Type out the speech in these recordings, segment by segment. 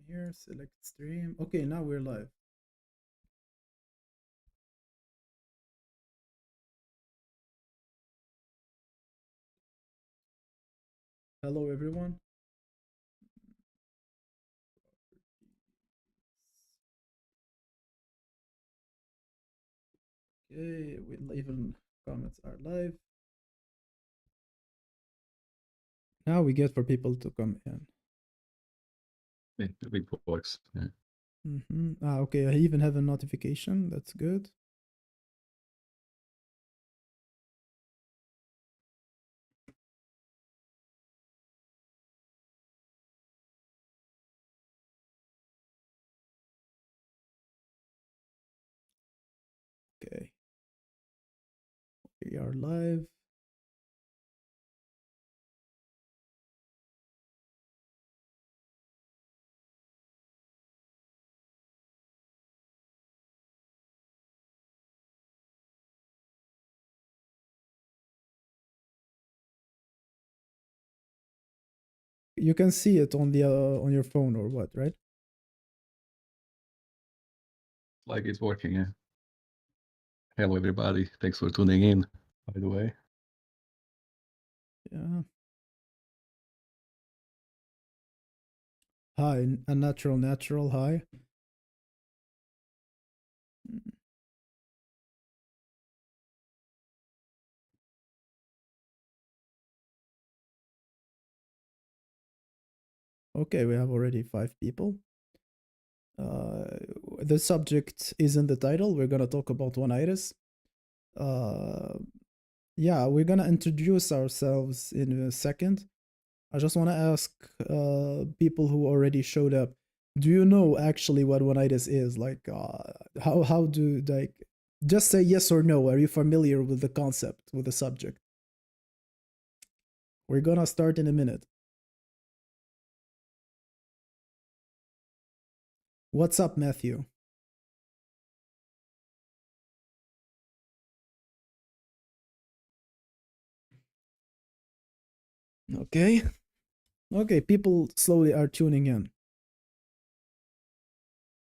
here, select stream. Okay, now we're live. Hello, everyone. Okay, even comments are live. Now we get for people to come in. It works. Yeah. Okay, I even have a notification. That's good. Okay, we are live. You can see it on the on your phone or what, right? Like it's working. Yeah. Hello, everybody. Thanks for tuning in, by the way. Yeah. Hi, a natural. Hi. Okay, we have already 5 people. The subject is in the title. We're gonna talk about oneitis. Yeah, we're gonna introduce ourselves in a second. I just want to ask people who already showed up, do you know actually what oneitis is? Like, how do, like, just say yes or no. Are you familiar with the concept, with the subject? We're gonna start in a minute. What's up, Matthew? Okay. Okay, people slowly are tuning in.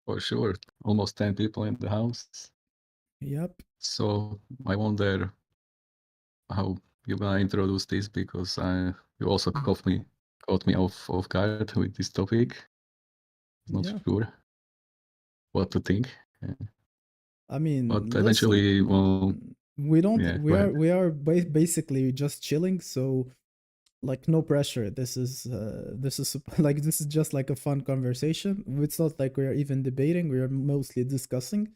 For sure. Almost 10 people in the house. Yep. So I wonder how you're gonna introduce this, because you also caught me off guard with this topic. Not Yeah. sure what to think. Yeah. I mean, But listen, eventually, well, we don't, yeah, go ahead. we are basically just chilling, so like no pressure. This is like, this is just like a fun conversation. It's not like we are even debating, we are mostly discussing.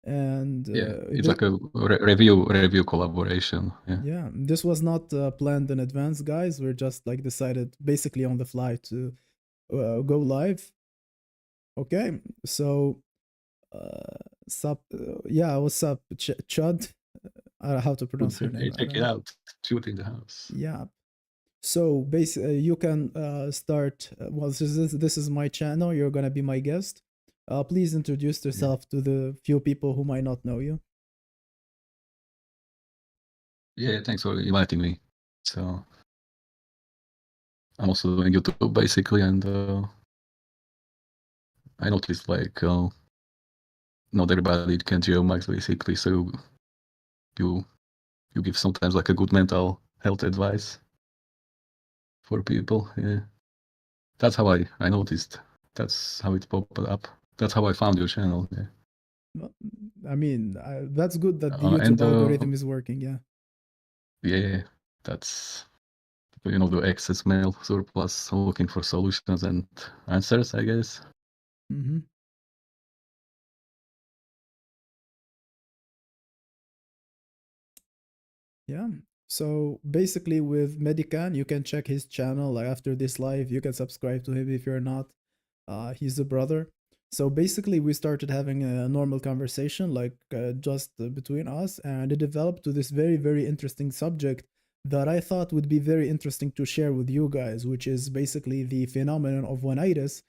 And Yeah, it's like a review collaboration. Yeah. yeah, this was not planned in advance, guys. We're just like decided basically on the fly to go live. Okay, so sup, yeah, what's up, Chud? How to pronounce your Hey, name, I check don't it know. out. Shoot in the house. Yeah. So basically, you can start. Well, this is my channel. You're gonna be my guest. Please introduce Yeah. yourself to the few people who might not know you. Yeah, thanks for inviting me. So I'm also doing YouTube basically, and I noticed like not everybody can geomax basically. So you you give sometimes like a good mental health advice for people. Yeah, that's how I noticed. That's how it popped up. That's how I found your channel. Yeah. Well, I mean, that's good that the YouTube And algorithm is working. Yeah. yeah, that's the excess male surplus looking for solutions and answers, I guess. Mm-hmm. Yeah. So basically, with Medican, you can check his channel. Like after this live, you can subscribe to him if you're not. He's a brother. So basically, we started having a normal conversation, like just between us, and it developed to this very, very interesting subject that I thought would be very interesting to share with you guys, which is basically the phenomenon of oneitis.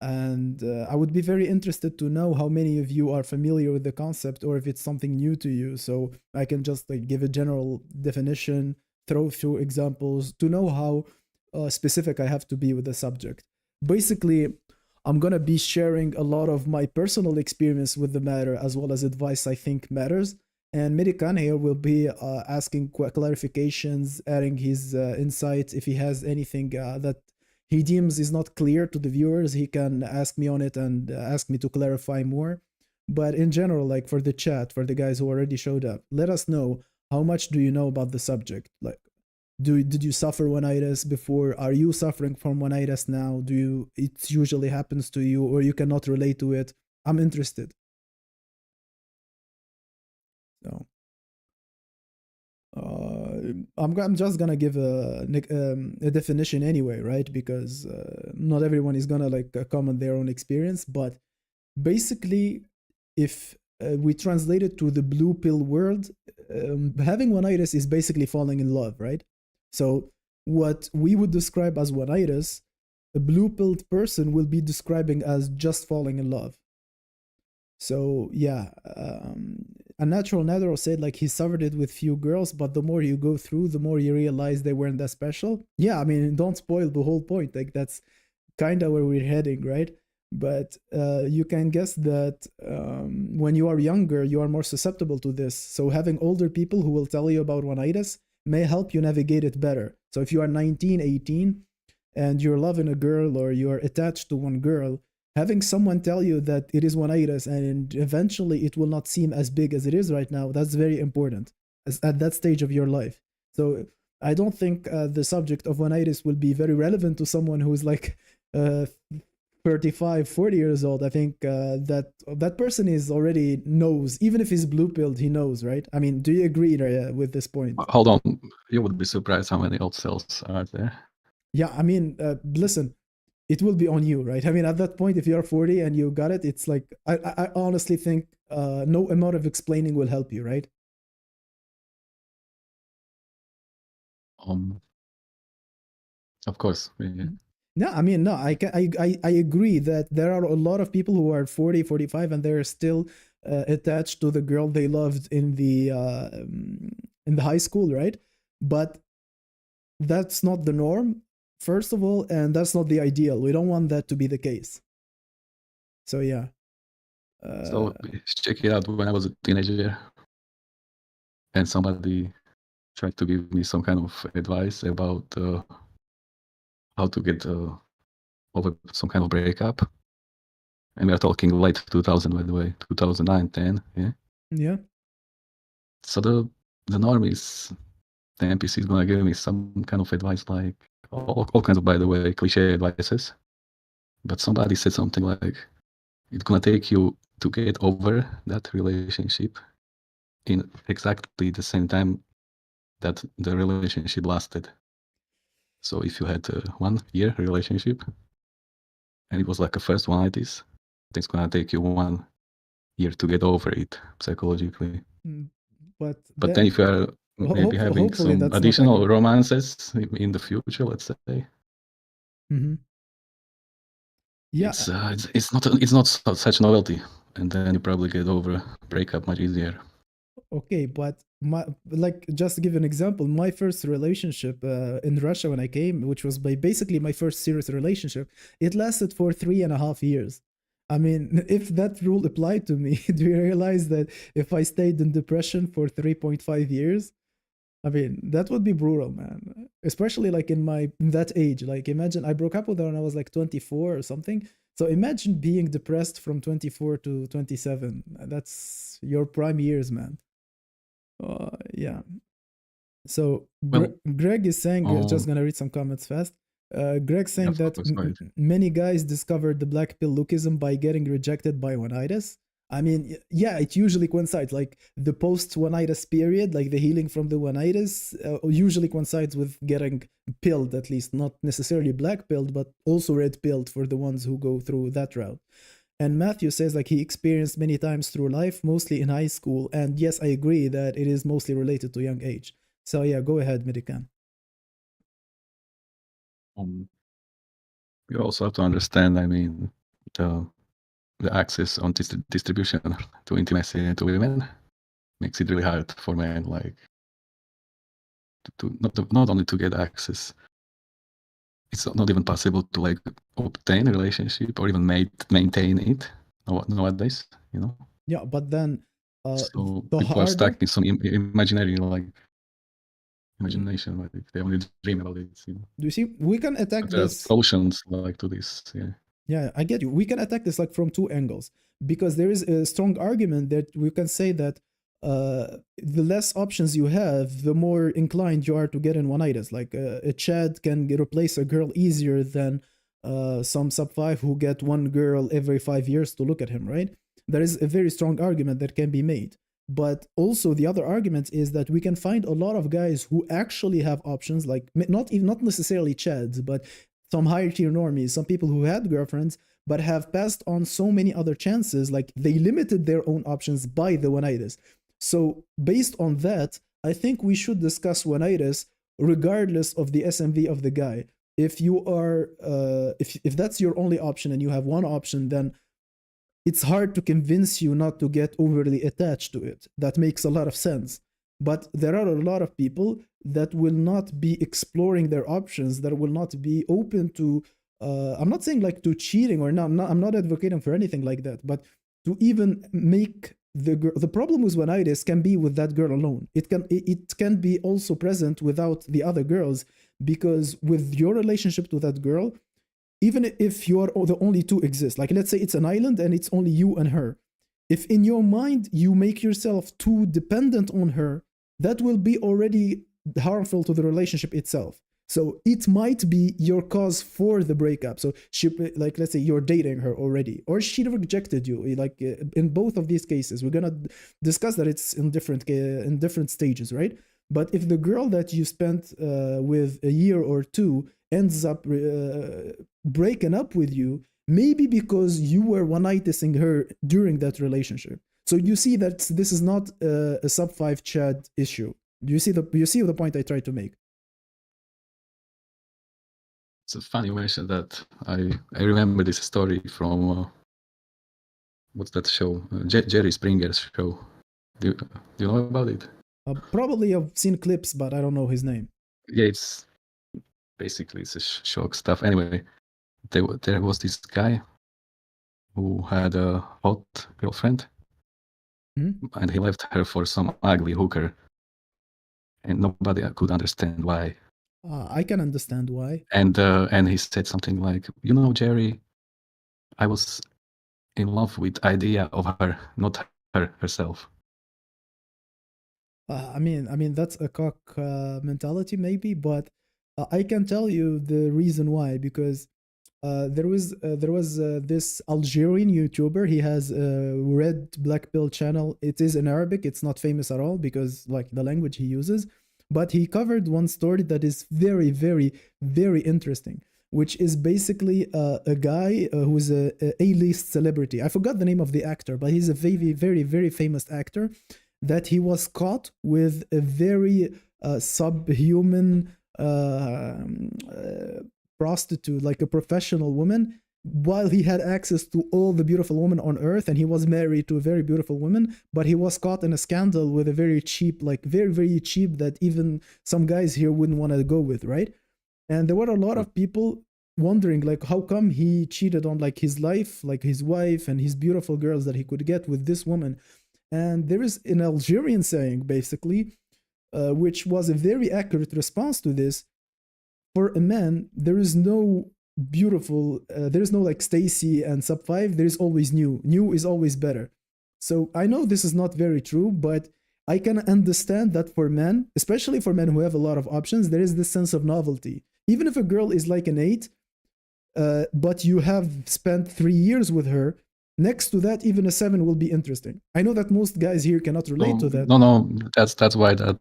And I would be very interested to know how many of you are familiar with the concept, or if it's something new to you. So I can just like give a general definition, throw a few examples to know how specific I have to be with the subject. Basically, I'm gonna be sharing a lot of my personal experience with the matter as well as advice I think matters. And Medican here will be asking clarifications, adding his insights. If he has anything that he deems is not clear to the viewers, he can ask me on it and ask me to clarify more. But in general, like for the chat, for the guys who already showed up, let us know how much do you know about the subject. Like, did you suffer oneitis before? Are you suffering from oneitis now? Do you? It usually happens to you, or you cannot relate to it. I'm interested. So I'm just gonna give a definition anyway, right? Because not everyone is gonna like comment their own experience. But basically, if we translate it to the blue pill world, having oneitis is basically falling in love, right? So what we would describe as oneitis, a blue pilled person will be describing as just falling in love. So yeah, a natural Nether said like he suffered it with few girls, but the more you go through, the more you realize they weren't that special. Yeah, I mean, don't spoil the whole point. Like that's kind of where we're heading, right? But you can guess that when you are younger, you are more susceptible to this. So having older people who will tell you about oneitis may help you navigate it better. So if you are 19, 18, and you're loving a girl or you're attached to one girl, having someone tell you that it is oneitis and eventually it will not seem as big as it is right now, that's very important at that stage of your life. So I don't think the subject of oneitis will be very relevant to someone who is like 35, 40 years old. I think that person is already knows, even if he's blue pilled, he knows, right? I mean, do you agree with this point? Hold on, you would be surprised how many old cells are there. Yeah, I mean, listen, it will be on you, right? I mean, at that point, if you're 40 and you got it, it's like I honestly think no amount of explaining will help you, right? Of course. Yeah. No, I mean, no, I agree that there are a lot of people who are 40, 45, and they're still attached to the girl they loved in the high school, right? But that's not the norm, first of all, and that's not the ideal. We don't want that to be the case. So yeah. So check it out. When I was a teenager, and somebody tried to give me some kind of advice about how to get over some kind of breakup. And we are talking late 2000, by the way, 2009, 10, yeah? Yeah. So the norm is the NPC is gonna give me some kind of advice, like all kinds of, by the way, cliche advices. But somebody said something like, it's gonna take you to get over that relationship in exactly the same time that the relationship lasted. So if you had a 1 year relationship and it was like a first one like this, it's gonna take you 1 year to get over it psychologically. But But then if you are maybe having some additional romances in the future, let's say, yeah, it's not such novelty, and then you probably get over breakup much easier. Okay, but like just to give an example, my first relationship in Russia when I came, which was basically my first serious relationship, it lasted for 3.5 years. I mean, if that rule applied to me, do you realize that if I stayed in depression for 3.5 years, I mean, that would be brutal, man. Especially like in that age. Like imagine I broke up with her when I was like 24 or something. So imagine being depressed from 24 to 27. That's your prime years, man. Yeah. So Greg is saying, just gonna read some comments fast. Greg saying that many guys discovered the black pill lookism by getting rejected by oneitis. I mean, yeah, it usually coincides. Like the post-oneitis period, like the healing from the oneitis, usually coincides with getting pilled, at least not necessarily black pilled, but also red pilled for the ones who go through that route. And Matthew says like he experienced many times through life, mostly in high school. And yes, I agree that it is mostly related to young age. So yeah, go ahead, Medican. You also have to understand, I mean, the access on this distribution to intimacy to women makes it really hard for men, like not only to get access it's not even possible to like obtain a relationship or even maintain it nowadays, you know. Yeah, but then So the people are harder. stuck in some imaginary Mm. imagination, like they only dream about it, you know. Do you see? We can attack But there are this. solutions like to this, yeah. Yeah, I get you. We can attack this like from two angles because there is a strong argument that we can say that the less options you have, the more inclined you are to get in oneitis. Like a Chad can replace a girl easier than some sub five who get one girl every 5 years to look at him. Right? There is a very strong argument that can be made. But also the other argument is that we can find a lot of guys who actually have options, like not necessarily Chads, but some higher tier normies, some people who had girlfriends but have passed on so many other chances, like they limited their own options by the oneitis. So based on that, I think we should discuss oneitis regardless of the SMV of the guy. If you are, if that's your only option and you have one option, then it's hard to convince you not to get overly attached to it. That makes a lot of sense. But there are a lot of people that will not be exploring their options, that will not be open to, I'm not saying like to cheating or not, I'm not advocating for anything like that, but to even make the girl, the problem with oneitis can be with that girl alone. It can be also present without the other girls, because with your relationship to that girl, even if you're the only two exist, like let's say it's an island and it's only you and her, if in your mind you make yourself too dependent on her, that will be already harmful to the relationship itself. So it might be your cause for the breakup. So she, like, let's say you're dating her already, or she rejected you. Like in both of these cases, we're gonna discuss that it's in different stages, right? But if the girl that you spent with a year or two ends up breaking up with you, maybe because you were one-nighting her during that relationship. So you see that this is not a sub 5 Chad issue. Do you see the point I tried to make? It's funny you mentioned that. I remember this story from what's that show? Jerry Springer's show. Do you know about it? Probably I've seen clips, but I don't know his name. Yeah, it's basically it's a shock stuff. Anyway, there was this guy who had a hot girlfriend, and he left her for some ugly hooker, and nobody could understand why. I can understand why. And he said something like, "You know, Jerry, I was in love with idea of her, not her herself." I mean that's a cock mentality maybe, but I can tell you the reason why, because there was this Algerian YouTuber. He has a red black pill channel. It is in Arabic. It's not famous at all because like the language he uses, but he covered one story that is very very very interesting, which is basically a guy who's a A-list celebrity. I forgot the name of the actor, but he's a very very very famous actor. That he was caught with a very subhuman prostitute, like a professional woman, while he had access to all the beautiful women on earth, and he was married to a very beautiful woman, but he was caught in a scandal with a very cheap, like very very cheap, that even some guys here wouldn't want to go with, right? And there were a lot of people wondering like how come he cheated on like his life, like his wife and his beautiful girls that he could get with this woman. And there is an Algerian saying basically, which was a very accurate response to this. For a man, there is no beautiful, there is no like Stacy and sub 5, there is always new. New is always better. So I know this is not very true, but I can understand that for men, especially for men who have a lot of options, there is this sense of novelty. Even if a girl is like an 8, but you have spent 3 years with her, next to that, even a 7 will be interesting. I know that most guys here cannot relate to that. No, that's why that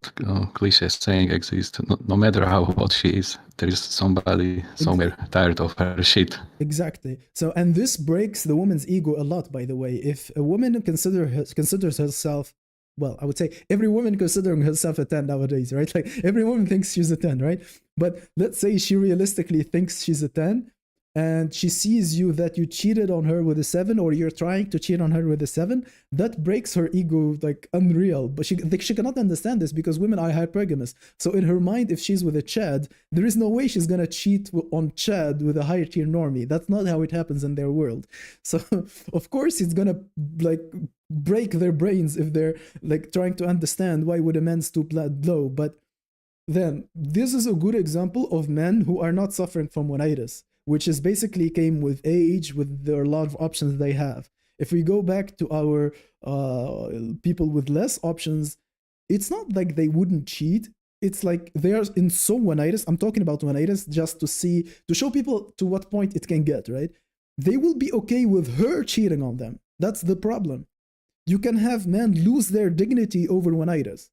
cliche saying exists. No matter how hot she is, there is somebody somewhere tired of her shit. Exactly. So, and this breaks the woman's ego a lot, by the way. If a woman considers herself, well, I would say every woman considering herself a 10 nowadays, right? Like every woman thinks she's a 10, right? But let's say she realistically thinks she's a 10. and she sees you that you cheated on her with a 7, or you're trying to cheat on her with a 7, that breaks her ego like unreal. But she cannot understand this because women are hypergamous. So in her mind, if she's with a Chad, there is no way she's gonna cheat on Chad with a higher tier normie. That's not how it happens in their world. So of course it's gonna like break their brains if they're like trying to understand why would a man stoop that low. But then this is a good example of men who are not suffering from oneitis, which is basically came with age, with the lot of options they have. If we go back to our people with less options, it's not like they wouldn't cheat. It's like they are in so oneitis. I'm talking about oneitis just to show people to what point it can get, right? They will be okay with her cheating on them. That's the problem. You can have men lose their dignity over oneitis.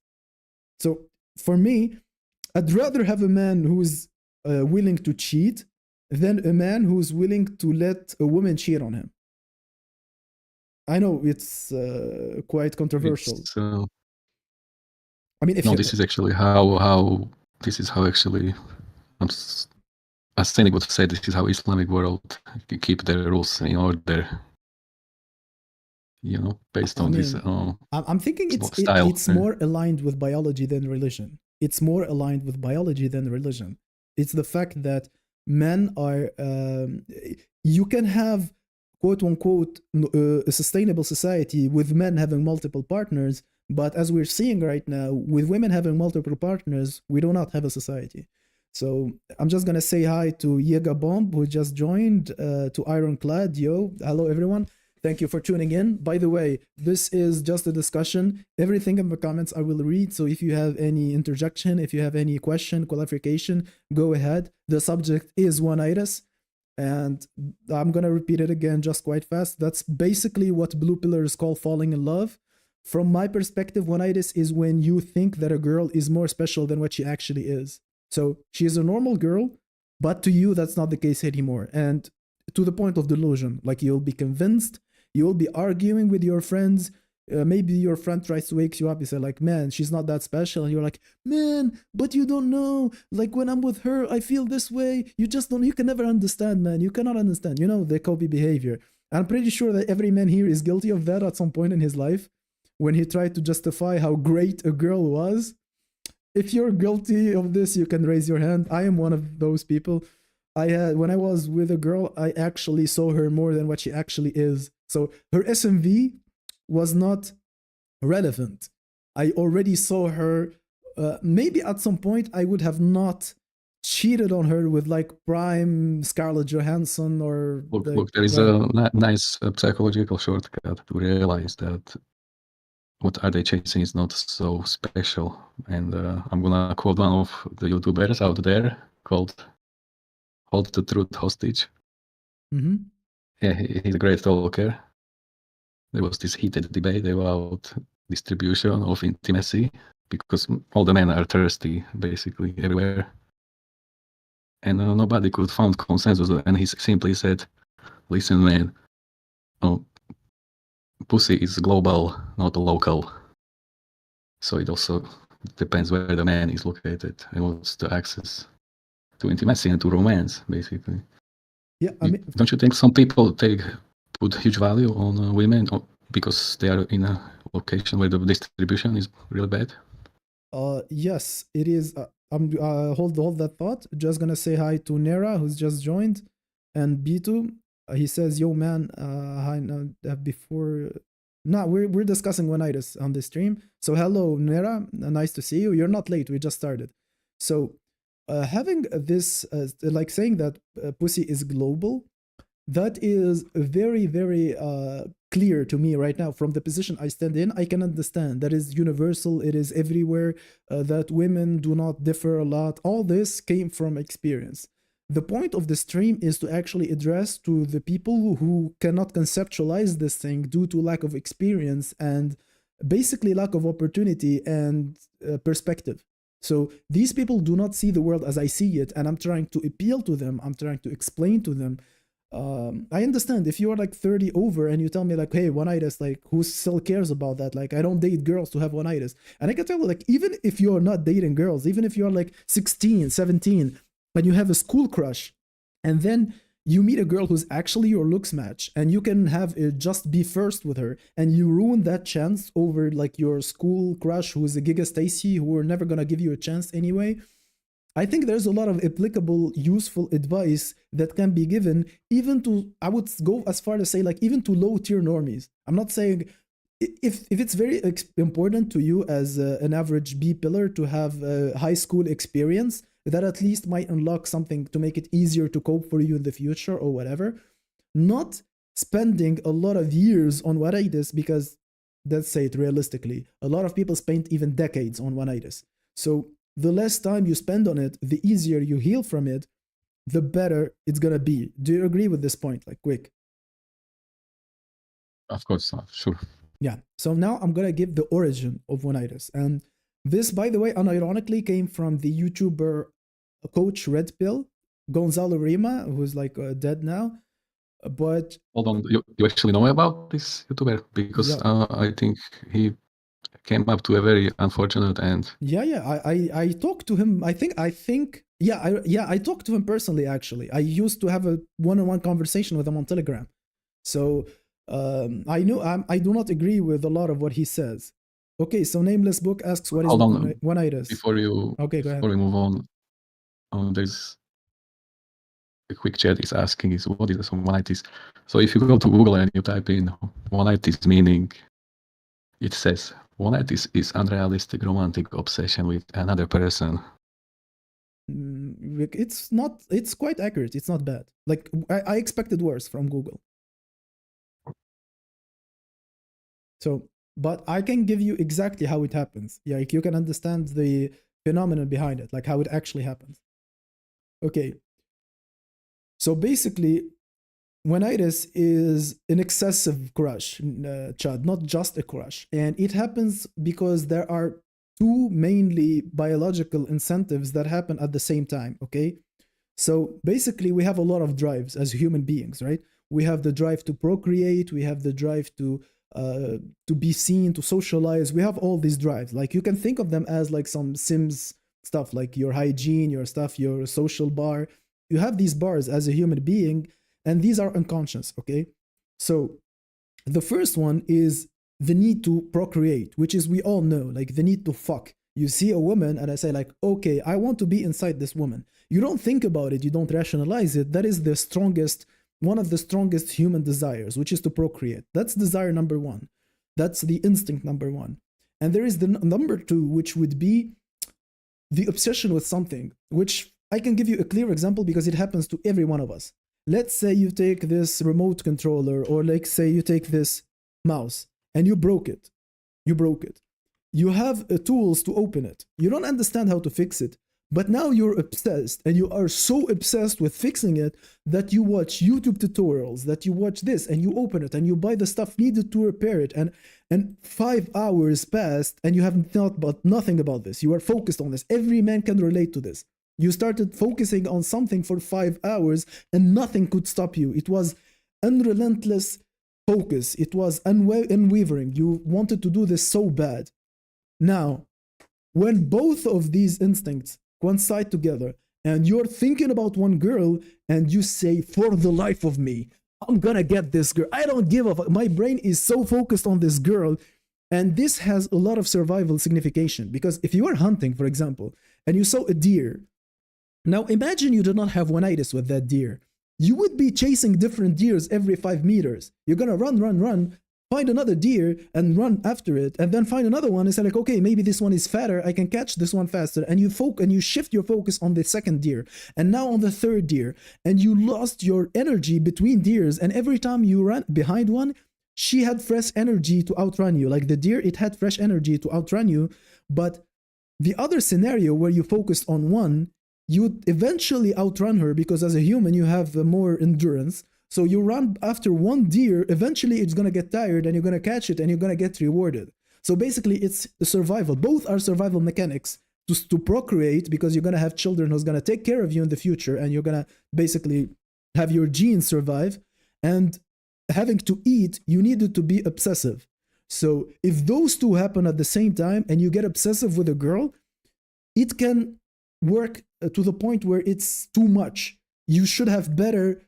So for me, I'd rather have a man who's willing to cheat than a man who's willing to let a woman cheat on him. I know it's quite controversial. I mean, if no, you, this is actually how this is how actually as Cynic would say, this is how Islamic world keep their rules in order. You know, based on this. I'm thinking style. It's more aligned with biology than religion. It's more aligned with biology than religion. It's the fact that men are. You can have quote unquote a sustainable society with men having multiple partners, but as we're seeing right now, with women having multiple partners, we do not have a society. So I'm just gonna say hi to Yega Bomb, who just joined, to Ironclad. Yo, hello everyone. Thank you for tuning in. By the way, this is just a discussion. Everything in the comments I will read. So if you have any interjection, if you have any question, clarification, go ahead. The subject is oneitis. And I'm going to repeat it again just quite fast. That's basically what blue pillars call falling in love. From my perspective, oneitis is when you think that a girl is more special than what she actually is. So she is a normal girl, but to you, that's not the case anymore. And to the point of delusion, like you'll be convinced, you'll be arguing with your friends. Maybe your friend tries to wake you up. You say like, man, she's not that special. And you're like, man, but you don't know. Like when I'm with her, I feel this way. You just don't, you can never understand, man. You cannot understand. You know, the Kobe behavior. I'm pretty sure that every man here is guilty of that at some point in his life when he tried to justify how great a girl was. If you're guilty of this, you can raise your hand. I am one of those people. When I was with a girl, I actually saw her more than what she actually is. So her SMV was not relevant. I already saw her. Maybe at some point I would have not cheated on her with like prime Scarlett Johansson or. Look, there is a nice psychological shortcut to realize that what are they chasing is not so special. And I'm gonna quote one of the YouTubers out there called Hold the Truth Hostage. Mm-hmm. Yeah, he's a great talker. There was this heated debate about distribution of intimacy because all the men are thirsty basically everywhere. And nobody could find consensus. And he simply said, listen, man, pussy is global, not local. So it also depends where the man is located and what's the access to intimacy and to romance, basically. Yeah, I mean, don't you think some people put huge value on women because they are in a location where the distribution is really bad? Yes, it is. I'm hold that thought. Just gonna say hi to Nera, who's just joined, and B2. He says, "Yo, man, hi." Before, we're discussing oneitis on the stream. So hello, Nera. Nice to see you. You're not late. We just started. So, having this, like saying that pussy is global, that is very, very clear to me right now. From the position I stand in, I can understand that is universal. It is everywhere. That women do not differ a lot. All this came from experience. The point of the stream is to actually address to the people who cannot conceptualize this thing due to lack of experience and basically lack of opportunity and perspective. So these people do not see the world as I see it, and I'm trying to appeal to them. I'm trying to explain to them. I understand if you are like 30 over and you tell me like, hey, oneitis, like who still cares about that? Like I don't date girls to have oneitis. And I can tell you like, even if you're not dating girls, even if you're like 16, 17, and you have a school crush, and then you meet a girl who's actually your looks match, and you can have it just be first with her, and you ruin that chance over like your school crush who's a Giga Stacy who are never gonna give you a chance anyway. I think there's a lot of applicable, useful advice that can be given, even to, I would go as far to say, like, even to low tier normies. I'm not saying if it's very important to you as an average B pillar to have a high school experience, that at least might unlock something to make it easier to cope for you in the future or whatever. Not spending a lot of years on oneitis, because let's say it realistically, a lot of people spend even decades on oneitis. So the less time you spend on it, the easier you heal from it, the better it's gonna be. Do you agree with this point? Like, quick. Of course, sure. Yeah. So now I'm gonna give the origin of oneitis, and this, by the way, unironically came from the YouTuber Coach Red Pill, Gonzalo Rima, who's like dead now. But hold on, you actually know about this YouTuber? Because yeah. I think he came up to a very unfortunate end. Yeah. I talked to him. I think I talked to him personally. Actually, I used to have a one-on-one conversation with him on Telegram. So I do not agree with a lot of what he says. Okay, so Nameless Book asks, what is oneitis? Before you, okay, go ahead. Before we move on, there's a quick chat is asking is what is oneitis. So if you go to Google and you type in oneitis meaning, it says oneitis is unrealistic romantic obsession with another person. It's quite accurate. It's not bad. Like I expected worse from Google. So, but I can give you exactly how it happens. Yeah, like you can understand the phenomenon behind it, like how it actually happens. Okay. So basically, oneitis is an excessive crush, Chad, not just a crush. And it happens because there are two mainly biological incentives that happen at the same time, okay? So basically, we have a lot of drives as human beings, right? We have the drive to procreate, we have the drive to be seen, to socialize. We have all these drives. Like you can think of them as like some Sims stuff, like your hygiene, your stuff, your social bar. You have these bars as a human being, and these are unconscious, okay? So the first one is the need to procreate, which is, we all know, like the need to fuck. You see a woman and I say like, okay, I want to be inside this woman. You don't think about it, you don't rationalize it. That is the strongest, one of the strongest human desires, which is to procreate. That's desire number one. That's the instinct number one. And there is the number two, which would be the obsession with something, which I can give you a clear example because it happens to every one of us. Let's say you take this remote controller, or like say you take this mouse and you broke it. You broke it. You have tools to open it. You don't understand how to fix it, but now you're obsessed, and you are so obsessed with fixing it that you watch YouTube tutorials, that you watch this, and you open it, and you buy the stuff needed to repair it, and 5 hours passed, and you haven't thought about nothing about this. You are focused on this. Every man can relate to this. You started focusing on something for 5 hours, and nothing could stop you. It was unrelentless focus. It was unwavering. You wanted to do this so bad. Now, when both of these instincts coincide together and you're thinking about one girl and you say, for the life of me, I'm gonna get this girl. I don't give a fuck. My brain is so focused on this girl. And this has a lot of survival signification, because if you were hunting, for example, and you saw a deer, now imagine you do not have oneitis with that deer. You would be chasing different deers every 5 meters. You're gonna run, find another deer and run after it, and then find another one and say like, okay, maybe this one is fatter, I can catch this one faster, and you shift your focus on the second deer, and now on the third deer, and you lost your energy between deers, and every time you ran behind one, she had fresh energy to outrun you. Like the deer, it had fresh energy to outrun you, but the other scenario where you focused on one, you would eventually outrun her, because as a human, you have more endurance. So you run after one deer, eventually it's gonna get tired and you're gonna catch it and you're gonna get rewarded. So basically it's survival. Both are survival mechanics to procreate, because you're gonna have children who's gonna take care of you in the future, and you're gonna basically have your genes survive. And having to eat, you needed to be obsessive. So if those two happen at the same time and you get obsessive with a girl, it can work to the point where it's too much. You should have better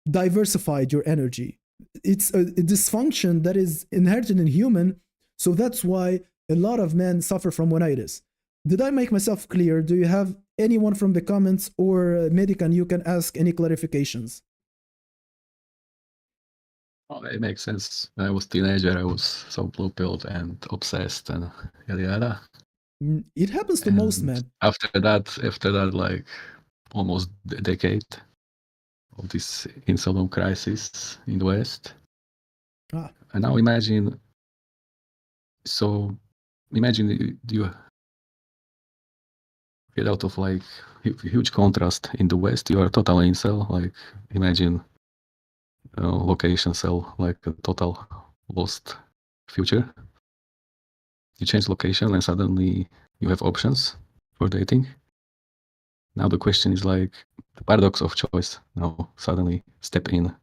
diversified your energy. It's a dysfunction that is inherited in human, so that's why a lot of men suffer from oneitis. Did I make myself clear? Do you have anyone from the comments or Medican you can ask any clarifications? Oh, it makes sense. When I was teenager, I was so blue-pilled and obsessed and yada yada. It happens to most And men. after that, like almost a decade of this insulin crisis in the West. Ah. And now imagine you get out of like huge contrast in the West. You are total incel. Like imagine location cell, like a total lost future. You change location and suddenly you have options for dating. Now the question is like the paradox of choice. Now suddenly step in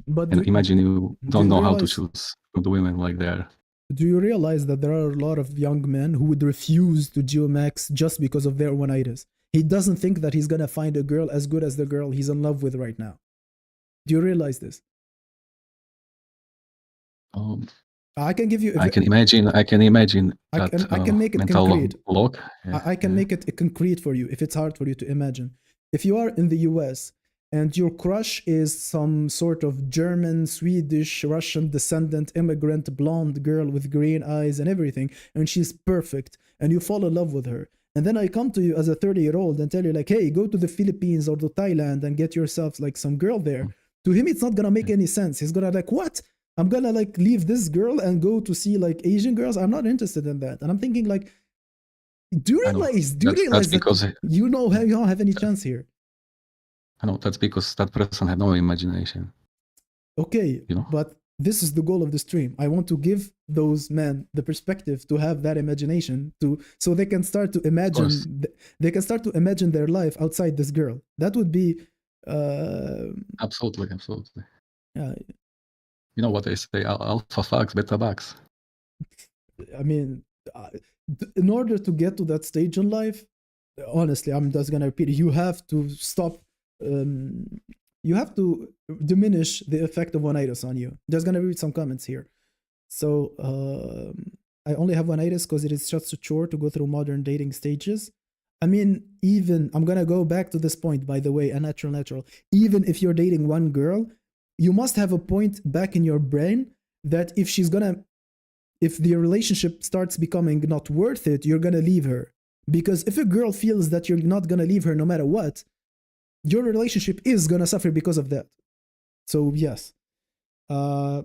But and imagine you don't know how to realize, choose from the women like they are. do you realize that there are a lot of young men who would refuse to geomax just because of their oneitis? He doesn't think that he's gonna find a girl as good as the girl he's in love with right now. Do you realize this? I can give you. I can imagine that I can make it mental concrete. block. I can make it concrete for you if it's hard for you to imagine. If you are in the US and your crush is some sort of German, Swedish, Russian descendant immigrant blonde girl with green eyes and everything, and she's perfect, and you fall in love with her, and then I come to you as a 30-year-old and tell you like, hey, go to the Philippines or to Thailand and get yourself like some girl there. To him, it's not gonna make any sense. He's gonna like, what? I'm gonna like leave this girl and go to see like Asian girls. I'm not interested in that. And I'm thinking like, do you realize that you know you don't have any chance here? I know that's because that person had no imagination. Okay, but this is the goal of the stream. I want to give those men the perspective to have that imagination so they can start to imagine their life outside this girl. That would be absolutely. You know what they say, alpha fucks, beta bucks. I mean, in order to get to that stage in life, honestly, I'm just gonna repeat it, you have to stop, you have to diminish the effect of oneitis on you. Just gonna read some comments here. So I only have oneitis because it is just a chore to go through modern dating stages. I mean, even, I'm gonna go back to this point, by the way, a natural. Even if you're dating one girl, you must have a point back in your brain that if the relationship starts becoming not worth it, you're gonna leave her. Because if a girl feels that you're not gonna leave her no matter what, your relationship is gonna suffer because of that. So yes. To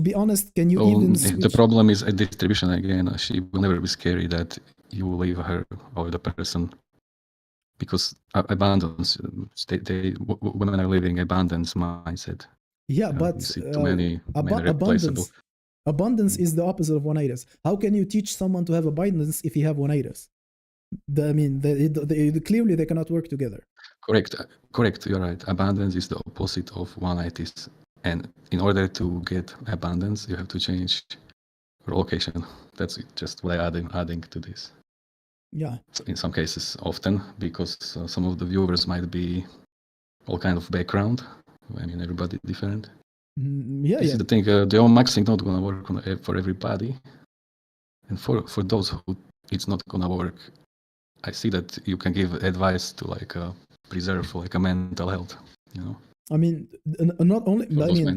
be honest, can you even switch? The problem is a distribution again. She will never be scary that you will leave her or the person, because abundance, women are living abundance mindset. Yeah, but too many abundance is the opposite of oneitis. How can you teach someone to have abundance if you have oneitis? I mean, clearly they cannot work together. Correct. You're right. Abundance is the opposite of oneitis, and in order to get abundance, you have to change your location. That's just what I'm adding to this. Yeah. So in some cases, often, because some of the viewers might be all kind of background. I mean, everybody different. This is the thing. The maxing not gonna work for everybody, and for those who it's not gonna work, I see that you can give advice to like preserve like a mental health. I mean, not only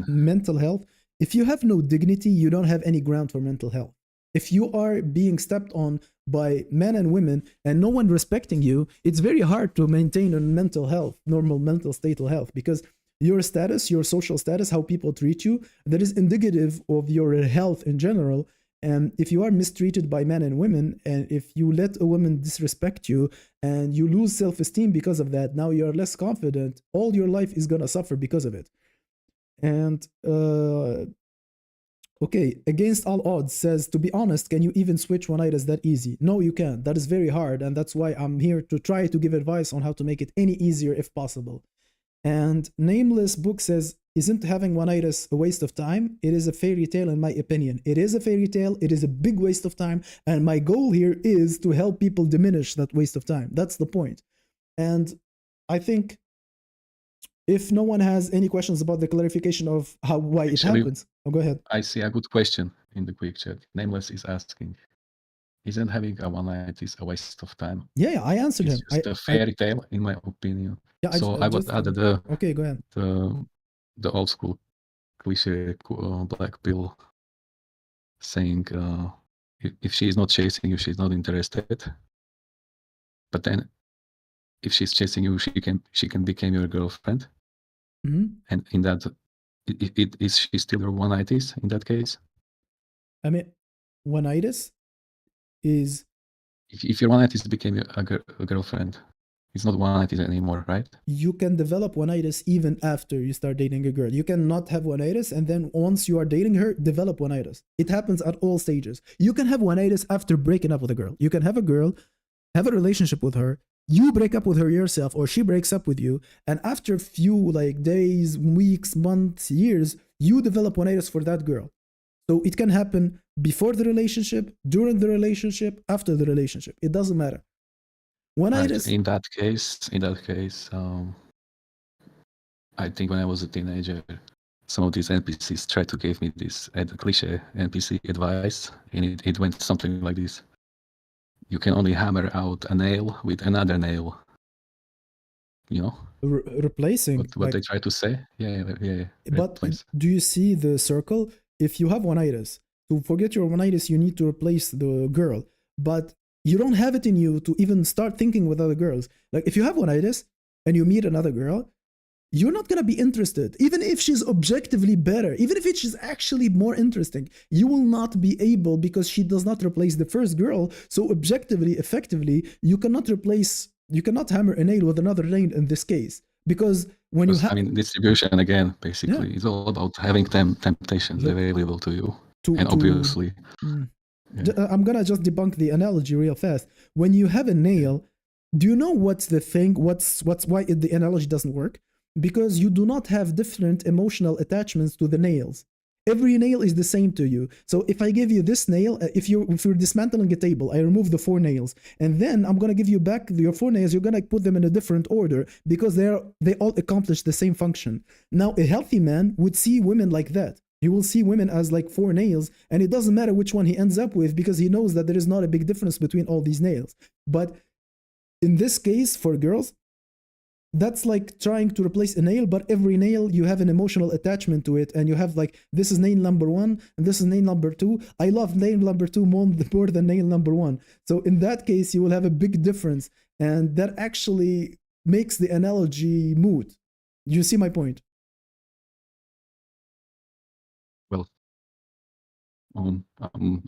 mental health. If you have no dignity, you don't have any ground for mental health. If you are being stepped on by men and women and no one respecting you, it's very hard to maintain a normal mental state of health, because your status, your social status, how people treat you, that is indicative of your health in general. And if you are mistreated by men and women, and if you let a woman disrespect you and you lose self-esteem because of that, now you're less confident, all your life is going to suffer because of it. And okay, against all odds says, to be honest, can you even switch oneitis that easy? No, you can't. That is very hard, and that's why I'm here to try to give advice on how to make it any easier if possible. And Nameless Book says, isn't having oneitis a waste of time? It is a fairy tale in my opinion. It is a fairy tale, it is a big waste of time, and my goal here is to help people diminish that waste of time. That's the point. And I think If no one has any questions about the clarification of why it Actually, happens, go ahead. I see a good question in the quick chat. Nameless is asking, isn't having a oneitis a waste of time? Yeah, I answered It's him. just a fairy tale, in my opinion. Yeah, So I would just add okay, go ahead. the old school cliche black pill saying, if she is not chasing you, she's not interested. But then if she's chasing you, she can become your girlfriend. Mm-hmm. And in that, is she still your oneitis in that case? I mean, oneitis is If your oneitis became a girlfriend, it's not oneitis anymore, right? you can develop oneitis even after you start dating a girl. You cannot have oneitis and then once you are dating her, develop oneitis. It happens at all stages. You can have oneitis after breaking up with a girl. You can have a girl, have a relationship with her, you break up with her yourself or she breaks up with you, and after a few like days, weeks, months, years, you develop oneitis for that girl. So it can happen before the relationship, during the relationship, after the relationship. It doesn't matter. Oneitis. Right. In that case, I think when I was a teenager, some of these NPCs tried to give me this cliche NPC advice, and it went something like this: you can only hammer out a nail with another nail. You know, Replacing what like, they try to say? Yeah. but Replace. do you see the circle? If you have oneitis, to forget your oneitis, you need to replace the girl. But you don't have it in you to even start thinking with other girls. Like if you have oneitis and you meet another girl, you're not gonna be interested. Even if she's objectively better, even if she's actually more interesting, you will not be able because she does not replace the first girl. So objectively, effectively, you cannot hammer a nail with another nail in this case. Because when you have, I mean, distribution again, basically, it's all about having temptations available to you, and obviously. I'm gonna just debunk the analogy real fast. When you have a nail, do you know what's the thing? What's why the analogy doesn't work? Because you do not have different emotional attachments to the nails. Every nail is the same to you. So if I give you this nail, if you're dismantling a table, I remove the 4 nails, and then I'm gonna give you back your 4 nails. You're gonna put them in a different order because they all accomplish the same function. Now, a healthy man would see women like that. He will see women as like 4 nails, and it doesn't matter which one he ends up with because he knows that there is not a big difference between all these nails. But in this case, for girls, that's like trying to replace a nail, but every nail you have an emotional attachment to it, and you have like, this is nail number 1 and this is nail number 2. I love nail number 2 more than nail number 1. So in that case, you will have a big difference, and that actually makes the analogy moot. You see my point? Well,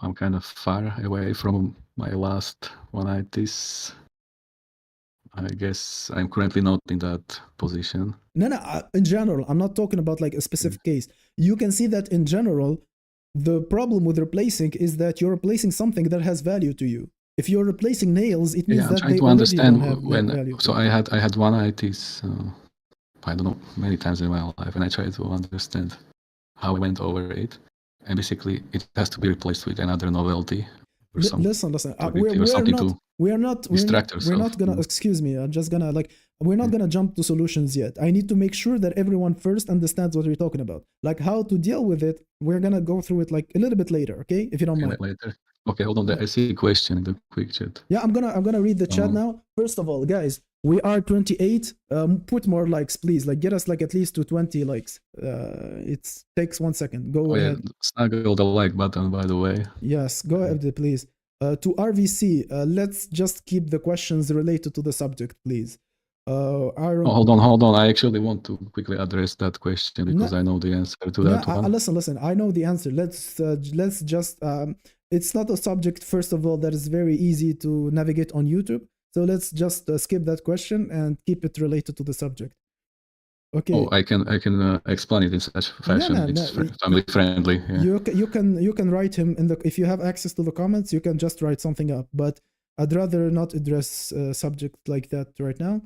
I'm kind of far away from my last oneitis. I guess I'm currently not in that position. No, in general, I'm not talking about like a specific case. You can see that in general, the problem with replacing is that you're replacing something that has value to you. If you're replacing nails, it means that they already don't have value. So I had oneitis, I don't know, many times in my life, and I tried to understand how I went over it. And basically, it has to be replaced with another novelty. Listen. We're not gonna. Excuse me. I'm just gonna like. We're not gonna jump to solutions yet. I need to make sure that everyone first understands what we're talking about, like how to deal with it. We're gonna go through it like a little bit later, okay? If you don't mind. Later. Okay, hold on. I see a question in the quick chat. Yeah, I'm gonna read the chat now. First of all, guys, we are 28. Put more likes, please. Like, get us like at least to 20 likes. It takes 1 second. Go ahead. Snuggle the like button, by the way. Yes, go ahead, please. To RVC, let's just keep the questions related to the subject, please. Hold on. I actually want to quickly address that question because I know the answer to that one. Listen. I know the answer. Let's just. It's not a subject, first of all, that is very easy to navigate on YouTube. So let's just skip that question and keep it related to the subject. Okay. Oh, I can explain it in such fashion. It's family friendly. Yeah. You can write him in the, if you have access to the comments, you can just write something up. But I'd rather not address a subject like that right now.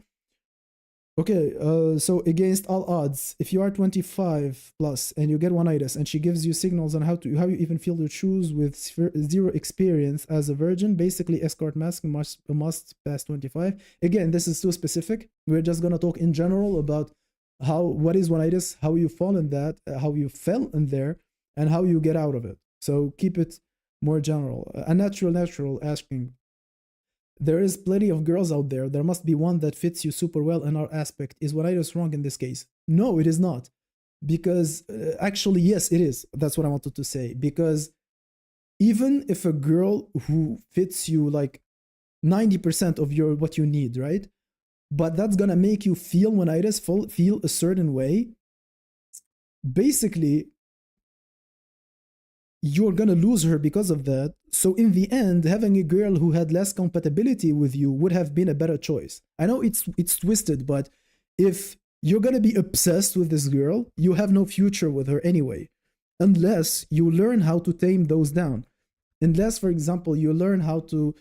Okay, so against all odds, if you are 25 plus and you get oneitis and she gives you signals on how you even feel to choose with 0 experience as a virgin, basically escort mask must pass 25. Again, this is too specific. We're just gonna talk in general about what is oneitis, how you fall in that, how you fell in there, and how you get out of it. So keep it more general. A natural asking. There is plenty of girls out there. There must be one that fits you super well in our aspect. Is oneitis wrong in this case? No, it is not. Because actually, yes, it is. That's what I wanted to say. Because even if a girl who fits you like 90% of your what you need, right? But that's gonna make you feel oneitis, feel a certain way. Basically, you're gonna lose her because of that. So in the end, having a girl who had less compatibility with you would have been a better choice. I know it's twisted, but if you're gonna be obsessed with this girl, you have no future with her anyway, unless you learn how to tame those down. Unless, for example, you learn how to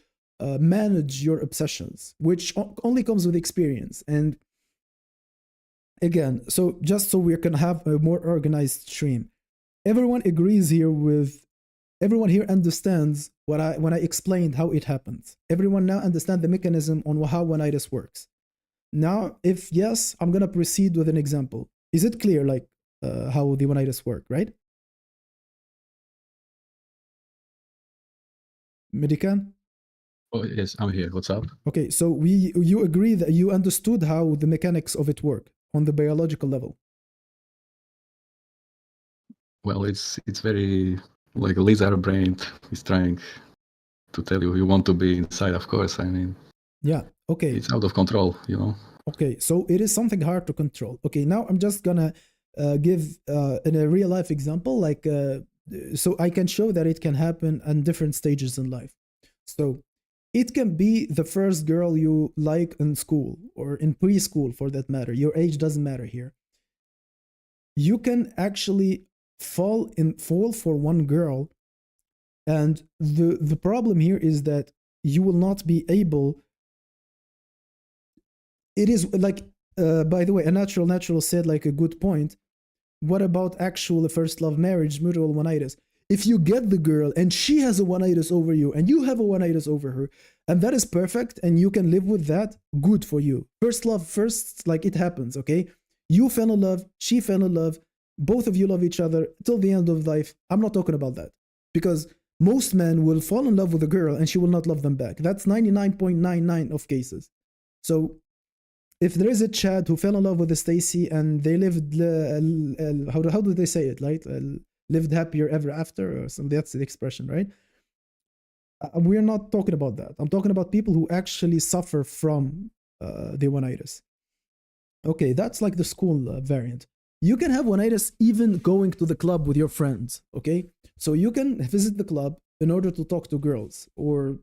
manage your obsessions, which only comes with experience. And again, so just so we can have a more organized stream, everyone agrees here with everyone here understands what I when I explained how it happens. Everyone now understand the mechanism on how oneitis works. Now, if yes, I'm gonna proceed with an example. Is it clear, like how the oneitis work, right? Medican? Oh, yes, I'm here. What's up? Okay, so you agree that you understood how the mechanics of it work on the biological level. Well, it's very like a lizard brain is trying to tell you want to be inside. Of course, I mean, yeah. Okay. It's out of control, you know. Okay, so it is something hard to control. Okay, now I'm just gonna give in a real life example, like so I can show that it can happen in different stages in life. So it can be the first girl you like in school or in preschool, for that matter. Your age doesn't matter here. You can actually fall for one girl, and the problem here is that you will not be able. It is like by the way, a natural said like a good point. What about actual first love marriage, mutual oneitis? If you get the girl and she has a oneitis over you and you have a oneitis over her, and that is perfect and you can live with that, good for you. First love first, like it happens, okay? You fell in love, she fell in love, both of you love each other till the end of life. I'm not talking about that, because most men will fall in love with a girl and she will not love them back. That's 99.99 of cases. So if there is a Chad who fell in love with a Stacy and they lived, how do they say it, right? Lived happier ever after, or something. That's the expression, right? We're not talking about that. I'm talking about people who actually suffer from the oneitis. Okay, that's like the school variant. You can have oneitis even going to the club with your friends, okay? So you can visit the club in order to talk to girls, or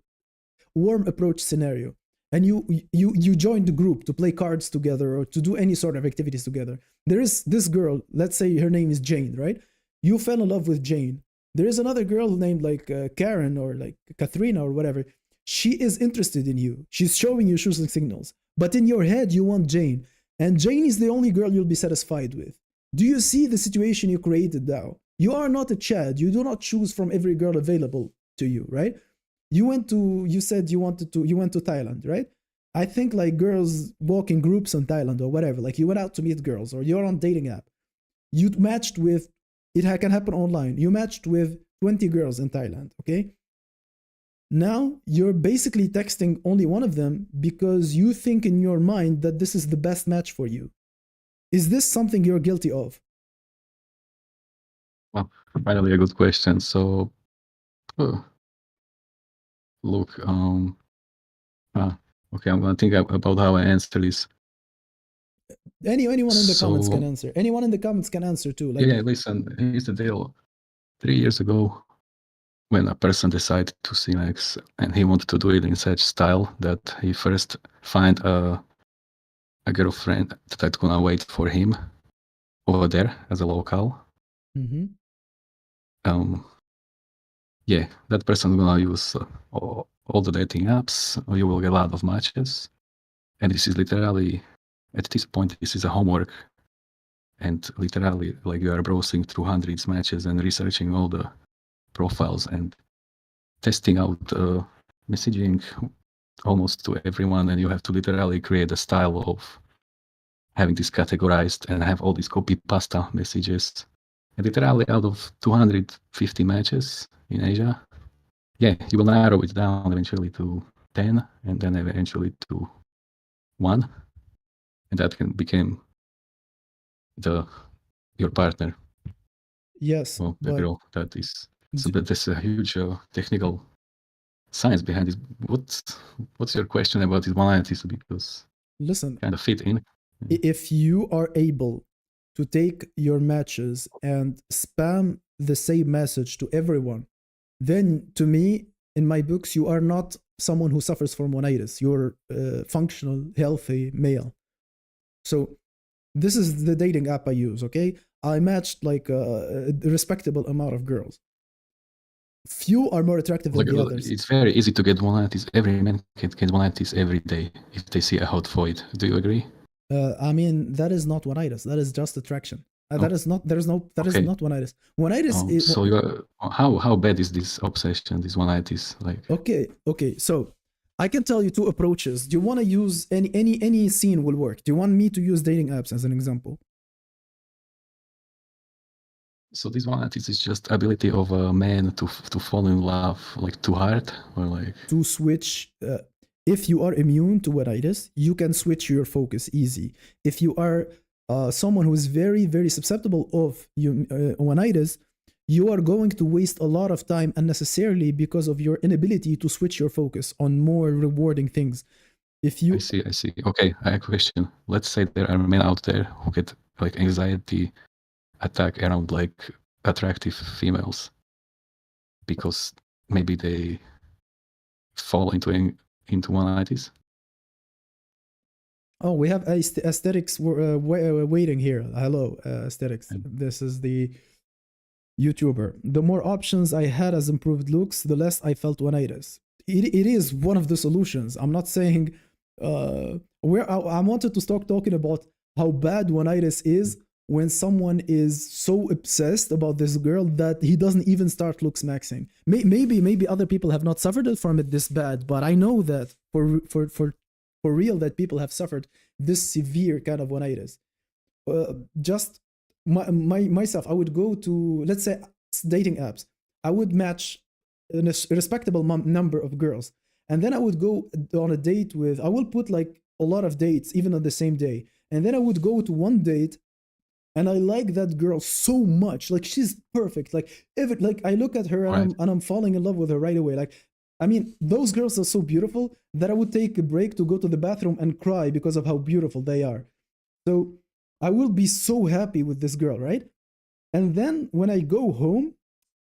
warm approach scenario, and you join the group to play cards together or to do any sort of activities together. There is this girl, let's say her name is Jane, right? You fell in love with Jane. There is another girl named like Karen or like Katrina or whatever. She is interested in you. She's showing you choosing signals, but in your head you want Jane, and Jane is the only girl you'll be satisfied with. Do you see the situation you created now? You are not a Chad. You do not choose from every girl available to you, right? You said you went to Thailand, right? I think like girls walk in groups in Thailand or whatever. Like you went out to meet girls, or you're on dating app. You matched with, it can happen online. You matched with 20 girls in Thailand, okay? Now you're basically texting only one of them because you think in your mind that this is the best match for you. Is this something you're guilty of? Well, finally a good question. So, look, okay, I'm gonna think about how I answer this. Anyone in the comments can answer. Anyone in the comments can answer too. Like, yeah, listen, here's the deal. 3 years ago, when a person decided to C-Max and he wanted to do it in such style that he first find a girlfriend that's gonna wait for him over there as a local. Mm-hmm. Yeah, that person gonna use all the dating apps. You will get a lot of matches, and this is literally, at this point, this is a homework, and literally, like you are browsing through hundreds matches and researching all the profiles and testing out messaging almost to everyone, and you have to literally create a style having this categorized and have all these copy pasta messages. And literally out of 250 matches in Asia, yeah, you will narrow it down eventually to 10 and then eventually to 1. And that can become your partner. Yes, Well, the but girl that is. So there's a huge technical science behind this. What's your question about these oneitis? Because listen, kind of fit in. if you are able to take your matches and spam the same message to everyone, then to me, in my books, you are not someone who suffers from oneitis. You're a functional, healthy male. So this is the dating app I use, okay? I matched like a respectable amount of girls. Few are more attractive than the others. It's very easy to get oneitis. Every man can get oneitis every day if they see a hot void. Do you agree? I mean, that is not oneitis. That is just attraction. That is not. There is no. That is not oneitis. Oneitis. Is, so how bad is this obsession? This oneitis like? Okay. So I can tell you two approaches. Do you want to use any scene will work? Do you want me to use dating apps as an example? So this oneitis is just ability of a man to fall in love like too hard or like to switch. If you are immune to oneitis, you can switch your focus easy. If you are someone who is very very susceptible of oneitis, you are going to waste a lot of time unnecessarily because of your inability to switch your focus on more rewarding things. If you I see. Okay, I have a question. Let's say there are men out there who get like anxiety attack around like attractive females because maybe they fall into oneitis. Oh, we have aesthetics waiting here. Hello, aesthetics. This is the YouTuber. The more options I had as improved looks, the less I felt oneitis. It is one of the solutions. I'm not saying where I wanted to start talking about how bad oneitis is when someone is so obsessed about this girl that he doesn't even start looksmaxing. Maybe other people have not suffered from it this bad, but I know that for real that people have suffered this severe kind of oneitis. Just myself, I would go to, let's say, dating apps. I would match a respectable number of girls, and then I would go on a date with. I will put like a lot of dates, even on the same day, and then I would go to one date. And I like that girl so much. Like she's perfect. Like I look at her and I'm falling in love with her right away. Like, I mean, those girls are so beautiful that I would take a break to go to the bathroom and cry because of how beautiful they are. So I will be so happy with this girl, right? And then when I go home,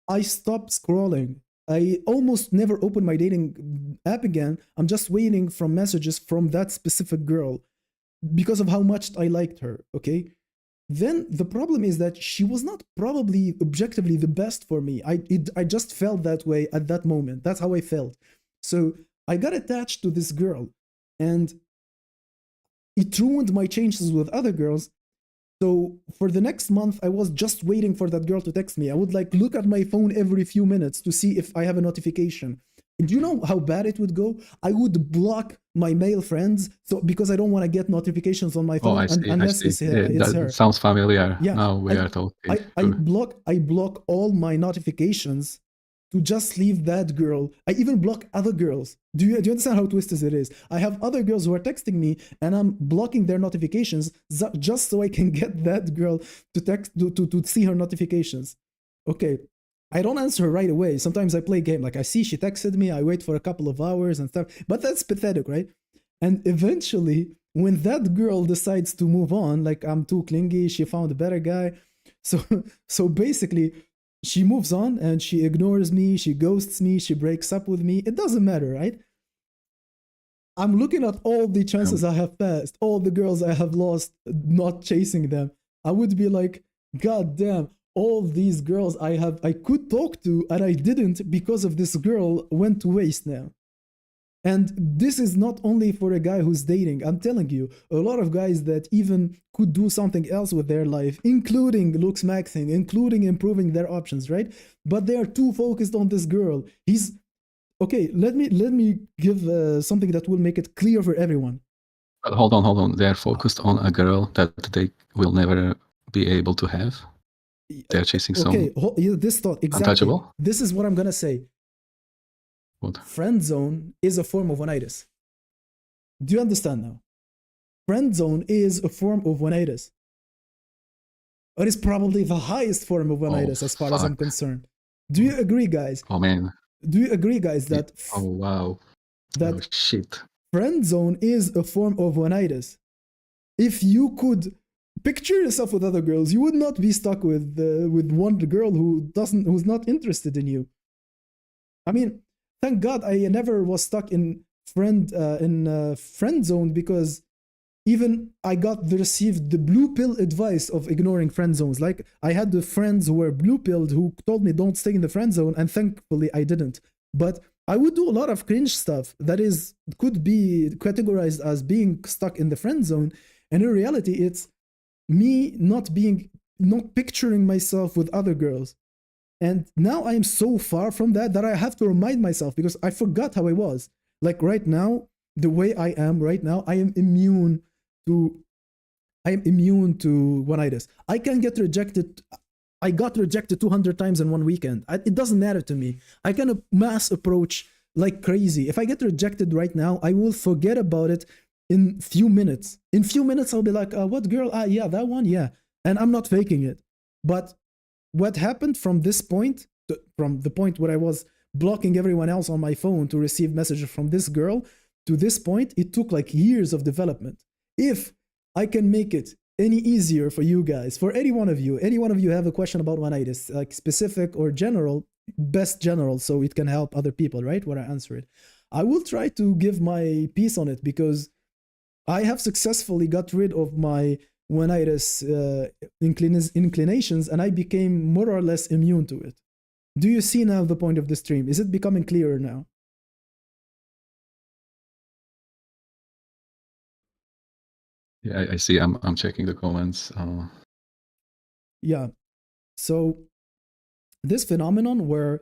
I stop scrolling. I almost never open my dating app again. I'm just waiting for messages from that specific girl because of how much I liked her, okay? Then the problem is that she was not probably objectively the best for me. I just felt that way at that moment. That's how I felt. So I got attached to this girl, and it ruined my chances with other girls. So for the next month, I was just waiting for that girl to text me. I would like look at my phone every few minutes to see if I have a notification. Do you know how bad it would go? I would block my male friends because I don't want to get notifications on my phone unless it's her. Sounds familiar. Yeah, now we are talking. I block all my notifications to just leave that girl. I even block other girls. Do you understand how twisted it is? I have other girls who are texting me and I'm blocking their notifications just so I can get that girl to text to see her notifications. Okay. I don't answer her right away. Sometimes I play game. Like I see she texted me, I wait for a couple of hours and stuff. But that's pathetic, right? And eventually, when that girl decides to move on, like I'm too clingy, she found a better guy. So basically, she moves on and she ignores me, she ghosts me, she breaks up with me. It doesn't matter, right? I'm looking at all the chances I have passed, all the girls I have lost, not chasing them. I would be like, God damn, all these girls I could talk to and I didn't because of this girl went to waste now. And this is not only for a guy who's dating. I'm telling you, a lot of guys that even could do something else with their life, including looksmaxing, including improving their options, right? But they are too focused on this girl. Okay, let me give something that will make it clear for everyone. But hold on. They're focused on a girl that they will never be able to have. They're chasing Okay, some this thought, exactly. untouchable. This is what I'm gonna say. What? Friendzone is a form of oneitis. Do you understand now? Friendzone is a form of oneitis. It is probably the highest form of oneitis as far as I'm concerned. Do you agree, guys? Oh man. Do you agree, guys, that Oh wow. that shit. friendzone is a form of oneitis? If you could picture yourself with other girls, you would not be stuck with one girl who's not interested in you. I mean, thank God I never was stuck in friend zone, because even I received the blue pill advice of ignoring friend zones. Like, I had the friends who were blue pilled who told me don't stay in the friend zone, and thankfully I didn't. But I would do a lot of cringe stuff that could be categorized as being stuck in the friend zone, and in reality it's me not picturing myself with other girls. And now I am so far from that I have to remind myself, because I forgot how I was. Like right now, the way I am right now, I am immune to oneitis. I can get rejected. I got rejected 200 times in one weekend. It doesn't matter to me. I can mass approach like crazy. If I get rejected right now, I will forget about it in few minutes. In few minutes, I'll be like, what girl? Yeah, that one, yeah. And I'm not faking it. But what happened from this point, from the point where I was blocking everyone else on my phone to receive messages from this girl, to this point, it took like years of development. If I can make it any easier for you guys, for any one of you have a question about oneitis, like specific or general, best general, so it can help other people, right? When I answer it, I will try to give my piece on it, because I have successfully got rid of my oneitis inclinations, and I became more or less immune to it. Do you see now the point of the stream? Is it becoming clearer now? Yeah, I see. I'm checking the comments. Yeah. So this phenomenon where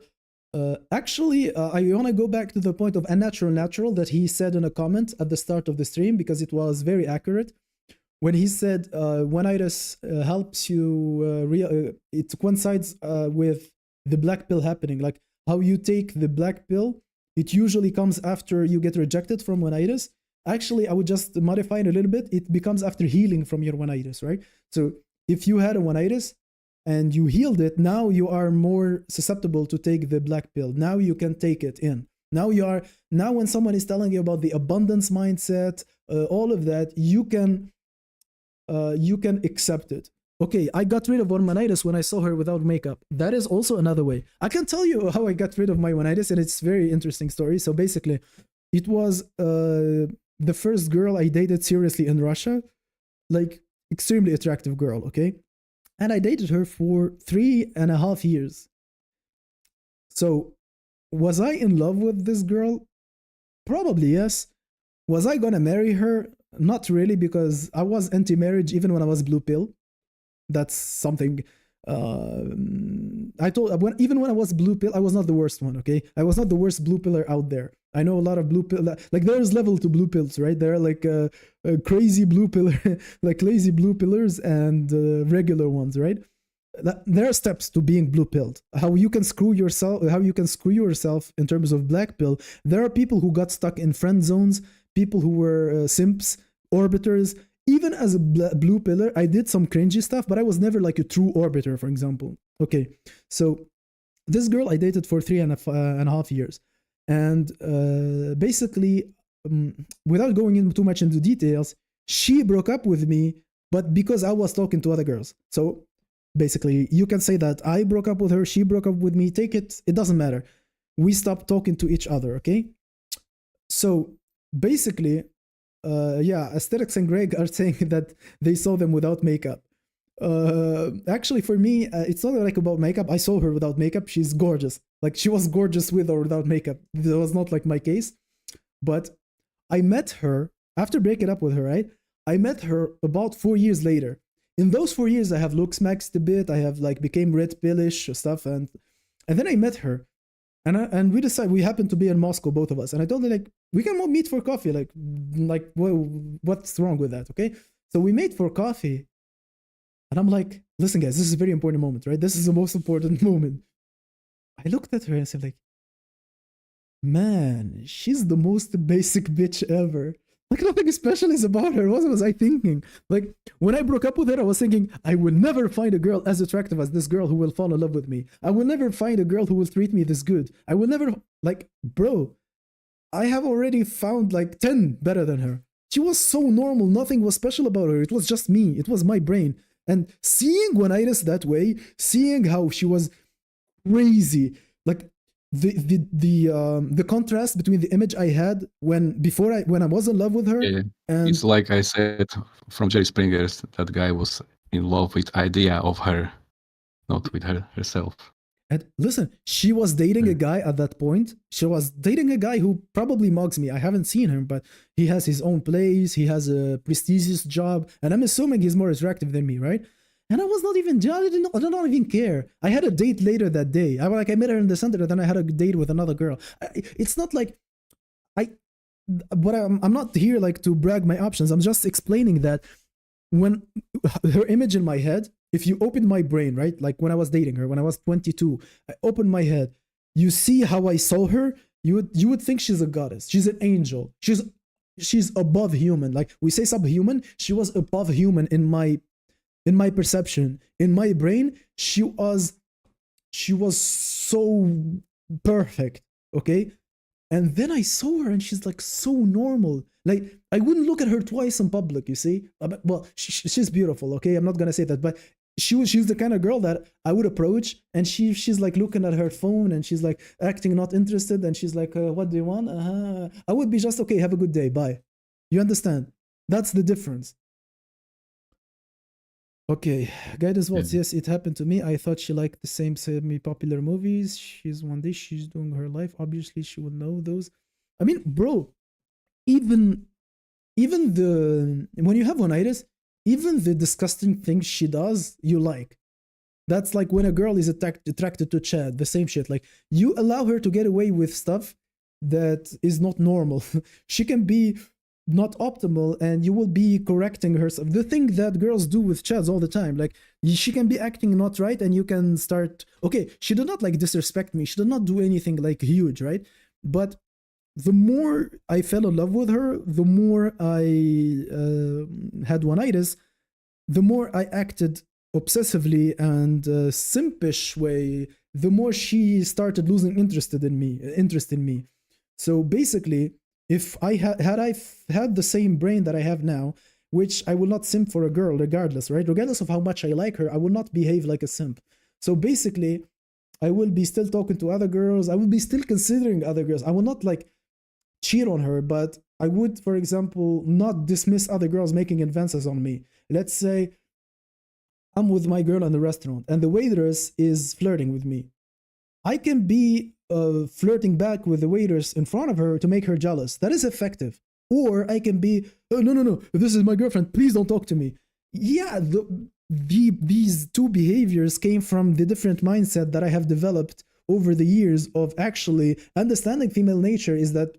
actually, I want to go back to the point of unnatural natural that he said in a comment at the start of the stream, because it was very accurate. When he said oneitis helps you, it coincides with the black pill happening. Like how you take the black pill, it usually comes after you get rejected from oneitis. Actually, I would just modify it a little bit. It becomes after healing from your oneitis, right? So if you had a oneitis and you healed it, now you are more susceptible to take the black pill. Now you can take it in. Now when someone is telling you about the abundance mindset, all of that, you can accept it. Okay, I got rid of oneitis when I saw her without makeup. That is also another way. I can tell you how I got rid of my oneitis, and it's a very interesting story. So basically, it was the first girl I dated seriously in Russia, like extremely attractive girl, okay? And I dated her for 3.5 years. So was I in love with this girl? Probably yes. Was I gonna marry her? Not really, because I was anti-marriage even when I was blue pill. That's something I told even when I was blue pill, I was not the worst one, okay? I was not the worst blue piller out there. I know a lot of blue pill, like there's level to blue pills, right? There are like crazy blue pillar, like lazy blue pillars and regular ones, right? There are steps to being blue pilled. How you can screw yourself in terms of black pill. There are people who got stuck in friend zones, people who were simps, orbiters. Even as a blue pillar, I did some cringy stuff, but I was never like a true orbiter, for example. Okay, so this girl I dated for 3.5 years. And basically, without going into too much into details, she broke up with me, but because I was talking to other girls. So basically, you can say that I broke up with her, she broke up with me, take it, it doesn't matter. We stopped talking to each other, okay? So basically, yeah, Aesthetics and Greg are saying that they saw them without makeup. Actually, for me, it's not like about makeup. I saw her without makeup. She's gorgeous. Like, she was gorgeous with or without makeup. That was not like my case. But I met her after breaking up with her, right? I met her about 4 years later. In those 4 years, I have looksmaxed a bit. I have like became red pillish stuff, and then I met her, and we decided, we happened to be in Moscow, both of us, and I told her like, We can meet for coffee. Like what's wrong with that? Okay. So we met for coffee, and I'm like, listen, guys, this is a very important moment, right? This is the most important moment. I looked at her and said, like, man, she's the most basic bitch ever. Like, nothing special is about her. What was I thinking? Like, when I broke up with her, I was thinking, I will never find a girl as attractive as this girl who will fall in love with me. I will never find a girl who will treat me this good. I will never, like, bro, I have already found like 10 better than her. She was so normal. Nothing was special about her. It was just me. It was my brain. And seeing oneitis that way, seeing how she was crazy, like the contrast between the image I had when I was in love with her, Yeah. and It's like I said from Jerry Springer's, that guy was in love with idea of her, not with her herself. and listen, she was dating a guy at that point. She was dating a guy who probably mugs me. I haven't seen him, but he has his own place. He has a prestigious job, and I'm assuming he's more attractive than me, right? And I was not even, I did not even care. I had a date later that day. I met her in the center, and then I had a date with another girl. It's not like I, but I'm not here like to brag my options. I'm just explaining that when her image in my head, if you open my brain, right, like when I was dating her when I was 22, I opened my head, you see how I saw her, you would think she's a goddess, she's an angel, she's above human. Like we say subhuman, she was above human in my perception. In my brain, she was so perfect, okay? And then I saw her and she's like so normal. Like I wouldn't look at her twice in public, you see? Well, she's beautiful, okay? I'm not gonna say that, but she's the kind of girl that I would approach, and she's like looking at her phone and she's like acting not interested, and she's like, what do you want? I would be just, okay, have a good day, bye. You understand? That's the difference. Okay, guidance votes. Yeah. Yes, it happened to me. I thought she liked the same semi-popular movies. One day she's doing her life. Obviously, she will know those. I mean, bro, even the when you have oneitis, even the disgusting things she does, you like. That's like when a girl is attracted to Chad. The same shit. Like you allow her to get away with stuff that is not normal. She can be not optimal, and you will be correcting herself. The thing that girls do with chads all the time, like she can be acting not right, and you can start, okay, she did not like disrespect me, she did not do anything like huge, right? But the more I fell in love with her, the more I had oneitis, the more I acted obsessively and simpish way, the more she started losing interest in me. So basically, if I had the same brain that I have now, which I will not simp for a girl regardless, right? Regardless of how much I like her, I will not behave like a simp. So basically, I will be still talking to other girls. I will be still considering other girls. I will not like cheat on her, but I would, for example, not dismiss other girls making advances on me. Let's say I'm with my girl in the restaurant and the waitress is flirting with me. I can be flirting back with the waiters in front of her to make her jealous. That is effective. Or I can be, oh, no, this is my girlfriend, please don't talk to me. Yeah, these two behaviors came from the different mindset that I have developed over the years of actually understanding female nature, is that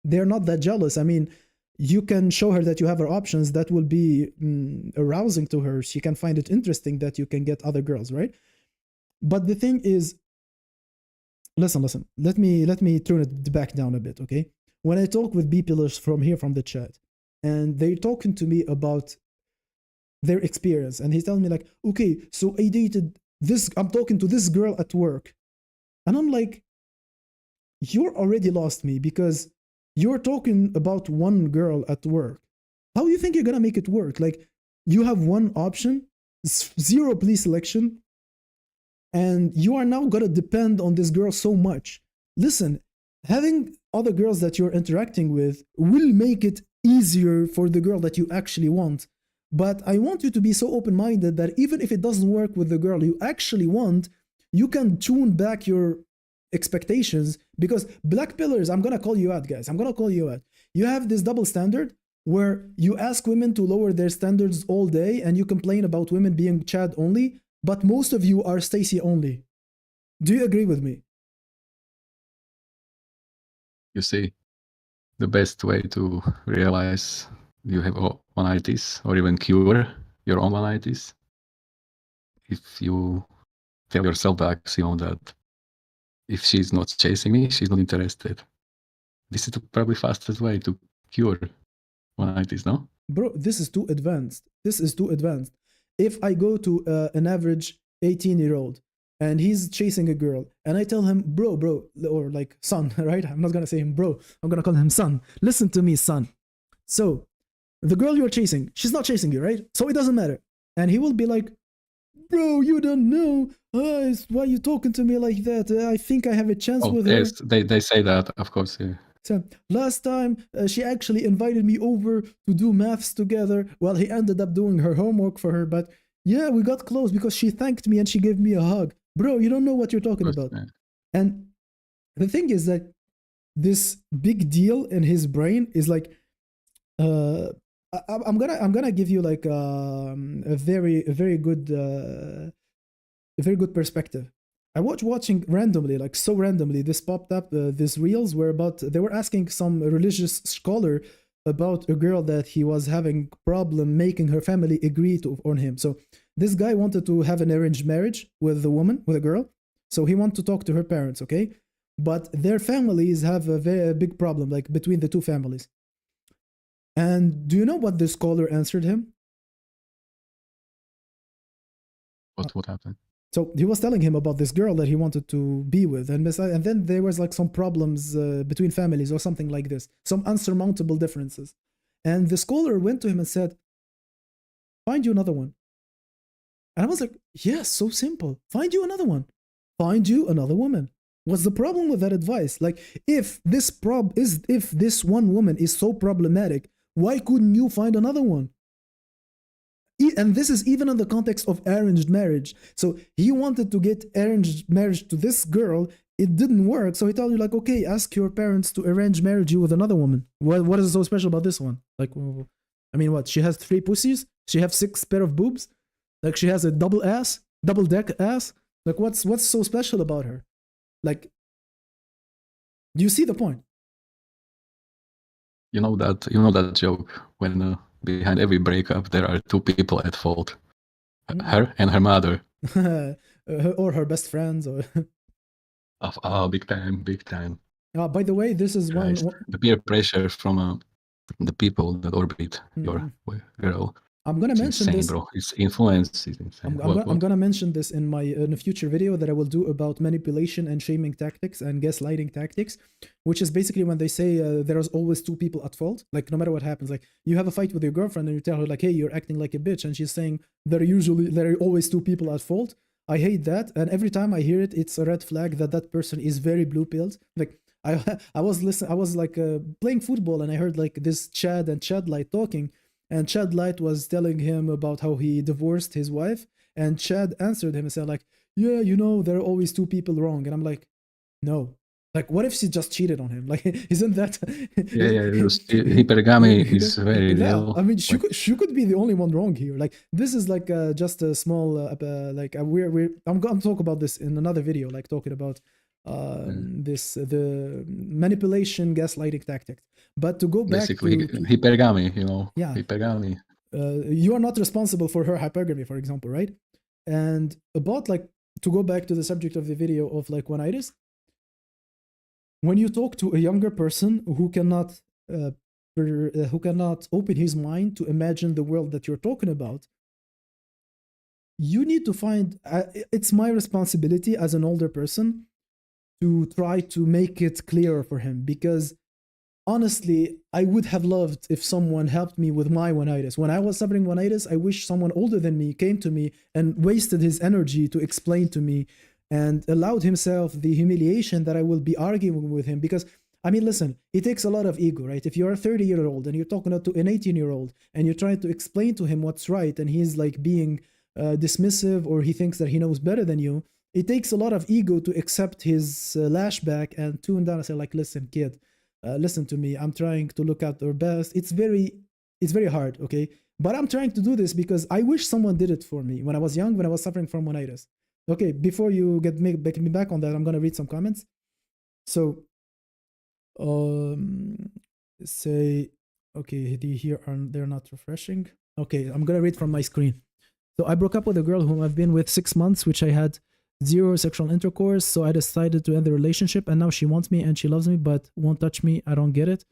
they're not that jealous. I mean, you can show her that you have her options that will be arousing to her. She can find it interesting that you can get other girls, right? But the thing is, listen, let me turn it back down a bit, okay? When I talk with people from here from the chat, and they're talking to me about their experience, and he's telling me like, okay, so I dated this, I'm talking to this girl at work, and I'm like, you're already lost me, because you're talking about one girl at work. How do you think you're gonna make it work? Like, you have one option, zero police selection, and you are now gonna depend on this girl so much. Listen, having other girls that you're interacting with will make it easier for the girl that you actually want. But I want you to be so open-minded that even if it doesn't work with the girl you actually want, you can tune back your expectations. Because black pillars, I'm gonna call you out, guys. I'm gonna call you out. You have this double standard where you ask women to lower their standards all day, and you complain about women being Chad only, but most of you are Stacy only. Do you agree with me? You see, the best way to realize you have oneitis or even cure your own oneitis if you tell yourself the axiom that if she's not chasing me, she's not interested. This is the probably fastest way to cure oneitis, no? Bro, this is too advanced. This is too advanced. If I go to an average 18-year-old and he's chasing a girl and I tell him, bro, or like son, right? I'm not gonna say him bro, I'm gonna call him son. Listen to me, son. So the girl you're chasing, she's not chasing you, right? So it doesn't matter. And he will be like, bro, you don't know. Why are you talking to me like that? I think I have a chance with her. Yes, they say that, of course. Yeah. So last time she actually invited me over to do maths together. Well, he ended up doing her homework for her, but yeah, we got close because she thanked me and she gave me a hug. Bro, you don't know what you're talking about. Yeah. And the thing is that this big deal in his brain is like, I'm gonna give you like a very good perspective. I was watching randomly, like so randomly, this popped up. These reels were about, they were asking some religious scholar about a girl that he was having problem making her family agree to on him. So this guy wanted to have an arranged marriage with a woman, with a girl. So he wanted to talk to her parents, okay? But their families have a very big problem, like between the two families. And do you know what the scholar answered him? What happened? So he was telling him about this girl that he wanted to be with, and then there was like some problems between families or something like this, some unsurmountable differences. And the scholar went to him and said, "Find you another one." And I was like, "Yes, so simple. Find you another one. Find you another woman." What's the problem with that advice? Like, if this one woman is so problematic, why couldn't you find another one? And this is even in the context of arranged marriage. So he wanted to get arranged marriage to this girl. It didn't work. So he told you, like, okay, ask your parents to arrange marriage you with another woman. What is so special about this one? Like, I mean, what? She has 3 pussies? She has 6 pair of boobs? Like, she has a double deck ass? Like, what's so special about her? Like, do you see the point? You know that joke when behind every breakup there are 2 people at fault, her and her mother. Or her best friends, or big time. by the way, this is Christ. The peer pressure from the people that orbit your girl. I'm gonna mention insane, this, bro. It's influence is insane. I'm gonna mention this in a future video that I will do about manipulation and shaming tactics and gaslighting tactics, which is basically when they say there's always 2 people at fault. Like, no matter what happens, like you have a fight with your girlfriend and you tell her like, hey, you're acting like a bitch, and she's saying there are always 2 people at fault. I hate that, and every time I hear it, it's a red flag that person is very blue pilled. Like, I was like playing football and I heard like this Chad and Chad Light talking. And Chad Light was telling him about how he divorced his wife. And Chad answered him and said, like, yeah, there are always 2 people wrong. And I'm like, no. Like, what if she just cheated on him? Like, isn't that... Hypergamy is very real. I mean, she could be the only one wrong here. Like, this is like just a small... I'm going to talk about this in another video, like talking about the manipulation gaslighting tactics. But to go back basically to hypergamy, yeah, hypergamy. You are not responsible for her hypergamy, for example, right? And about like to go back to the subject of the video of like oneitis, when you talk to a younger person who cannot open his mind to imagine the world that you're talking about, you need to find. It's my responsibility as an older person to try to make it clearer for him, because honestly, I would have loved if someone helped me with my oneitis. When I was suffering oneitis, I wish someone older than me came to me and wasted his energy to explain to me and allowed himself the humiliation that I will be arguing with him. Because, I mean, listen, it takes a lot of ego, right? If you're a 30-year-old and you're talking to an 18-year-old and you're trying to explain to him what's right and he's like being dismissive, or he thinks that he knows better than you, it takes a lot of ego to accept his lashback and tune down and say like, listen, kid, listen to me, I'm trying to look out their best. It's very hard, okay? But I'm trying to do this because I wish someone did it for me when I was young, when I was suffering from oneitis. Okay, before you get me back on that, I'm gonna read some comments. So say, okay, they're not refreshing. Okay, I'm gonna read from my screen. So I broke up with a girl whom I've been with 6 months, which I had zero sexual intercourse. So I decided to end the relationship, and now she wants me and she loves me, but won't touch me. I don't get it.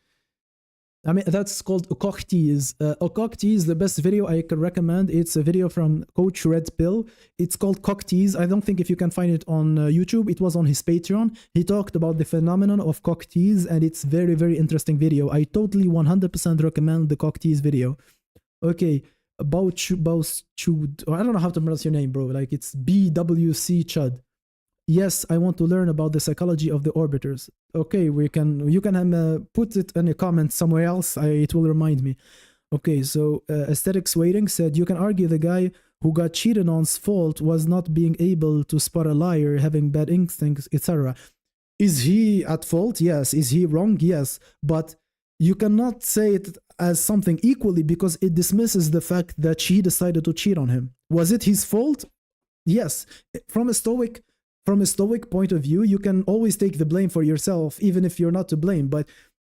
I mean, that's called Okoktease. Okoktease, the best video I can recommend. It's a video from Coach Red Pill. It's called Cocktease. I don't think if you can find it on YouTube. It was on his Patreon. He talked about the phenomenon of Cocktease, and it's very, very interesting video. I totally 100% recommend the Cocktease video. Okay, I don't know how to pronounce your name, bro. Like, it's BWC Chud. Yes, I want to learn about the psychology of the orbiters. Okay, you can put it in a comment somewhere else. It will remind me. Okay, so Aesthetics Waiting said, you can argue the guy who got cheated on's fault was not being able to spot a liar, having bad instincts, etc. Is he at fault? Yes. Is he wrong? Yes. But you cannot say it as something equally, because it dismisses the fact that she decided to cheat on him. Was it his fault? Yes. From a stoic point of view, you can always take the blame for yourself, even if you're not to blame. But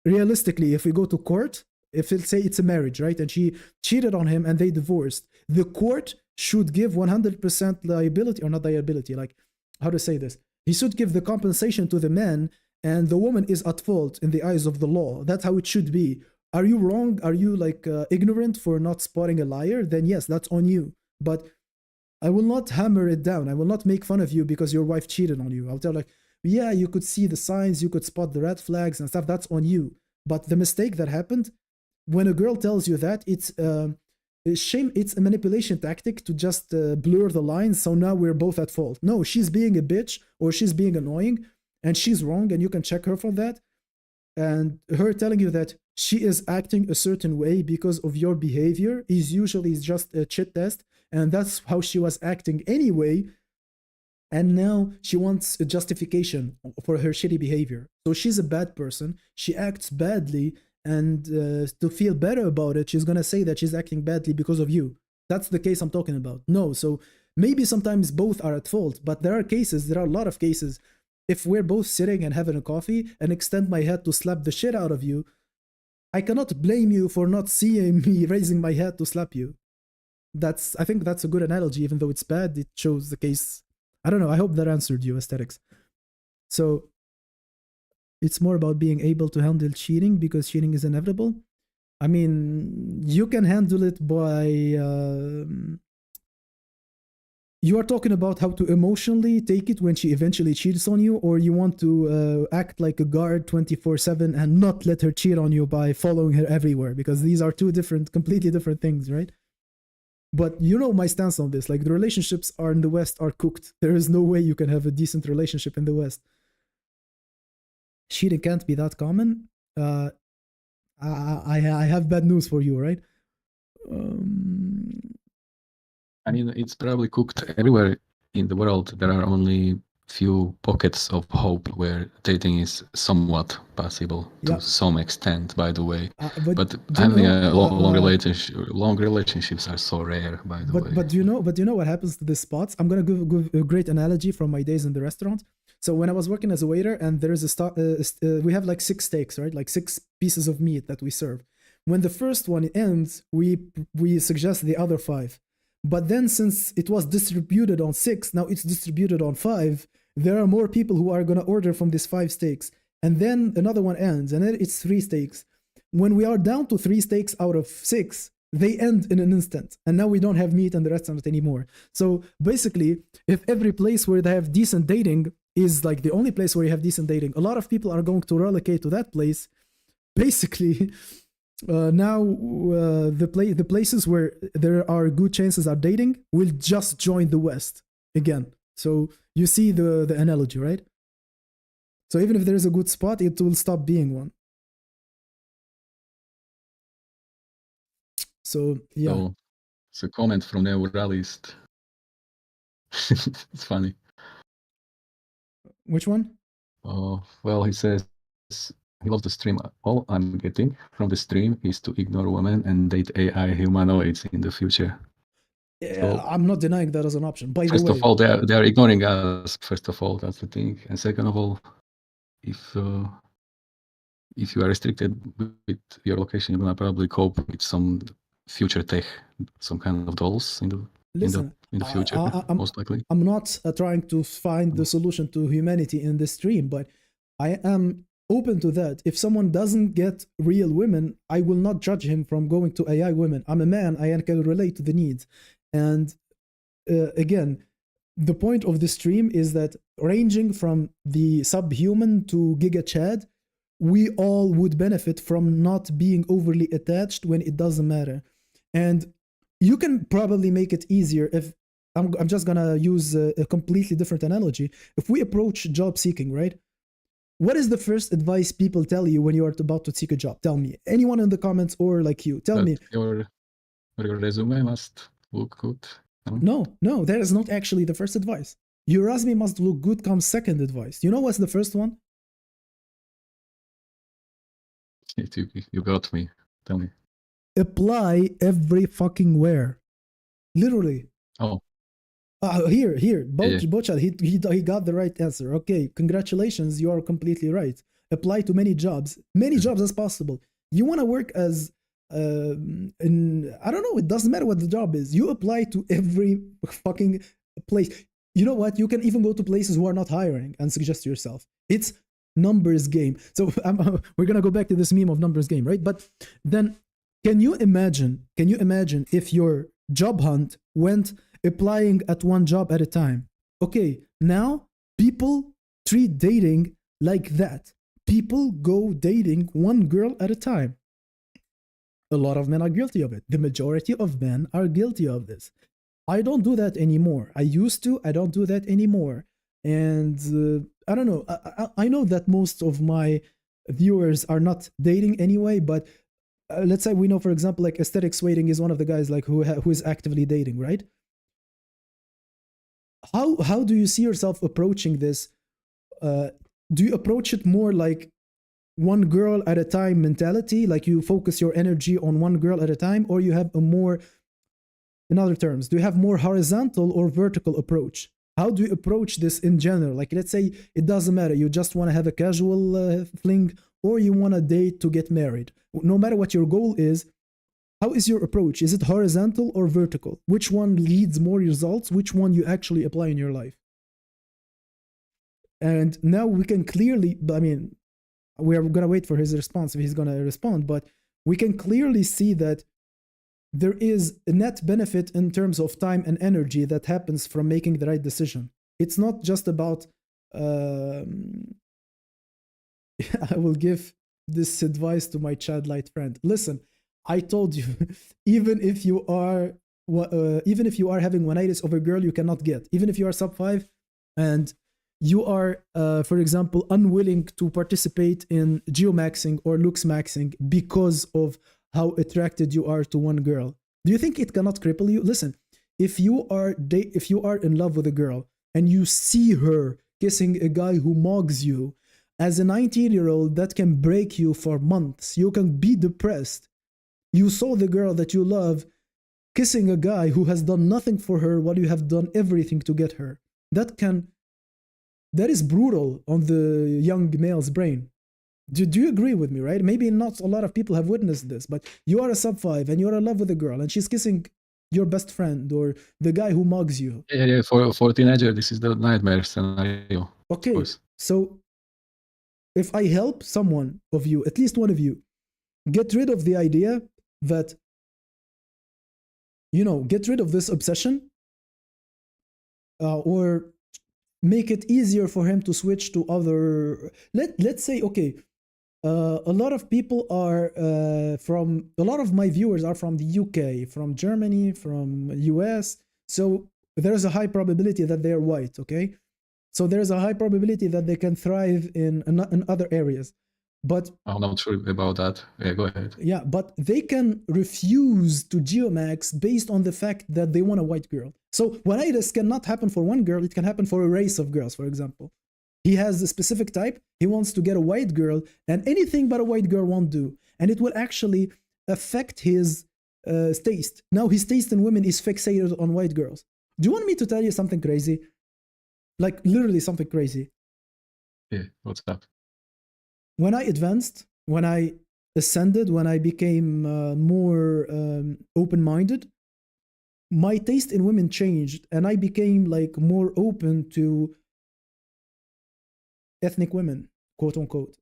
realistically, if we go to court, if let's say it's a marriage, right, and she cheated on him and they divorced, the court should give 100% liability, or not liability, like, how to say this? He should give the compensation to the man, and the woman is at fault in the eyes of the law. That's how it should be. Are you wrong? Are you like ignorant for not spotting a liar? Then yes, that's on you. But I will not hammer it down. I will not make fun of you because your wife cheated on you. I'll tell, like, yeah, you could see the signs, you could spot the red flags and stuff. That's on you. But the mistake that happened, when a girl tells you that, it's shame. It's a manipulation tactic to just blur the lines. So now we're both at fault. No, she's being a bitch, or she's being annoying, and she's wrong, and you can check her for that. And her telling you that she is acting a certain way because of your behavior is usually just a chit test, and that's how she was acting anyway. And now she wants a justification for her shitty behavior. So she's a bad person. She acts badly, and to feel better about it, she's gonna say that she's acting badly because of you. That's the case I'm talking about. No, so maybe sometimes both are at fault, but there are a lot of cases. If we're both sitting and having a coffee and extend my head to slap the shit out of you, I cannot blame you for not seeing me raising my head to slap you. I think that's a good analogy, even though it's bad. It shows the case. I don't know. I hope that answered you, Aesthetics. So it's more about being able to handle cheating, because cheating is inevitable. I mean, you can handle it by you are talking about how to emotionally take it when she eventually cheats on you, or you want to act like a guard 24/7 and not let her cheat on you by following her everywhere, because these are two completely different things, right? But you know my stance on this. Like, the relationships are in the West are cooked. There is no way you can have a decent relationship in the West. Cheating can't be that common. I have bad news for you, right? I mean, it's probably cooked everywhere in the world. There are only few pockets of hope where dating is somewhat possible to some extent, by the way. But having long relationships are so rare, by the way. But do you know what happens to the spots? I'm gonna give a great analogy from my days in the restaurant. So when I was working as a waiter, and there is we have like 6 steaks, right? Like 6 pieces of meat that we serve. When the first one ends, we suggest the other 5. But then, since it was distributed on 6, now it's distributed on 5. There are more people who are going to order from these 5 steaks. And then another one ends, and then it's 3 steaks. When we are down to 3 steaks out of 6, they end in an instant. And now we don't have meat in the restaurant anymore. So basically, if every place where they have decent dating is like the only place where you have decent dating, a lot of people are going to relocate to that place. Basically, now the places where there are good chances of dating will just join the West again. So you see the analogy, right? So even if there is a good spot, it will stop being one. So yeah. So it's a comment from Neuralist. It's funny. Which one? Oh, well, he says he loves the stream. All I'm getting from the stream is to ignore women and date AI humanoids in the future. Yeah, so, I'm not denying that as an option. By the way, first of all, they are ignoring us. First of all, that's the thing. And second of all, if if you are restricted with your location, you're gonna probably cope with some future tech, some kind of dolls in Listen, the future, most likely. I'm not trying to find the solution to humanity in this stream, but I am open to that. If someone doesn't get real women, I will not judge him from going to AI women. I'm a man, I can relate to the needs. And again, the point of the stream is that ranging from the subhuman to Giga Chad, we all would benefit from not being overly attached when it doesn't matter. And you can probably make it easier if I'm just gonna use a completely different analogy. If we approach job seeking, right? What is the first advice people tell you when you are about to seek a job? Tell me. Anyone in the comments or like you, tell me. Your resume must look good. No, that is not actually the first advice. Your resume must look good comes second advice. You know what's the first one? You got me. Tell me. Apply every fucking where. Literally. Oh. Here. Bochad, he got the right answer. Okay, congratulations, you are completely right. Apply to many jobs as possible. You want to work as I don't know, it doesn't matter what the job is. You apply to every fucking place. You know what? You can even go to places who are not hiring and suggest to yourself. It's numbers game. So we're gonna go back to this meme of numbers game, right? But then, can you imagine if your job hunt went applying at one job at a time? Okay, now people treat dating like that. People go dating one girl at a time. A lot of men are guilty of it. The majority of men are guilty of this. I don't do that anymore. I used to, I don't do that anymore. And I don't know. I know that most of my viewers are not dating anyway, but let's say we know, for example, like Aesthetics Waiting is one of the guys like who is actively dating, right? How do you see yourself approaching this? Do you approach it more like one girl at a time mentality, like you focus your energy on one girl at a time, or you have a more, in other terms, do you have more horizontal or vertical approach? How do you approach this in general? Like, let's say it doesn't matter, you just want to have a casual fling, or you want to date to get married. No matter what your goal is, how is your approach? Is it horizontal or vertical? Which one leads more results? Which one you actually apply in your life? And now we can clearly, I mean, we are going to wait for his response if he's going to respond, but we can clearly see that there is a net benefit in terms of time and energy that happens from making the right decision. It's not just about, I will give this advice to my childlike friend. Listen, I told you, even if you are having oneitis of a girl you cannot get, even if you are sub 5 and you are, for example, unwilling to participate in geomaxing or looksmaxing because of how attracted you are to one girl, do you think it cannot cripple you? Listen, if you are in love with a girl and you see her kissing a guy who mugs you, as a 19-year-old, that can break you for months. You can be depressed. You saw the girl that you love kissing a guy who has done nothing for her while you have done everything to get her. That is brutal on the young male's brain. Do you agree with me, right? Maybe not a lot of people have witnessed this, but you are a sub 5 and you're in love with a girl and she's kissing your best friend or the guy who mugs you. Yeah. For a teenager, this is the nightmare scenario. Okay, so if I help someone of you, at least one of you, get rid of the idea that, get rid of this obsession, or make it easier for him to switch to other, let's say, okay, a lot of people are a lot of my viewers are from the UK, from Germany, from US, so there's a high probability that they're white, okay? So there's a high probability that they can thrive in other areas. But I'm not sure about that. Yeah, go ahead. Yeah, but they can refuse to geomax based on the fact that they want a white girl. So oneitis cannot happen for one girl, it can happen for a race of girls, for example. He has a specific type, he wants to get a white girl, and anything but a white girl won't do. And it will actually affect his taste. Now his taste in women is fixated on white girls. Do you want me to tell you something crazy? Like literally something crazy. Yeah, what's up? When I advanced, when I ascended, when I became more open-minded, my taste in women changed, and I became like more open to ethnic women, quote unquote.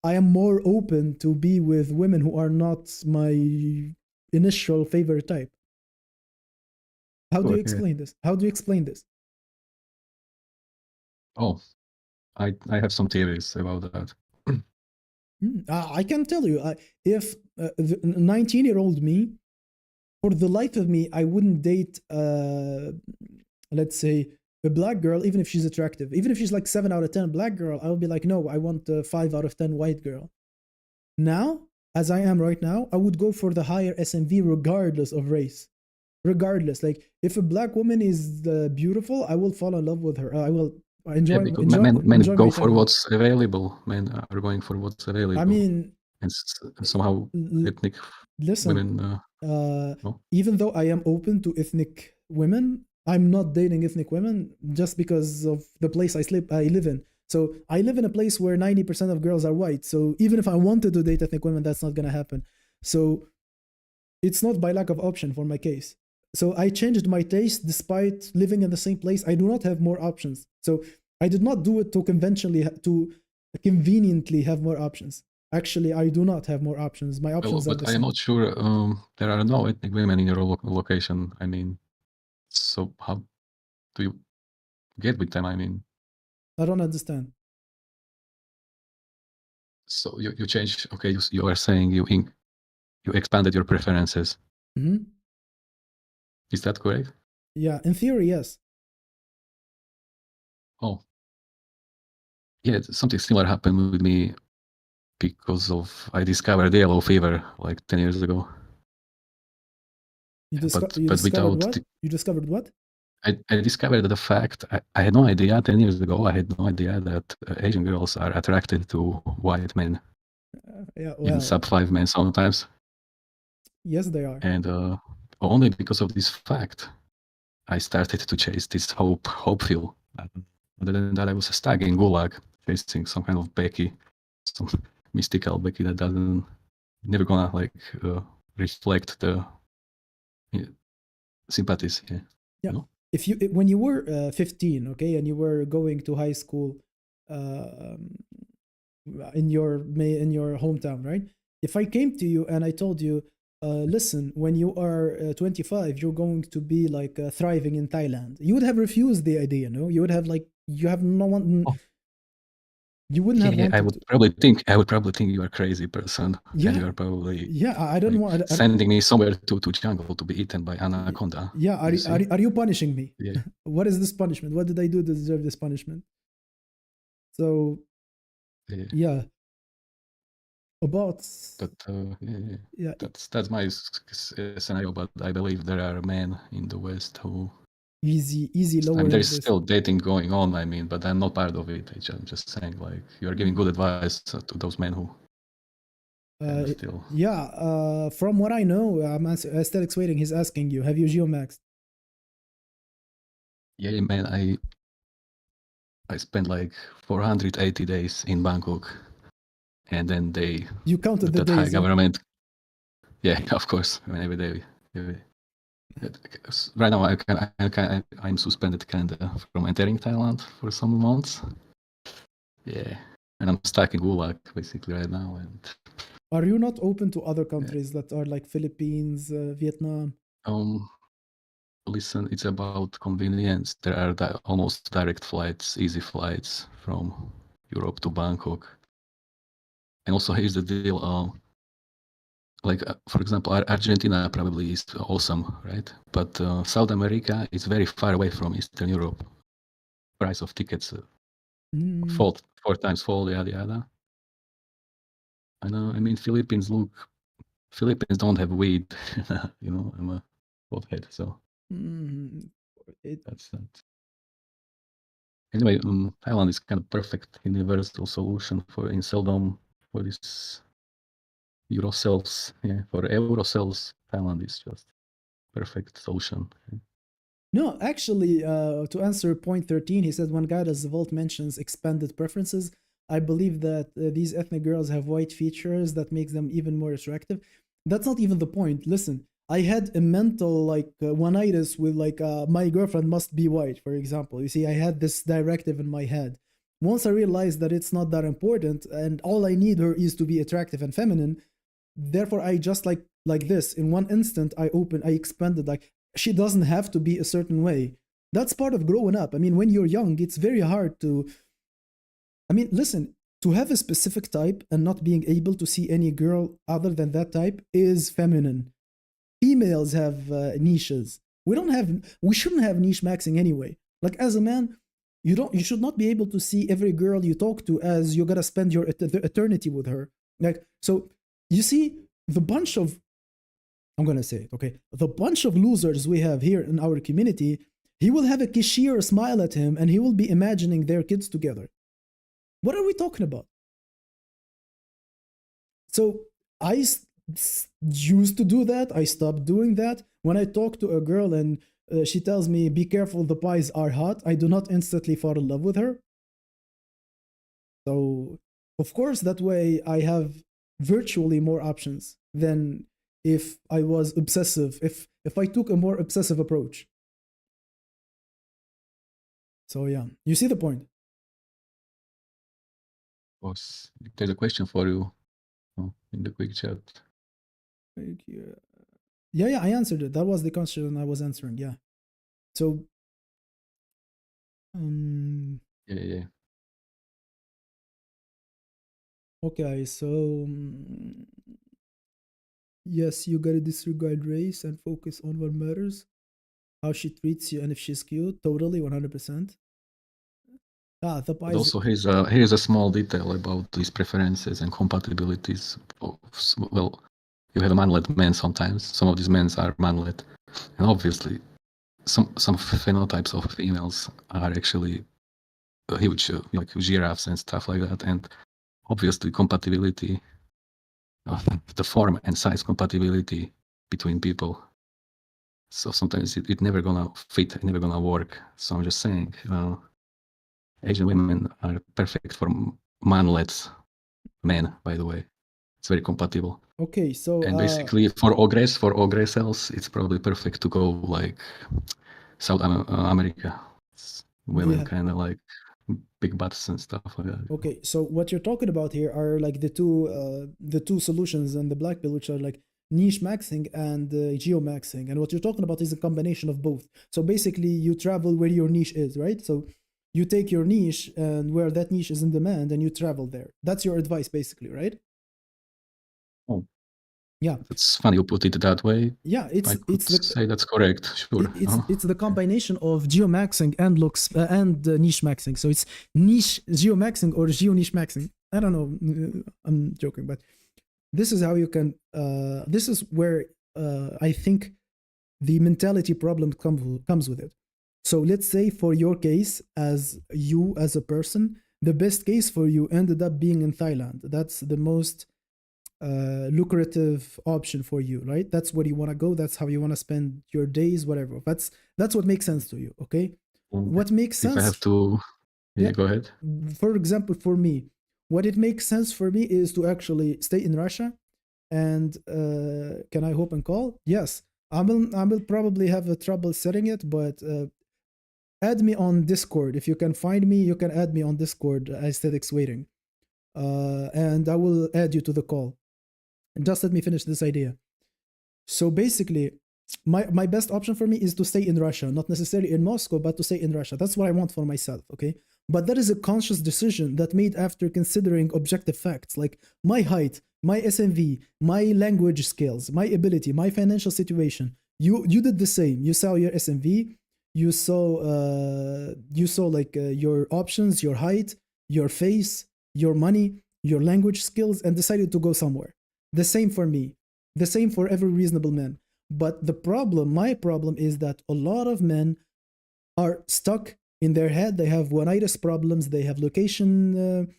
I am more open to be with women who are not my initial favorite type. How do you Sure, yeah. explain this? How do you explain this? Oh, I have some theories about that. I can tell you, if the 19-year-old me, for the life of me, I wouldn't date, let's say, a black girl, even if she's attractive. Even if she's like 7 out of 10 black girl, I would be like, no, I want a 5 out of 10 white girl. Now, as I am right now, I would go for the higher SMV regardless of race. Regardless, like if a black woman is beautiful, I will fall in love with her. I will Yeah, enjoy because enjoy men enjoy go my for time with her. what's available. Men are going for what's I available, mean, and somehow ethnic listen, women. No, even though I am open to ethnic women, I'm not dating ethnic women just because of the place I live in. So I live in a place where 90% of girls are white. So even if I wanted to date ethnic women, that's not gonna happen. So it's not by lack of option for my case. So I changed my taste despite living in the same place. I do not have more options. So I did not do it to conveniently have more options. Actually, I do not have more options. My well, options are the but I am same. not sure. There are no ethnic women in your location. I mean, so how do you get with them? I mean, I don't understand. so you change. Okay, you are saying you expanded your preferences. Mm-hmm. Is that correct? Yeah, in theory, yes. Oh, yeah. Something similar happened with me because of I discovered yellow fever like 10 years ago. You But discovered without what? You discovered what? I discovered the fact I had no idea 10 years ago. I had no idea that Asian girls are attracted to white men, Yeah, even well, sub 5 men sometimes. yes, they are. And only because of this fact, I started to chase this hopeful. Other than that, I was stuck in Gulag, chasing some kind of Becky, some mystical Becky that doesn't never gonna like reflect the sympathies. Yeah, Yeah. you know. If you when you were 15, okay, and you were going to high school, um, in your hometown, right? If I came to you and I told you, listen, when you are 25, you're going to be like thriving in Thailand, you would have refused the idea, no? You would have like you have no one. Oh, You wouldn't have yeah, wanted to. I would probably think you are a crazy person, and Yeah, you are probably yeah. I don't like want. sending me somewhere to jungle to be eaten by anaconda. Yeah, You see? are you punishing me? Yeah, What is this punishment? What did I do to deserve this punishment? So yeah. yeah, about But yeah, yeah, that's my scenario. But I believe there are men in the West who. easy I mean, lowering there's this. still dating going on. I mean, but I'm not part of it. I'm just saying, like, you are giving good advice to those men who kind of still. Yeah, from what I know, Aesthetics Waiting, he's asking you, have you geomaxed? Yeah, man. I spent like 480 days in Bangkok, and then You counted the that high days, yeah? government. Yeah, of course. I mean, every day. Right now, I'm suspended kind of from entering Thailand for some months. Yeah, and I'm stuck in Gulag basically right now. And Are you not open to other yeah. countries that are like Philippines, Vietnam? Listen, it's about convenience. There are almost direct flights, easy flights from Europe to Bangkok. And also, here's the deal. For example, Argentina probably is awesome, right? But South America is very far away from Eastern Europe. Price of tickets Mm, four times fall, yada yada. I know. I mean, Philippines don't have weed. I'm a pothead, so mm, it, that's that. Anyway, Thailand is kind of perfect universal solution in seldom for this Eurocells. Yeah, for Eurocells, Thailand is just perfect solution. No, actually, to answer point 13, he said when guy as the vault mentions expanded preferences. I believe that these ethnic girls have white features that makes them even more attractive. That's not even the point. Listen, I had a mental like oneitis with like my girlfriend must be white, for example. You see, I had this directive in my head. Once I realized that it's not that important and all I need her is to be attractive and feminine, therefore I just like this in one instant I expanded like she doesn't have to be a certain way. That's part of growing up. I mean, when you're young, it's very hard to, I mean, listen, to have a specific type and not being able to see any girl other than that type is feminine. Females have niches. We shouldn't have niche maxing anyway. Like as a man, you should not be able to see every girl you talk to as you're gonna spend your eternity with her. Like so, you see the bunch of, I'm gonna say it, okay, the bunch of losers we have here in our community. He will have a cashier smile at him, and he will be imagining their kids together. What are we talking about? So I used to do that. I stopped doing that. When I talk to a girl and she tells me, be careful, the pies are hot, I do not instantly fall in love with her. So, of course, that way I have virtually more options than if I was obsessive, if I took a more obsessive approach. So, yeah, you see the point. Boss, there's a question for you in the quick chat. Yeah, I answered it. That was the question I was answering. Yeah. So, Yeah. Okay, so yes, you gotta disregard race and focus on what matters. How she treats you and if she's cute. Totally, 100%. Ah, the But pies. also, here's a small detail about these preferences and compatibilities. Well, you have a manlet men sometimes. Some of these men are manlet, and obviously, some phenotypes of females are actually huge, like giraffes and stuff like that. And obviously, compatibility, the form and size compatibility between people. So sometimes it never gonna fit, never gonna work. So I'm just saying, Asian women are perfect for manlet men, by the way. It's very compatible. Okay, so And basically for ogre cells, it's probably perfect to go like South America. Women yeah. kind of like big butts and stuff like that. Okay, so what you're talking about here are like the two solutions in the black pill, which are like niche maxing and geo maxing. And what you're talking about is a combination of both. So basically, you travel where your niche is, right? So you take your niche and where that niche is in demand, and you travel there. That's your advice, basically, right? Oh, Yeah. it's funny you put it that way. Yeah, I could say that's correct. Sure. It's the combination of geo maxing and looks and niche maxing. So it's niche geo maxing or geo niche maxing. I don't know. I'm joking, but this is how you can. This is where I think the mentality problem comes with it. So let's say for your case, as you as a person, the best case for you ended up being in Thailand. That's the most lucrative option for you, right? That's where you want to go. That's how you want to spend your days, whatever. That's what makes sense to you. Okay. What makes sense? If I have to, yeah, go ahead. For example, for me, what it makes sense for me is to actually stay in Russia. And can I hope and call? Yes, I will probably have a trouble setting it, but add me on Discord. If you can find me, you can add me on Discord. Aesthetics waiting, and I will add you to the call. And just let me finish this idea. So basically, my best option for me is to stay in Russia, not necessarily in Moscow, but to stay in Russia. That's what I want for myself, okay? But that is a conscious decision that made after considering objective facts like my height, my SMV, my language skills, my ability, my financial situation. You did the same. You saw your SMV, you saw like your options, your height, your face, your money, your language skills, and decided to go somewhere. The same for me. The same for every reasonable man. But my problem is that a lot of men are stuck in their head. They have oneitis problems. They have location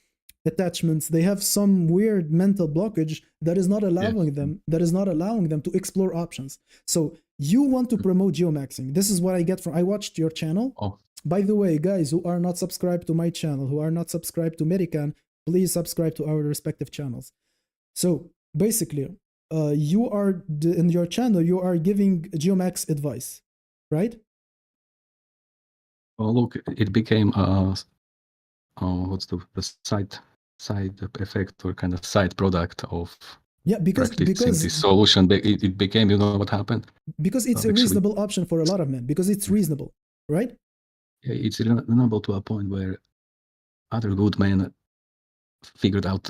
attachments. They have some weird mental blockage that is not allowing them to explore options. So you want to promote geomaxing. This is what I get from. I watched your channel. Oh. By the way, guys who are not subscribed to my channel, who are not subscribed to Medican, please subscribe to our respective channels. So basically, you are in your channel, you are giving Geomax advice, right? Oh, look, it became what's the side effect or kind of side product of practicing this solution. It became, you know what happened? Because it's a reasonable option for a lot of men, because it's reasonable, right? It's reasonable to a point where other good men figured out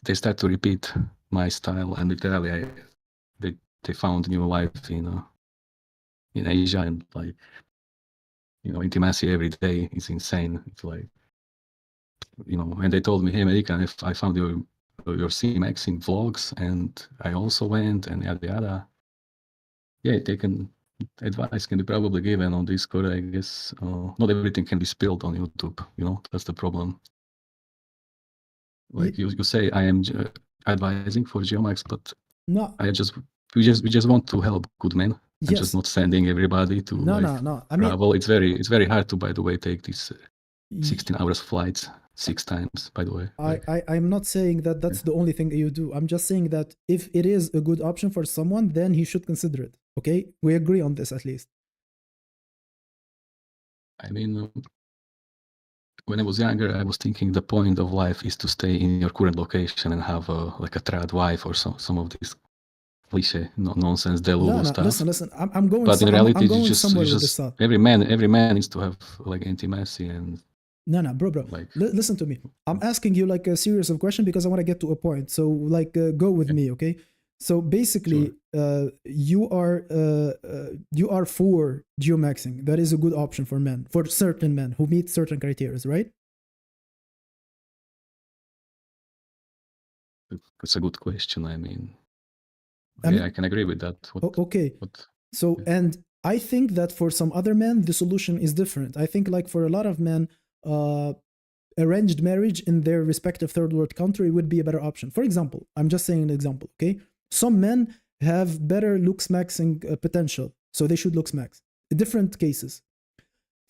they start to repeat my style, and literally they found new life in Asia, and like, you know, intimacy every day is insane. It's like, you know, and they told me, hey, American, if I found your C-maxing vlogs, and I also went, and yada yada. Yeah, advice can be probably given on Discord, I guess. Not everything can be spilled on YouTube, you know, that's the problem. Like you say, I am advising for Geomax, but no, we just want to help good men. I'm yes. just not sending everybody to no. I mean, travel. It's very hard to, by the way, take these 16 hours flights 6 times, by the way. I'm not saying that that's the only thing you do. I'm just saying that if it is a good option for someone, then he should consider it. Okay? We agree on this at least. I mean, when I was younger, I was thinking the point of life is to stay in your current location and have like a trad wife or some of this cliche nonsense Delulu stuff. Listen. I'm going. But in reality, I'm going somewhere with this thought. Every man needs to have like intimacy and. No, bro. Like, listen to me. I'm asking you like a series of questions because I want to get to a point. So like, go with me, okay? So basically, sure. You are for geomaxing. That is a good option for men, for certain men who meet certain criteria, right? It's a good question. I mean, I can agree with that. Okay. So, and I think that for some other men, the solution is different. I think like for a lot of men, arranged marriage in their respective third world country would be a better option. For example, I'm just saying an example, okay? Some men have better looksmaxing potential, so they should looksmax. Different cases.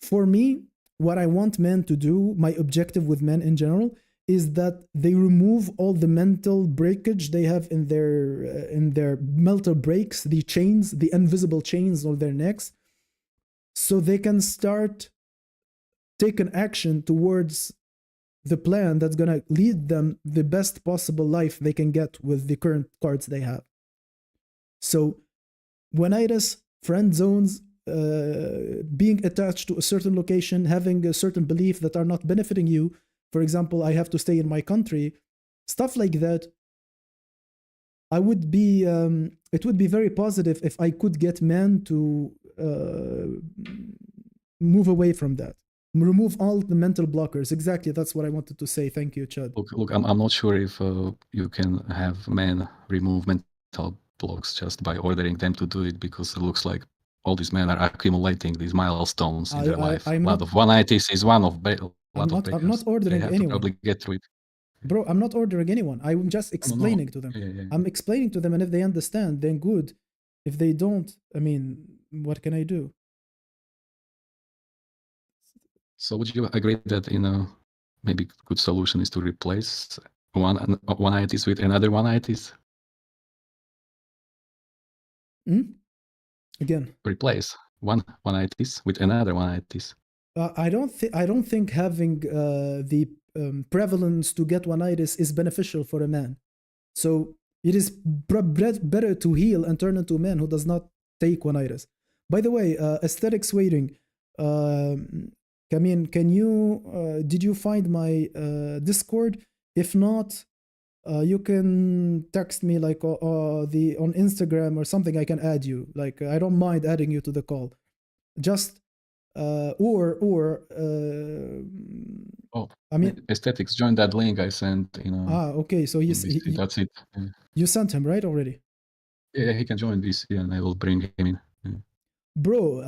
For me, what I want men to do, my objective with men in general, is that they remove all the mental breakage they have in their mental breaks, the chains, the invisible chains on their necks, so they can start taking action towards the plan that's going to lead them the best possible life they can get with the current cards they have. So, oneitis, friend zones, being attached to a certain location, having a certain belief that are not benefiting you. For example, I have to stay in my country, stuff like that. I would be, it would be very positive if I could get men to move away from that. Remove all the mental blockers. Exactly, that's what I wanted to say. Thank you, Chad. Look, I'm not sure if you can have men remove mental blocks just by ordering them to do it, because it looks like all these men are accumulating these milestones in their life. A lot of oneitis is one of I'm not ordering anyone. To probably get through it. Bro, I'm not ordering anyone. I'm just explaining to them. Yeah. I'm explaining to them, and if they understand, then good. If they don't, I mean, what can I do? So would you agree that maybe good solution is to replace oneitis with another oneitis? Again, replace one oneitis with another oneitis. I don't think having the prevalence to get oneitis is beneficial for a man. So it is better to heal and turn into a man who does not take oneitis. By the way, aesthetics waiting. Kamin, did you find my Discord? If not, you can text me like on Instagram or something. I can add you. Like, I don't mind adding you to the call. Just I mean, aesthetics. Join that link I sent. Okay. So that's it. You sent him right already. Yeah, he can join this, and I will bring him in. Yeah. Bro,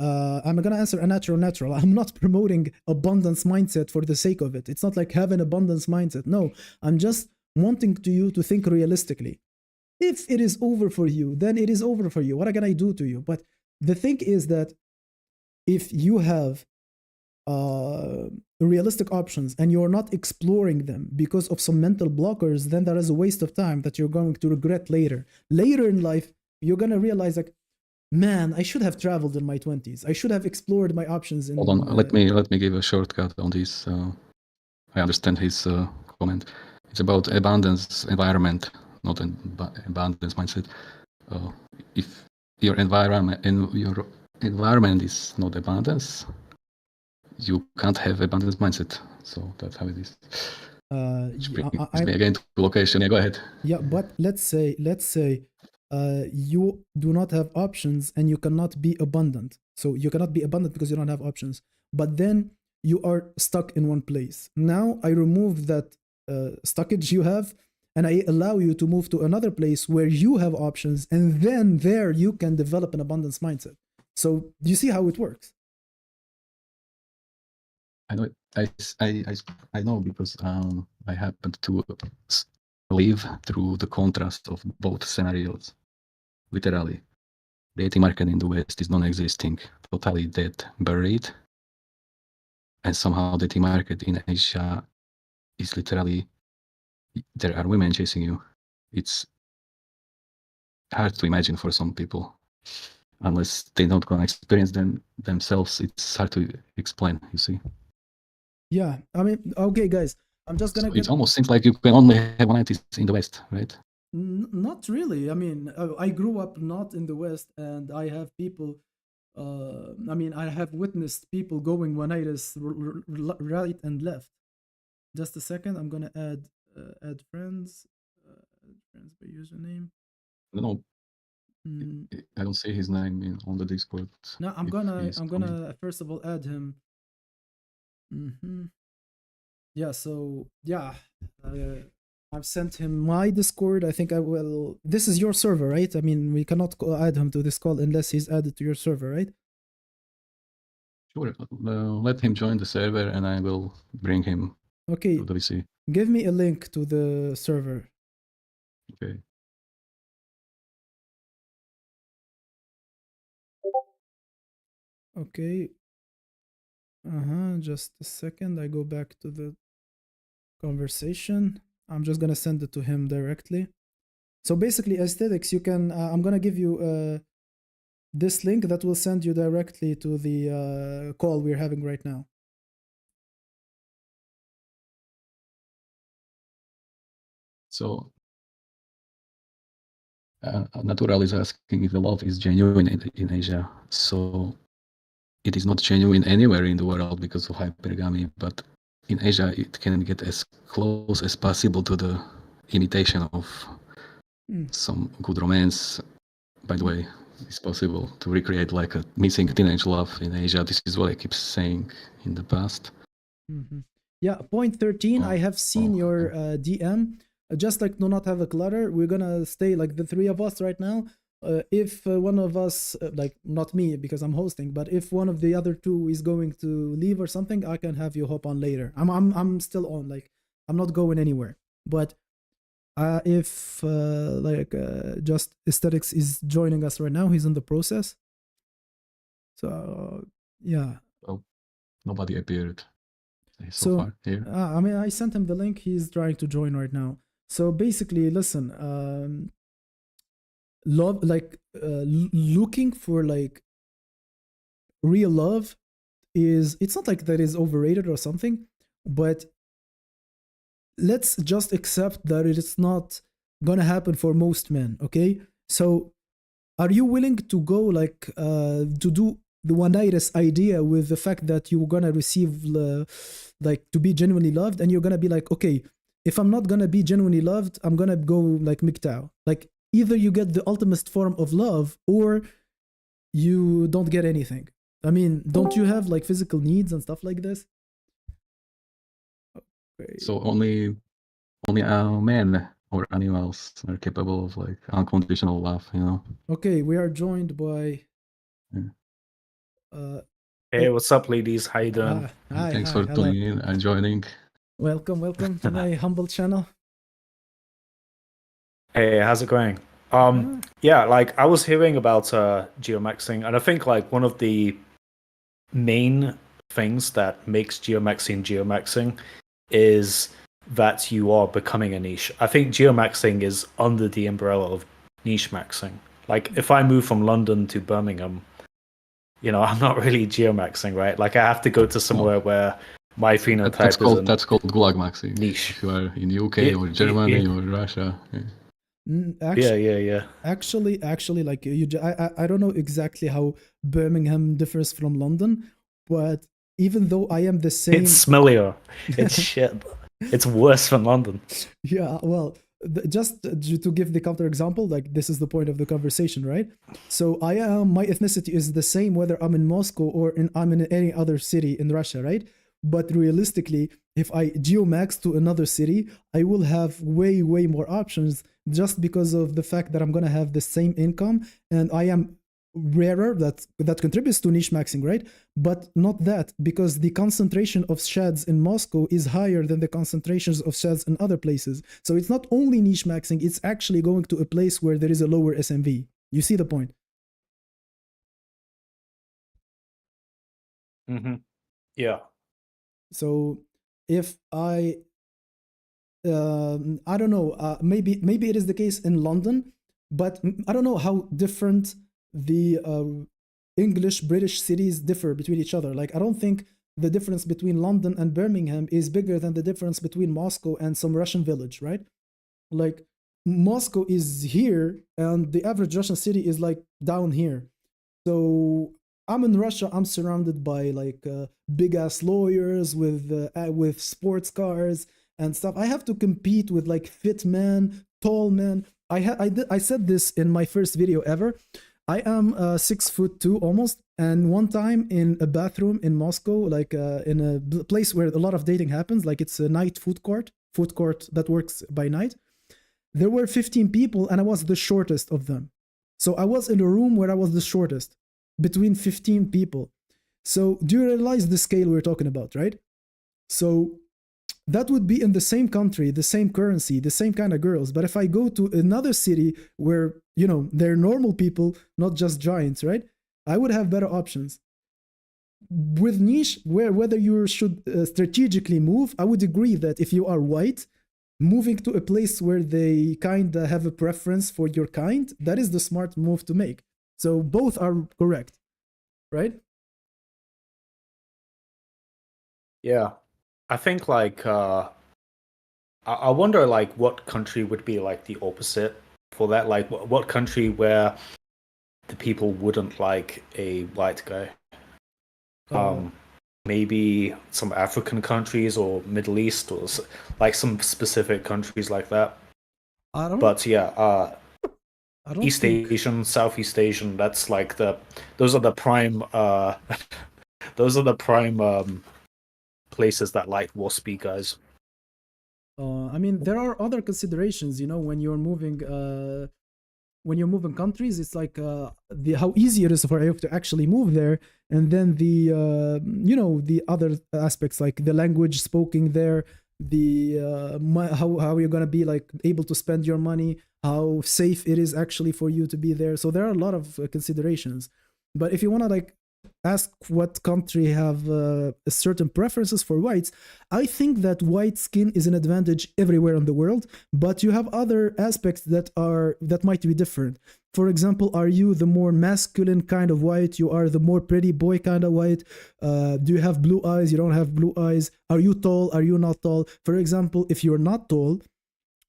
I'm gonna answer a natural. I'm not promoting abundance mindset for the sake of it. It's not like having abundance mindset. No, I'm just wanting you to think realistically. If it is over for you, then it is over for you. What can I do to you? But the thing is that if you have realistic options and you're not exploring them because of some mental blockers, then that is a waste of time that you're going to regret later. Later in life, you're gonna realize like, man, I should have traveled in my 20s. I should have explored my options in. Hold on, let me give a shortcut on this. I understand his comment. It's about abundance environment, not an abundance mindset. If your environment is not abundance, you can't have abundance mindset. So that's how it is. Which brings me again to location. Yeah, go ahead. Yeah, but let's say you do not have options and you cannot be abundant. So you cannot be abundant because you don't have options. But then you are stuck in one place. Now I remove that stuckage you have and I allow you to move to another place where you have options, and then there you can develop an abundance mindset. So do you see how it works? I know. I know because I happened to live through the contrast of both scenarios. Literally, dating market in the West is non-existing, totally dead, buried, and somehow dating market in Asia is literally, there are women chasing you. It's hard to imagine for some people. Unless they don't go and experience them themselves, it's hard to explain, you see. Yeah, I mean, okay, guys, I'm just gonna. So it almost seems like you can only have oneitis in the West, right? Not really. I mean, I grew up not in the West, and I have people. I mean, I have witnessed people going oneitis right and left. Just a second. I'm gonna add friends. Add friends by username. No, I don't see his name on the Discord. No, I'm gonna first of all add him. Yeah. So yeah, I've sent him my Discord. I think I will. This is your server, right? I mean, we cannot add him to this call unless he's added to your server, right? Sure. Let him join the server, and I will bring him. Okay. To the VC. Give me a link to the server. Okay. Okay. Just a second. I go back to the conversation. I'm just gonna send it to him directly. So basically, aesthetics, you can. I'm gonna give you this link that will send you directly to the call we're having right now. So, Natural is asking if the love is genuine in Asia. So, it is not genuine anywhere in the world because of hypergamy, but in Asia, it can get as close as possible to the imitation of some good romance. By the way, it's possible to recreate like a missing teenage love in Asia. This is what I keep saying in the past. Yeah, point 13, I have seen your DM. Just like do not have a clutter, we're gonna stay like the three of us right now. If one of us, like not me because I'm hosting, but if one of the other two is going to leave or something, I can have you hop on later. I'm still on, like I'm not going anywhere. But if just aesthetics is joining us right now, he's in the process. So yeah. Well, nobody appeared so far here. I mean, I sent him the link. He's trying to join right now. So basically, listen, love, like looking for like real love it's not like that is overrated or something, but let's just accept that it is not gonna happen for most men. Okay, so are you willing to go like to do the oneitis idea with the fact that you're gonna receive like to be genuinely loved, and you're gonna be like, okay, if I'm not gonna be genuinely loved, I'm gonna go like MGTOW. Like either you get the ultimate form of love or you don't get anything. I mean, don't you have like physical needs and stuff like this? Okay. So only men or animals are capable of like unconditional love, you know. Okay, we are joined by hey, what's up, ladies? How you doing? Hi, thanks for tuning in and joining. Welcome to my humble channel. Hey, how's it going? Yeah, like I was hearing about geomaxing, and I think like one of the main things that makes geomaxing is that you are becoming a niche. I think geomaxing is under the umbrella of niche maxing. Like if I move from London to Birmingham, I'm not really geomaxing, right? Like I have to go to somewhere where my phenotype that's called gulag maxing. Niche. If you are in the UK or Germany or Russia. Yeah. Actually, like I don't know exactly how Birmingham differs from London, but even though I am the same, it's smellier. It's shit. It's worse than London. Yeah, well, just to give the counterexample, like this is the point of the conversation, right? So my ethnicity is the same whether I'm in Moscow or I'm in any other city in Russia, right? But realistically, if I geomax to another city, I will have way more options just because of the fact that I'm gonna have the same income and I am rarer. That contributes to niche maxing, right? But not that, because the concentration of shads in Moscow is higher than the concentrations of shads in other places. So it's not only niche maxing, it's actually going to a place where there is a lower SMV. You see the point? Yeah. So if I don't know, maybe it is the case in London, but I don't know how different the English British cities differ between each other. Like I don't think the difference between London and Birmingham is bigger than the difference between Moscow and some Russian village, right? Like Moscow is here and the average Russian city is like down here. So I'm in Russia, I'm surrounded by like big ass lawyers with sports cars and stuff. I have to compete with like fit men, tall men. I said this in my first video ever. I am 6'2" almost, and one time in a bathroom in Moscow, like in a place where a lot of dating happens, like it's a night food court that works by night. There were 15 people, and I was the shortest of them. So I was in a room where I was the shortest between 15 people. So do you realize the scale we're talking about, right? So that would be in the same country, the same currency, the same kind of girls. But if I go to another city where, they're normal people, not just giants, right? I would have better options. With niche, whether you should strategically move, I would agree that if you are white, moving to a place where they kind of have a preference for your kind, that is the smart move to make. So both are correct, right? Yeah. I think like I wonder like what country would be like the opposite for that. Like what country where the people wouldn't like a white guy. Maybe some African countries or Middle East or like some specific countries like that. But yeah, East Asian, Southeast Asian. That's like those are the prime. Those are the prime places that like waspy guys. I mean, there are other considerations. When you're moving countries, it's like how easy it is for you to actually move there, and then the other aspects like the language spoken there, the how you're gonna be like able to spend your money, how safe it is actually for you to be there. So there are a lot of considerations. But if you want to like ask what country have certain preferences for whites, I think that white skin is an advantage everywhere in the world, but you have other aspects that might be different. For example, are you the more masculine kind of white? You are the more pretty boy kind of white? Do you have blue eyes? You don't have blue eyes? Are you tall? Are you not tall? For example, if you're not tall,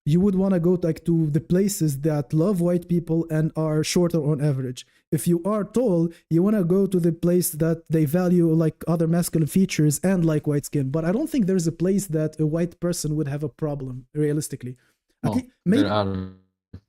you would want to go to the places that love white people and are shorter on average. If you are tall, you want to go to the place that they value like other masculine features and like white skin. But I don't think there's a place that a white person would have a problem, realistically. Okay,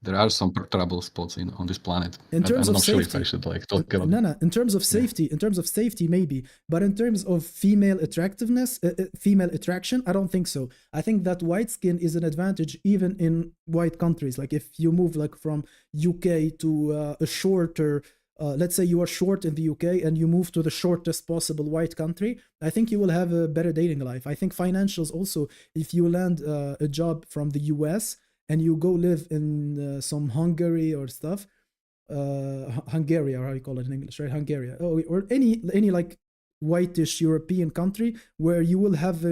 there are some trouble spots on this planet. In terms I'm of not safety, sure if I should like talk about. No. In terms of safety, maybe. But in terms of female attractiveness, female attraction, I don't think so. I think that white skin is an advantage even in white countries. Like if you move like from UK to a shorter, let's say you are short in the UK and you move to the shortest possible white country, I think you will have a better dating life. I think financials also, if you land a job from the US and you go live in some Hungary or stuff, Hungary, or how you call it in English, right? Hungary, or any like whitish European country where you will have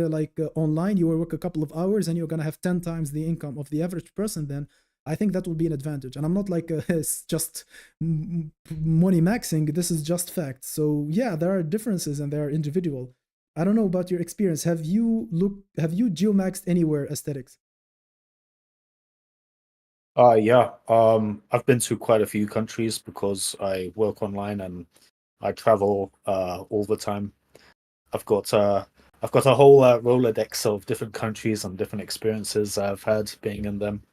online, you will work a couple of hours and you're gonna have 10 times the income of the average person, then I think that will be an advantage. And I'm not like it's just money maxing. This is just facts. So yeah, there are differences and they are individual. I don't know about your experience. Have you geomaxed anywhere aesthetics? Yeah. I've been to quite a few countries because I work online and I travel all the time. I've got a whole Rolodex of different countries and different experiences I've had being in them.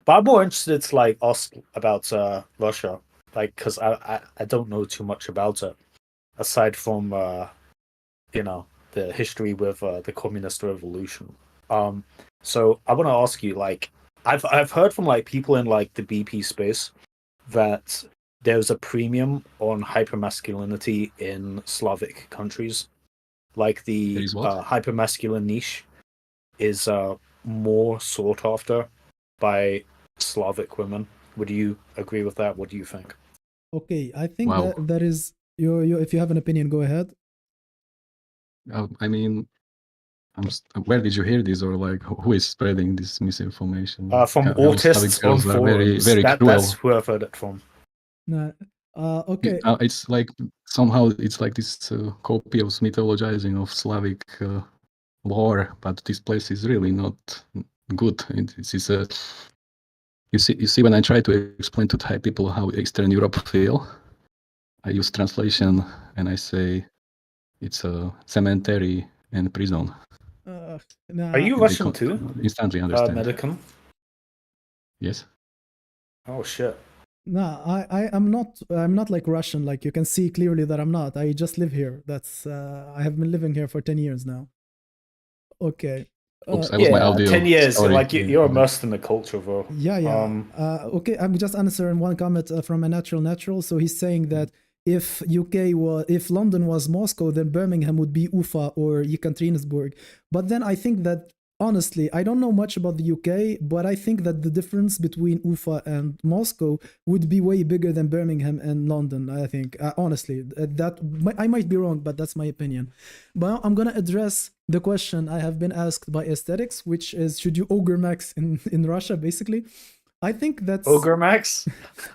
But I'm more interested to like ask about Russia, like because I don't know too much about it aside from the history with the communist revolution. So I want to ask you, like, I've heard from like people in like the BP space that there's a premium on hypermasculinity in Slavic countries. Like There the is what? hypermasculine niche is more sought after by Slavic women. Would you agree with that? What do you think? Okay, I think Wow. that is you. If you have an opinion, go ahead. I mean, where did you hear this, or like who is spreading this misinformation? From How Slavic autists on girls are very, forums. very cruel. That's who I've heard it from. Nah, okay. It's like somehow it's like this copious mythologizing of Slavic lore, but this place is really not good. It's you see when I try to explain to Thai people how Eastern Europe feel, I use translation and I say it's a cemetery and prison. Nah, Are you And Russian too? instantly understand. American? Yes. Oh shit. nah, I'm not like Russian. Like you can see clearly that I'm not. I just live here. That's I have been living here for 10 years now. Okay. Oops, I lost my audio. 10 years. Sorry. Like you're immersed in the culture, bro. Yeah. Okay, I'm just answering one comment from a natural. So he's saying that if London was Moscow, then Birmingham would be Ufa or Yekaterinburg. But then I think that honestly, I don't know much about the UK, but I think that the difference between Ufa and Moscow would be way bigger than Birmingham and London. I think honestly, that I might be wrong, but that's my opinion. But I'm gonna address the question I have been asked by aesthetics, which is should you ogre max in Russia? Basically, I think that's Ogre Max.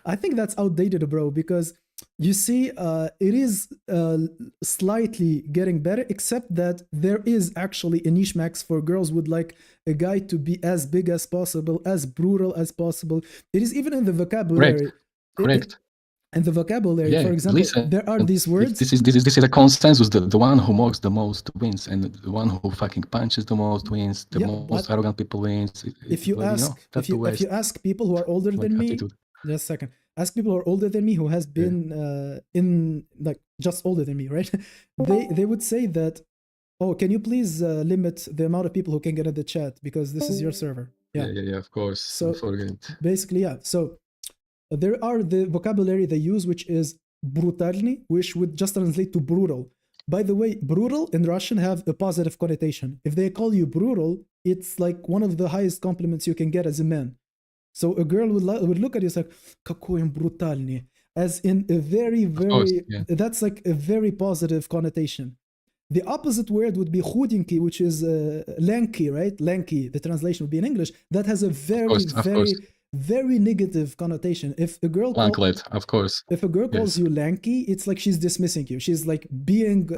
I think that's outdated, bro, because you see, it is slightly getting better, except that there is actually a niche max for girls would like a guy to be as big as possible, as brutal as possible. It is even in the vocabulary. Correct. And the vocabulary, Yeah, for example, listen, there are these words. This is a consensus. The one who mocks the most wins, and the one who fucking punches the most wins. The most arrogant people wins. If you ask people who are older than me, just a second. Ask people who are older than me who has been in like just older than me, right? they would say that, oh, can you please limit the amount of people who can get in the chat because this is your server. Yeah, of course. So forget. Basically, yeah. So there are the vocabulary they use, which is brutalny, which would just translate to brutal. By the way, brutal in Russian have a positive connotation. If they call you brutal, it's like one of the highest compliments you can get as a man. So a girl would look at you like, какой он брутальный, as in a very, that's like a very positive connotation. The opposite word would be худенький, which is lanky, right? Lanky, the translation would be in English. That has a very negative connotation. If a girl if a girl calls you lanky, it's like she's dismissing you. She's like being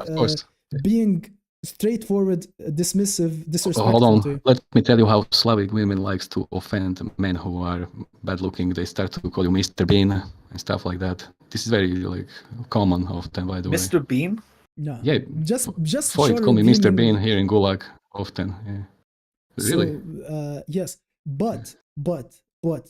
straightforward, dismissive, disrespectful. Hold on, let me tell you how Slavic women likes to offend men who are bad looking. They start to call you Mr. Bean and stuff like that. This is very like common often, by the way. Mr. Bean? No. Yeah, just Floyd call me Mr. Bean here in Gulag often. Yeah. Really? So, yes, but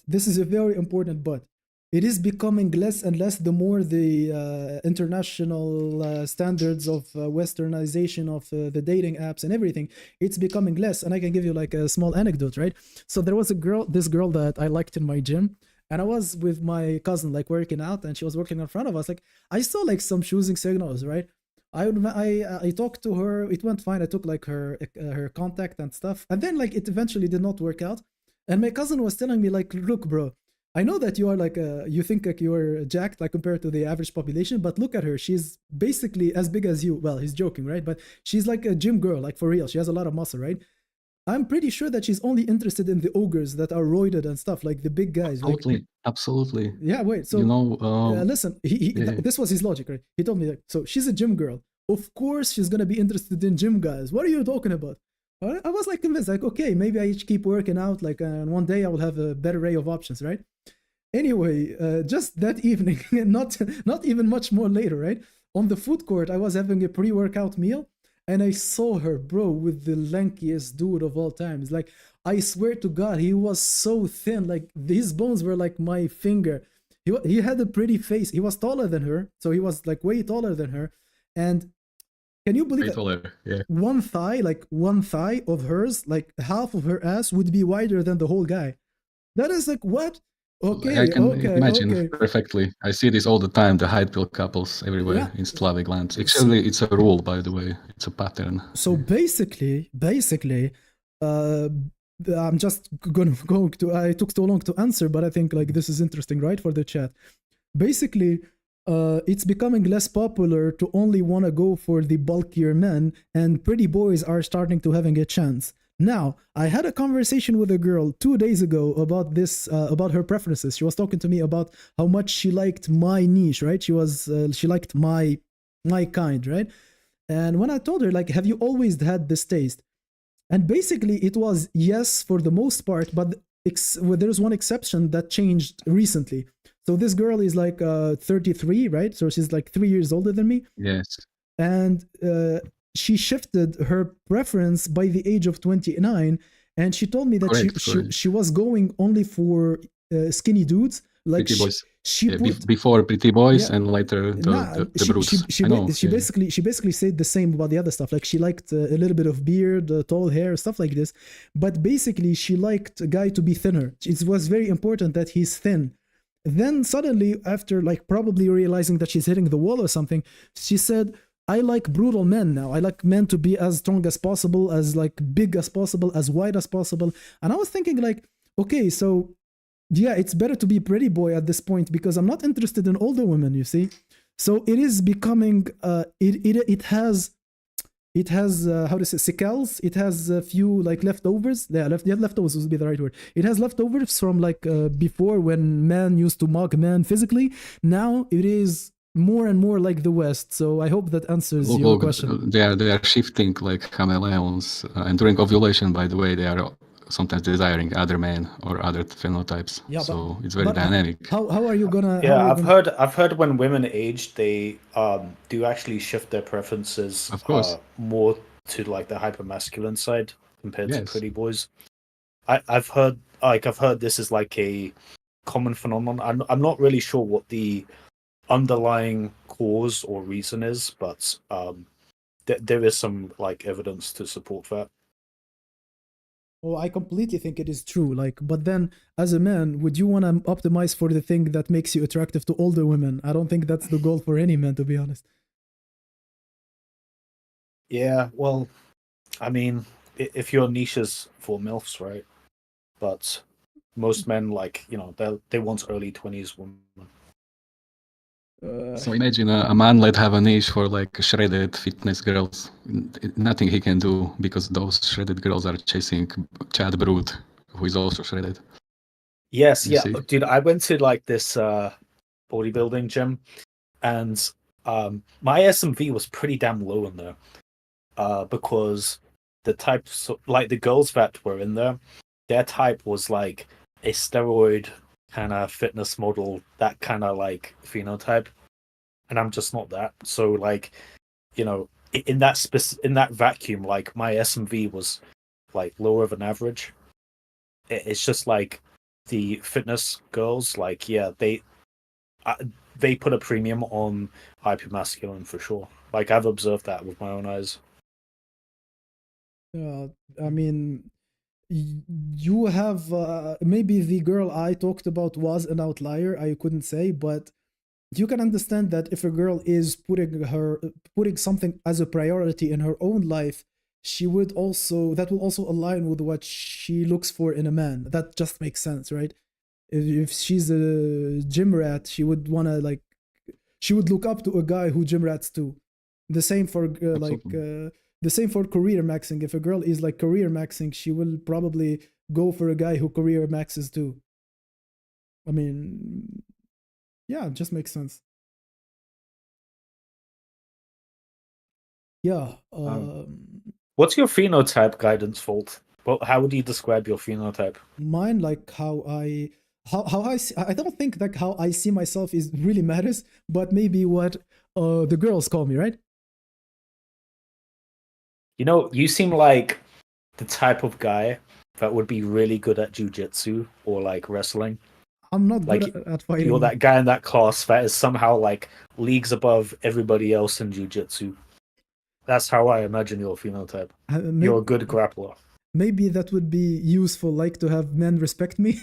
this is a very important but. It is becoming less and less the more the international standards of westernization of the dating apps and everything, it's becoming less. And I can give you like a small anecdote, right? So there was this girl that I liked in my gym, and I was with my cousin like working out, and she was working in front of us. Like I saw like some choosing signals, right? I talked to her, it went fine. I took like her contact and stuff, and then like it eventually did not work out. And my cousin was telling me like, look, bro, I know that you are like you think like you're jacked like compared to the average population, but look at her. She's basically as big as you. Well, he's joking, right? But she's like a gym girl, like for real. She has a lot of muscle, right? I'm pretty sure that she's only interested in the ogres that are roided and stuff, like the big guys. Absolutely, like, absolutely. Yeah, wait. So listen, this was his logic, right? He told me like, so she's a gym girl. Of course, she's gonna be interested in gym guys. What are you talking about? I was like convinced, like, okay, maybe I keep working out, like, and one day I will have a better array of options, right? Anyway, just that evening, not even much more later, right? On the food court, I was having a pre-workout meal, and I saw her, bro, with the lankiest dude of all times. Like, I swear to God, he was so thin. Like, his bones were like my finger. He had a pretty face. He was taller than her, so he was like way taller than her. And can you believe that? Yeah. One thigh of hers, like half of her ass, would be wider than the whole guy. That is like what? Okay, I can imagine perfectly. I see this all the time, the height pill couples everywhere in Slavic lands. Actually, it's a rule, by the way. It's a pattern. So basically, I'm just going to, I took so long to answer, but I think like this is interesting, right, for the chat. Basically, it's becoming less popular to only want to go for the bulkier men, and pretty boys are starting to having a chance. Now, I had a conversation with a girl 2 days ago about this, about her preferences. She was talking to me about how much she liked my niche, right? She liked my kind, right? And when I told her, like, have you always had this taste? And basically, it was yes for the most part, but there's one exception that changed recently. So this girl is like 33, right? So she's like 3 years older than me. Yes. And she shifted her preference by the age of 29, and she told me that she was going only for skinny dudes, like pretty boys. She put, before pretty boys and later the brutes. She basically said the same about the other stuff. Like she liked a little bit of beard, tall hair, stuff like this. But basically, she liked a guy to be thinner. It was very important that he's thin. Then suddenly, after like probably realizing that she's hitting the wall or something, she said, I like brutal men now. I like men to be as strong as possible, as like big as possible, as wide as possible. And I was thinking like, okay, so yeah, it's better to be pretty boy at this point because I'm not interested in older women, you see. So it is becoming, it has how to say, sickles. It has a few like leftovers. Yeah, leftovers would be the right word. It has leftovers from like before when men used to mock men physically. Now it is more and more like the West. So I hope that answers your question. They are shifting like chameleons, and during ovulation, by the way, they are sometimes desiring other men or other phenotypes. Yeah, so it's very dynamic. How are you gonna? Yeah, I've heard when women age, they do actually shift their preferences. Of course, more to like the hypermasculine side compared to pretty boys. I've heard this is like a common phenomenon. I'm not really sure what the underlying cause or reason is, but there is some like evidence to support that. Oh, I completely think it is true. Like, but then as a man, would you want to optimize for the thing that makes you attractive to older women? I don't think that's the goal for any man, to be honest. Yeah, well, I mean, if your niche is for MILFs, right? But most men, like, you know, they want early 20s women. So imagine a man might have a niche for like shredded fitness girls. Nothing he can do because those shredded girls are chasing Chad Brute, who is also shredded. Yes, yeah, dude. I went to like this bodybuilding gym, and my SMV was pretty damn low in there, because the types, like the girls that were in there, their type was like a steroid kind of fitness model, that kind of like phenotype, and I'm just not that. So like, you know, in that vacuum, like my SMV was like lower than average. It's just like the fitness girls, like yeah, they put a premium on hypermasculine for sure. Like I've observed that with my own eyes. I mean, you have maybe the girl I talked about was an outlier. I couldn't say, but you can understand that if a girl is putting something as a priority in her own life, that will also align with what she looks for in a man. That just makes sense, right? If she's a gym rat, she would wanna like, she would look up to a guy who gym rats too. The same for the same for career maxing. If a girl is like career maxing, she will probably go for a guy who career maxes too. I mean, yeah, it just makes sense. Yeah. What's your phenotype, Guidance Fault? Well, how would you describe your phenotype? Mine, like how I see, I don't think like how I see myself is really matters, but maybe what the girls call me, right? You know, you seem like the type of guy that would be really good at jujitsu or like wrestling. I'm not like good at fighting. You're that guy in that class that is somehow like leagues above everybody else in jujitsu. That's how I imagine your phenotype. You're a good grappler. Maybe that would be useful, like to have men respect me,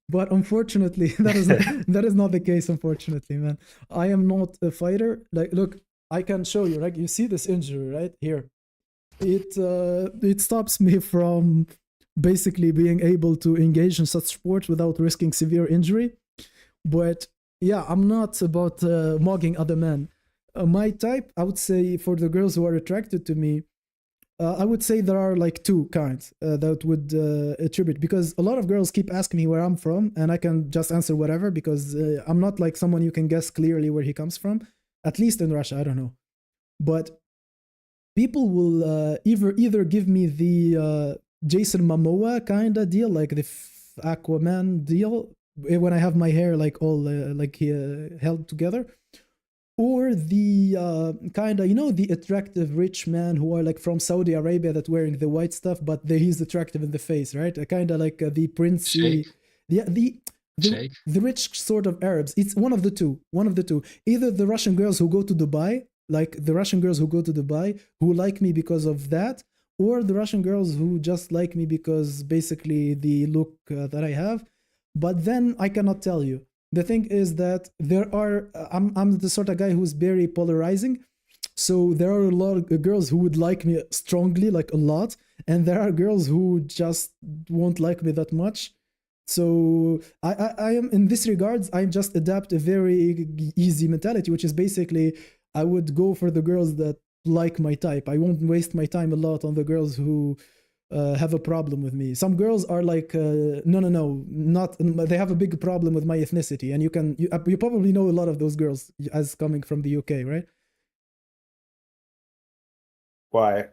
but unfortunately, that is not the case. Unfortunately, man, I am not a fighter. Like, look, I can show you. Like, you see this injury right here. It stops me from basically being able to engage in such sport without risking severe injury. But yeah, I'm not about mugging other men. My type, I would say, for the girls who are attracted to me, I would say there are like two kinds that would attribute, because a lot of girls keep asking me where I'm from, and I can just answer whatever, because I'm not like someone you can guess clearly where he comes from. At least in Russia, I don't know. But people will either give me the Jason Momoa kind of deal, like the Aquaman deal, when I have my hair like all held together, or the kind of, you know, the attractive rich man who are like from Saudi Arabia that wearing the white stuff, but he's attractive in the face, right? Kind of like the princey, the rich sort of Arabs. It's one of the two. Either the Russian girls who go to Dubai, who like me because of that, or the Russian girls who just like me because basically the look that I have. But then I cannot tell you. The thing is that there are, I'm the sort of guy who's very polarizing. So there are a lot of girls who would like me strongly, like a lot, and there are girls who just won't like me that much. So I am, in this regards, I just adapt a very easy mentality, which is basically I would go for the girls that like my type. I won't waste my time a lot on the girls who have a problem with me. Some girls are like, no, not. They have a big problem with my ethnicity, and you probably know a lot of those girls as coming from the UK, right? Why?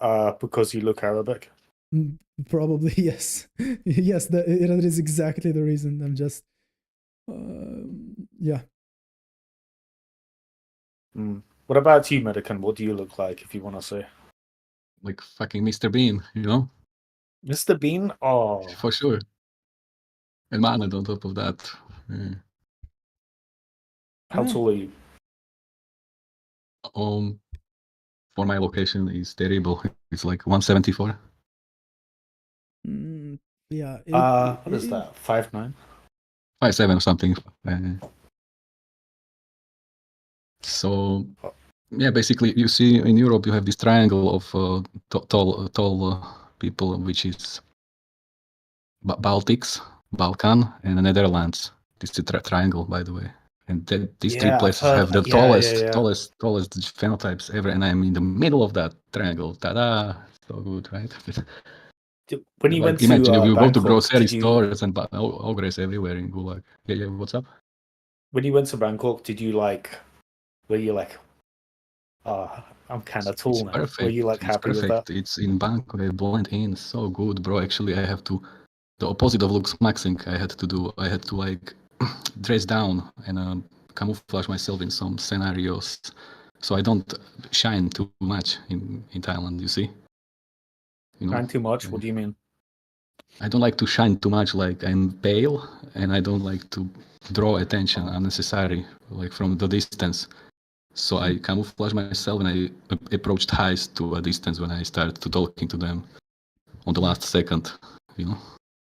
Because you look Arabic? Probably, yes. Yes, that is exactly the reason. I'm just, yeah. What about you, Medican? What do you look like, if you want to say? Like fucking Mr. Bean, you know? Mr. Bean? Oh. For sure. And Manad on top of that. Yeah. How tall are you? For my location is terrible. It's like 174. Yeah. What is that? 5'9"? 5'7" or something. So, yeah, basically, you see in Europe you have this triangle of tall people, which is Baltics, Balkan, and the Netherlands. This is a triangle, by the way. And these three places have the tallest phenotypes ever, and I'm in the middle of that triangle. Ta-da! So good, right? When you went to imagine you Bangkok, go to grocery stores and ogres everywhere in Gulag. Yeah, what's up? When you went to Bangkok, were you like, I'm kind of tall now? Perfect. Were you like happy with that? It's in Bangkok, I blend in so good, bro. Actually, I have to, the opposite of looksmaxing I had to like dress down and camouflage myself in some scenarios so I don't shine too much in Thailand, you see? You know? Shine too much? What do you mean? I don't like to shine too much, like I'm pale, and I don't like to draw attention unnecessary, like from the distance. So I camouflage myself and I approached highs to a distance when I started to talking to them on the last second, you know?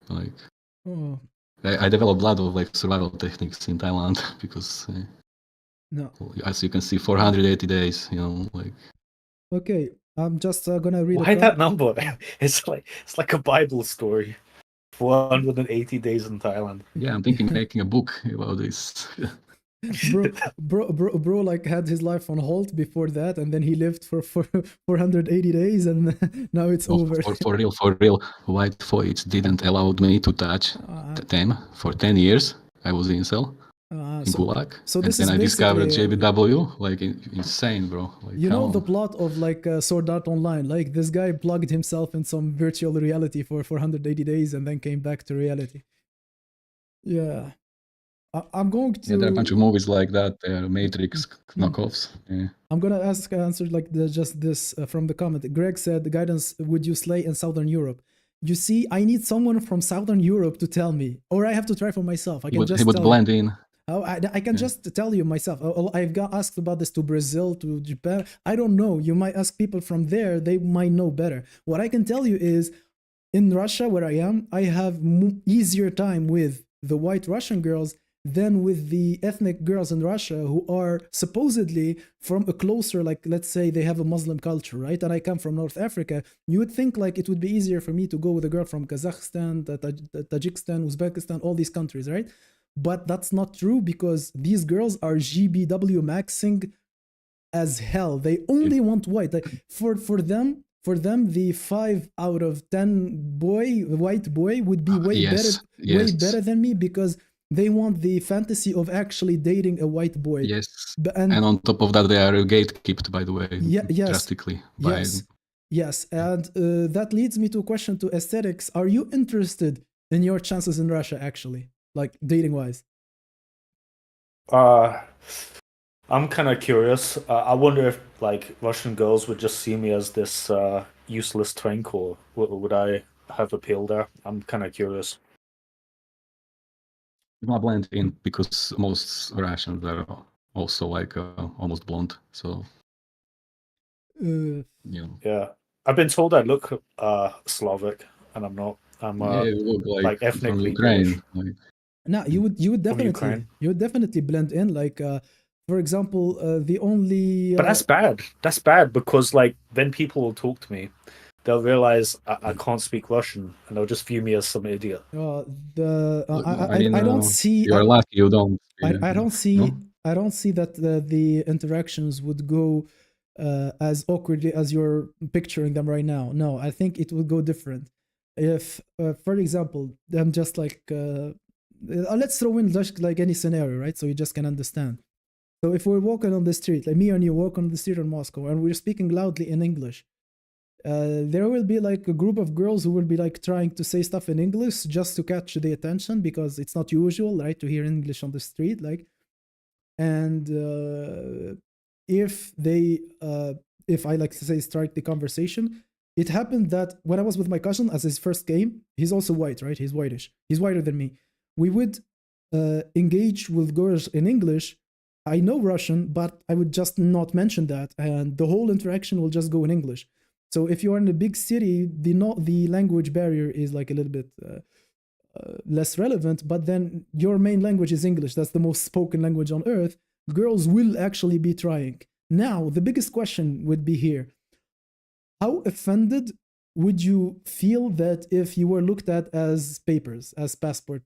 Like, I developed a lot of like survival techniques in Thailand because, as you can see, 480 days, you know, like. Okay, I'm just gonna read. Why that number? It's like a Bible story. 480 days in Thailand. Yeah, I'm thinking making a book about this. bro like had his life on hold before that, and then he lived for 480 days, and now it's over. For real, white voids didn't allow me to touch them for 10 years. I was in cell. In Gulag. So this and is I discovered basically, JBW, like insane, bro. Like, you know the plot of like Sword Art Online. Like this guy plugged himself in some virtual reality for 480 days and then came back to reality. Yeah. I'm going to. Yeah, there are a bunch of movies like that. They're Matrix knockoffs. Yeah. I'm gonna answer like just this from the comment. Greg said, "The guidance would you slay in Southern Europe?" You see, I need someone from Southern Europe to tell me, or I have to try for myself. I can just he would blend in. I can just tell you myself. I've got asked about this to Brazil, to Japan. I don't know. You might ask people from there. They might know better. What I can tell you is, in Russia, where I am, I have easier time with the white Russian girls than with the ethnic girls in Russia who are supposedly from a closer, like, let's say they have a Muslim culture, right? And I come from North Africa. You would think like it would be easier for me to go with a girl from Kazakhstan, Tajikistan, Uzbekistan, all these countries, right? But that's not true, because these girls are GBW maxing as hell. They only want white. Like for them, the 5 out of 10 white boy would be way better than me, because they want the fantasy of actually dating a white boy. Yes. And on top of that, they are gatekept, by the way, drastically. Yes. And that leads me to a question to aesthetics. Are you interested in your chances in Russia, actually? Like, dating-wise? I'm kind of curious. I wonder if, like, Russian girls would just see me as this useless twink, or would I have appeal there? I'm kind of curious. You want to blend in, because most Russians are also like almost blonde, so Yeah, I've been told I look Slavic, and I'm not. I'm you look like ethnically Ukraine. British. No, you would definitely blend in. Like, for example, the only. But that's bad. That's bad, because like then people will talk to me. They'll realize I can't speak Russian, and they'll just view me as some idiot. I don't see. You are lucky you don't. I don't see. No? I don't see that the interactions would go as awkwardly as you're picturing them right now. No, I think it would go different. If, for example, I'm just like. Let's throw in just like any scenario, right? So you just can understand. So if we're walking on the street, like me and you walk on the street in Moscow, and we're speaking loudly in English, there will be like a group of girls who will be like trying to say stuff in English just to catch the attention, because it's not usual, right, to hear English on the street, like. And if I like to say strike the conversation, it happened that when I was with my cousin as his first game, he's also white, right? He's whitish. He's whiter than me. We would engage with girls in English. I know Russian, but I would just not mention that, and the whole interaction will just go in English. So if you are in a big city, the language barrier is like a little bit less relevant, but then your main language is English. That's the most spoken language on earth. Girls will actually be trying. Now, the biggest question would be here. How offended would you feel that if you were looked at as papers, as passport,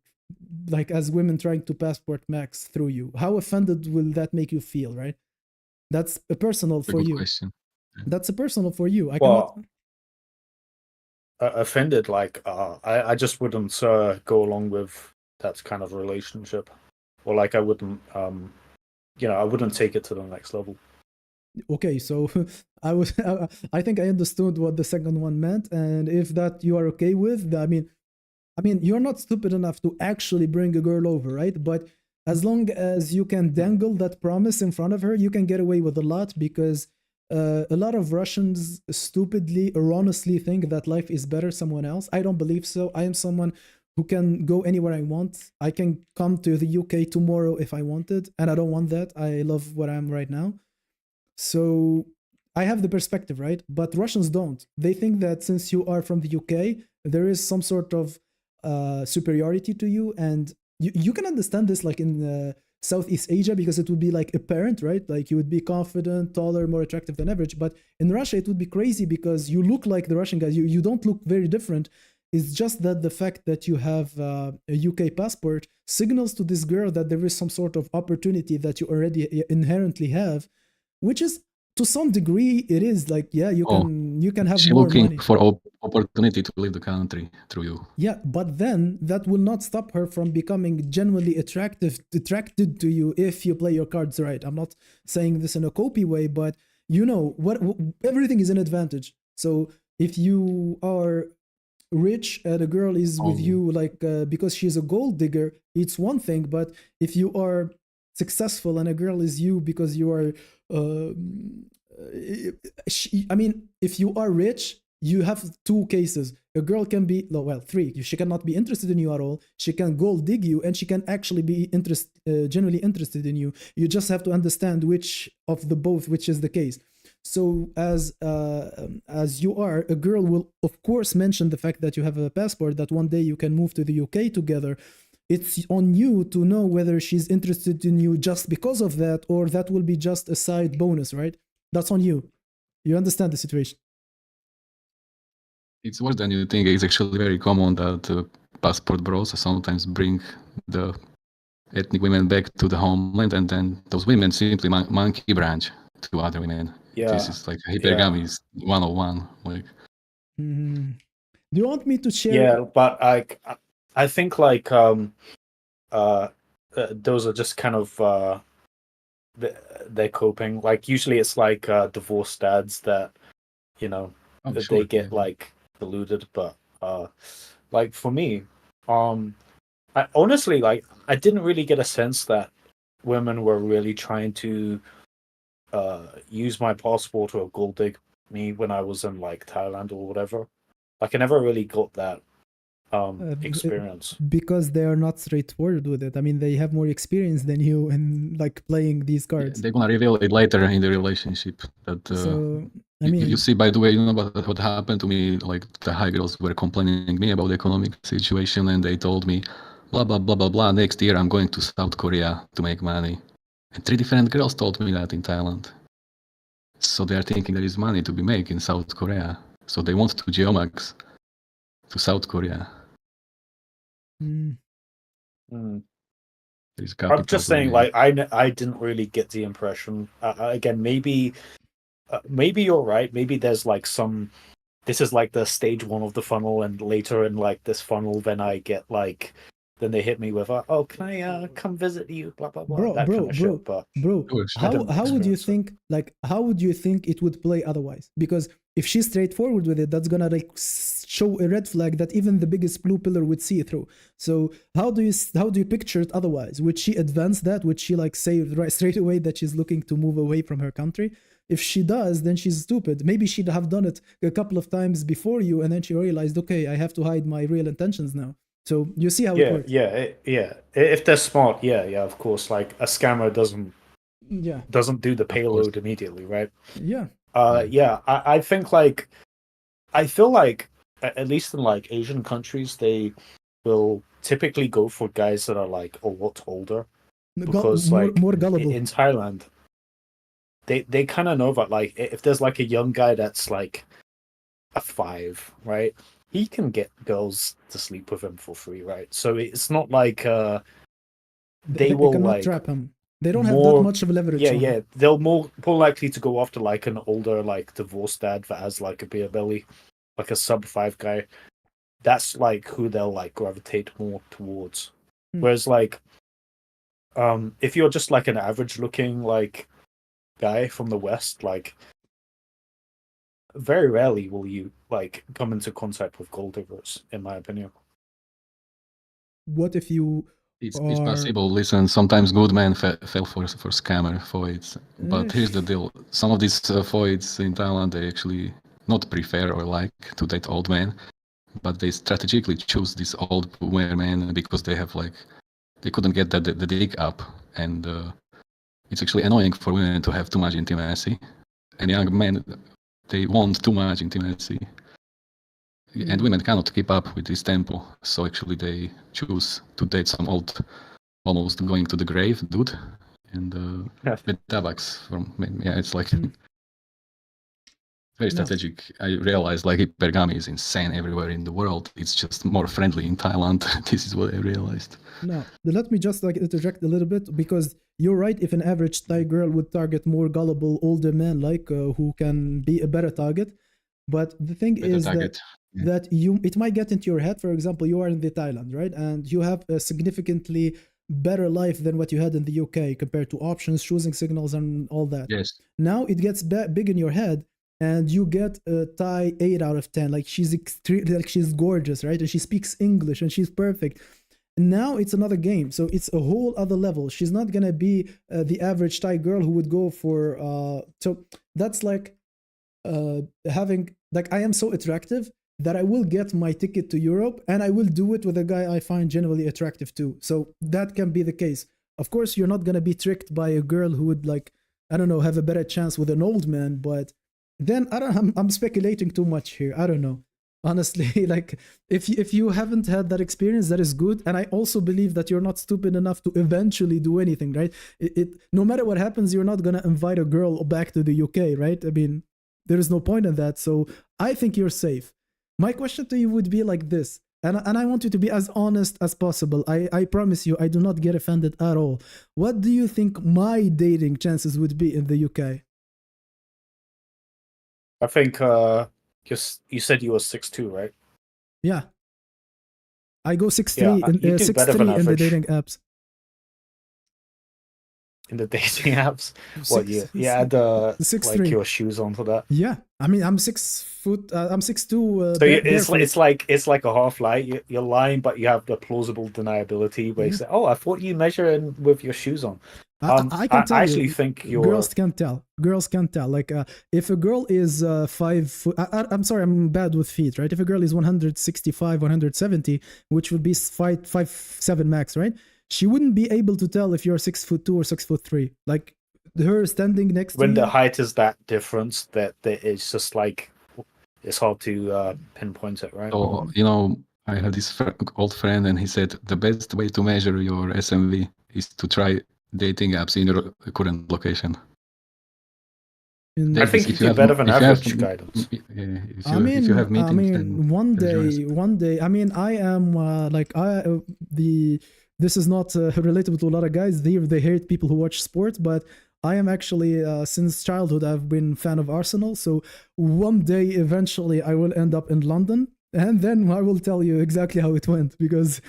like as women trying to passport max through you? How offended will that make you feel, right? That's a personal for you. Question. That's a personal for you. Offended, like I just wouldn't go along with that kind of relationship, or like I wouldn't I wouldn't take it to the next level. Okay, so I think I understood what the second one meant, and if that you are okay with, I mean you're not stupid enough to actually bring a girl over, right? But as long as you can dangle that promise in front of her, you can get away with a lot, because a lot of Russians stupidly, erroneously think that life is better someone else. I don't believe so. I am someone who can go anywhere I want. I can come to the UK tomorrow if I wanted, and I don't want that. I love where I am right now. So I have the perspective, right? But Russians don't. They think that since you are from the UK, there is some sort of superiority to you, and you can understand this like in Southeast Asia, because it would be like apparent, right? Like you would be confident, taller, more attractive than average. But in Russia, it would be crazy because you look like the Russian guys. You don't look very different. It's just that the fact that you have a UK passport signals to this girl that there is some sort of opportunity that you already inherently have, which is to some degree it is like, yeah, you can have she more looking money for opportunity to leave the country through you. Yeah, but then that will not stop her from becoming genuinely attracted to you if you play your cards right. I'm not saying this in a copy way, but you know what everything is an advantage. So if you are rich and a girl is with you like because she's a gold digger, it's one thing. But if you are successful and a girl is you because you are I mean, if you are rich, you have two cases. A girl can be, well, three. She cannot be interested in you at all. She can gold dig you, and she can actually be genuinely interested in you. You just have to understand which of the both, which is the case. So as you are, a girl will of course mention the fact that you have a passport, that one day you can move to the UK together. It's on you to know whether she's interested in you just because of that, or that will be just a side bonus, right? That's on you. You understand the situation. It's worse than you think. It's actually very common that passport bros sometimes bring the ethnic women back to the homeland, and then those women simply monkey branch to other women. Yeah. This is like hypergamy is 101. Like, Do you want me to share? Yeah, but I think like those are just kind of they're coping. Like usually it's like divorced dads that, you know, they get like deluded. But like for me, I honestly like I didn't really get a sense that women were really trying to use my passport or gold dig me when I was in like Thailand or whatever. Like I never really got that experience because they are not straightforward with it. I mean, they have more experience than you in like playing these cards. Yeah, they're gonna reveal it later in the relationship. That so I mean, you see, by the way, you know what happened to me. Like the high girls were complaining me about the economic situation, and they told me, blah blah blah blah blah. Next year, I'm going to South Korea to make money. And 3 different girls told me that in Thailand. So they are thinking there is money to be made in South Korea. So they want to geomax to South Korea. I'm just saying, like I didn't really get the impression. Again, maybe you're right. Maybe there's like some. This is like the stage one of the funnel, and later in like this funnel, then I get like. Then they hit me with, "Oh, can I come visit you?" Blah blah blah. How would you think? Like, how would you think it would play otherwise? Because if she's straightforward with it, that's gonna like show a red flag that even the biggest blue pillar would see through. So how do you picture it otherwise? Would she advance that? Would she like say right straight away that she's looking to move away from her country? If she does, then she's stupid. Maybe she'd have done it a couple of times before you, and then she realized, okay, I have to hide my real intentions now. So you see how it works. Yeah. If they're smart, yeah, of course. Like a scammer doesn't do the payload immediately, right? Yeah. I think like I feel like at least in like Asian countries, they will typically go for guys that are like a lot older because more gullible. In Thailand, they kind of know that like if there's like a young guy that's like a 5, right? He can get girls to sleep with him for free, right? So it's not like they will cannot like trap him. They don't have that much of leverage. Yeah. They'll more likely to go after like an older like divorced dad that has like a beer belly, like a sub 5 guy. That's like who they'll like gravitate more towards. Whereas like, if you're just like an average looking like guy from the West, like. Very rarely will you like come into contact with gold diggers, in my opinion. What if you? It's possible. Listen, sometimes good men fell for scammer foids, but here's the deal: some of these foids in Thailand, they actually not prefer or like to date old men, but they strategically choose these old women because they have like they couldn't get the dick up, and it's actually annoying for women to have too much intimacy, and young men. They want too much intimacy. And women cannot keep up with this tempo. So actually they choose to date some old, almost going to the grave dude. And with tabaks from, it's like... very No. strategic. I realized like hypergamy is insane everywhere in the world. It's just more friendly in Thailand. This is what I realized. No, let me just like interject a little bit, because you're right. If an average Thai girl would target more gullible older men, like who can be a better target, but the thing Better is target. Yeah. that it might get into your head. For example, you are in the Thailand, right, and you have a significantly better life than what you had in the UK compared to options, choosing signals, and all that. Yes. Now it gets big in your head, and you get a Thai 8 out of 10. Like she's like she's gorgeous, right, and she speaks English and she's perfect. Now it's another game, so it's a whole other level. She's not gonna be the average Thai girl who would go for so that's like having, like, I am so attractive that I will get my ticket to Europe, and I will do it with a guy I find genuinely attractive too. So that can be the case. Of course, you're not gonna be tricked by a girl who would, like, I don't know, have a better chance with an old man, but then I'm speculating too much here. I don't know. Honestly, like, if you haven't had that experience, that is good. And I also believe that you're not stupid enough to eventually do anything, right? No matter what happens, you're not gonna invite a girl back to the UK, right? I mean, there is no point in that. So I think you're safe. My question to you would be like this, and I want you to be as honest as possible. I promise you, I do not get offended at all. What do you think my dating chances would be in the UK? I think you said you were 6'2", right? Yeah. I go 6'3", Yeah, you do better than 6'3" in the average. dating apps. In the dating apps? What, you Six- add like 6'3". your shoes onto that? Yeah, I mean, I'm 6 foot. I'm 6'2". So it's like a half lie. You're lying, but you have the plausible deniability where you say, "Oh, I thought you measure in with your shoes on." I can tell I actually you, think girls can tell. Girls can tell. Like, if a girl is 5 foot, I'm sorry, I'm bad with feet, right? If a girl is 165, 170, which would be 5'7" max, right? She wouldn't be able to tell if you're 6'2" or 6'3". Like, her standing next to when you. the height is that difference, that it's just like it's hard to pinpoint it, right? So, you know, I had this old friend, and he said the best way to measure your SMV is to try dating apps in your current location. I think you do better than average guidance. If you have meetings, then one day. I mean, I am this is not relatable to a lot of guys. They hate people who watch sports, but I am actually since childhood I've been fan of Arsenal. So one day, eventually, I will end up in London, and then I will tell you exactly how it went. Because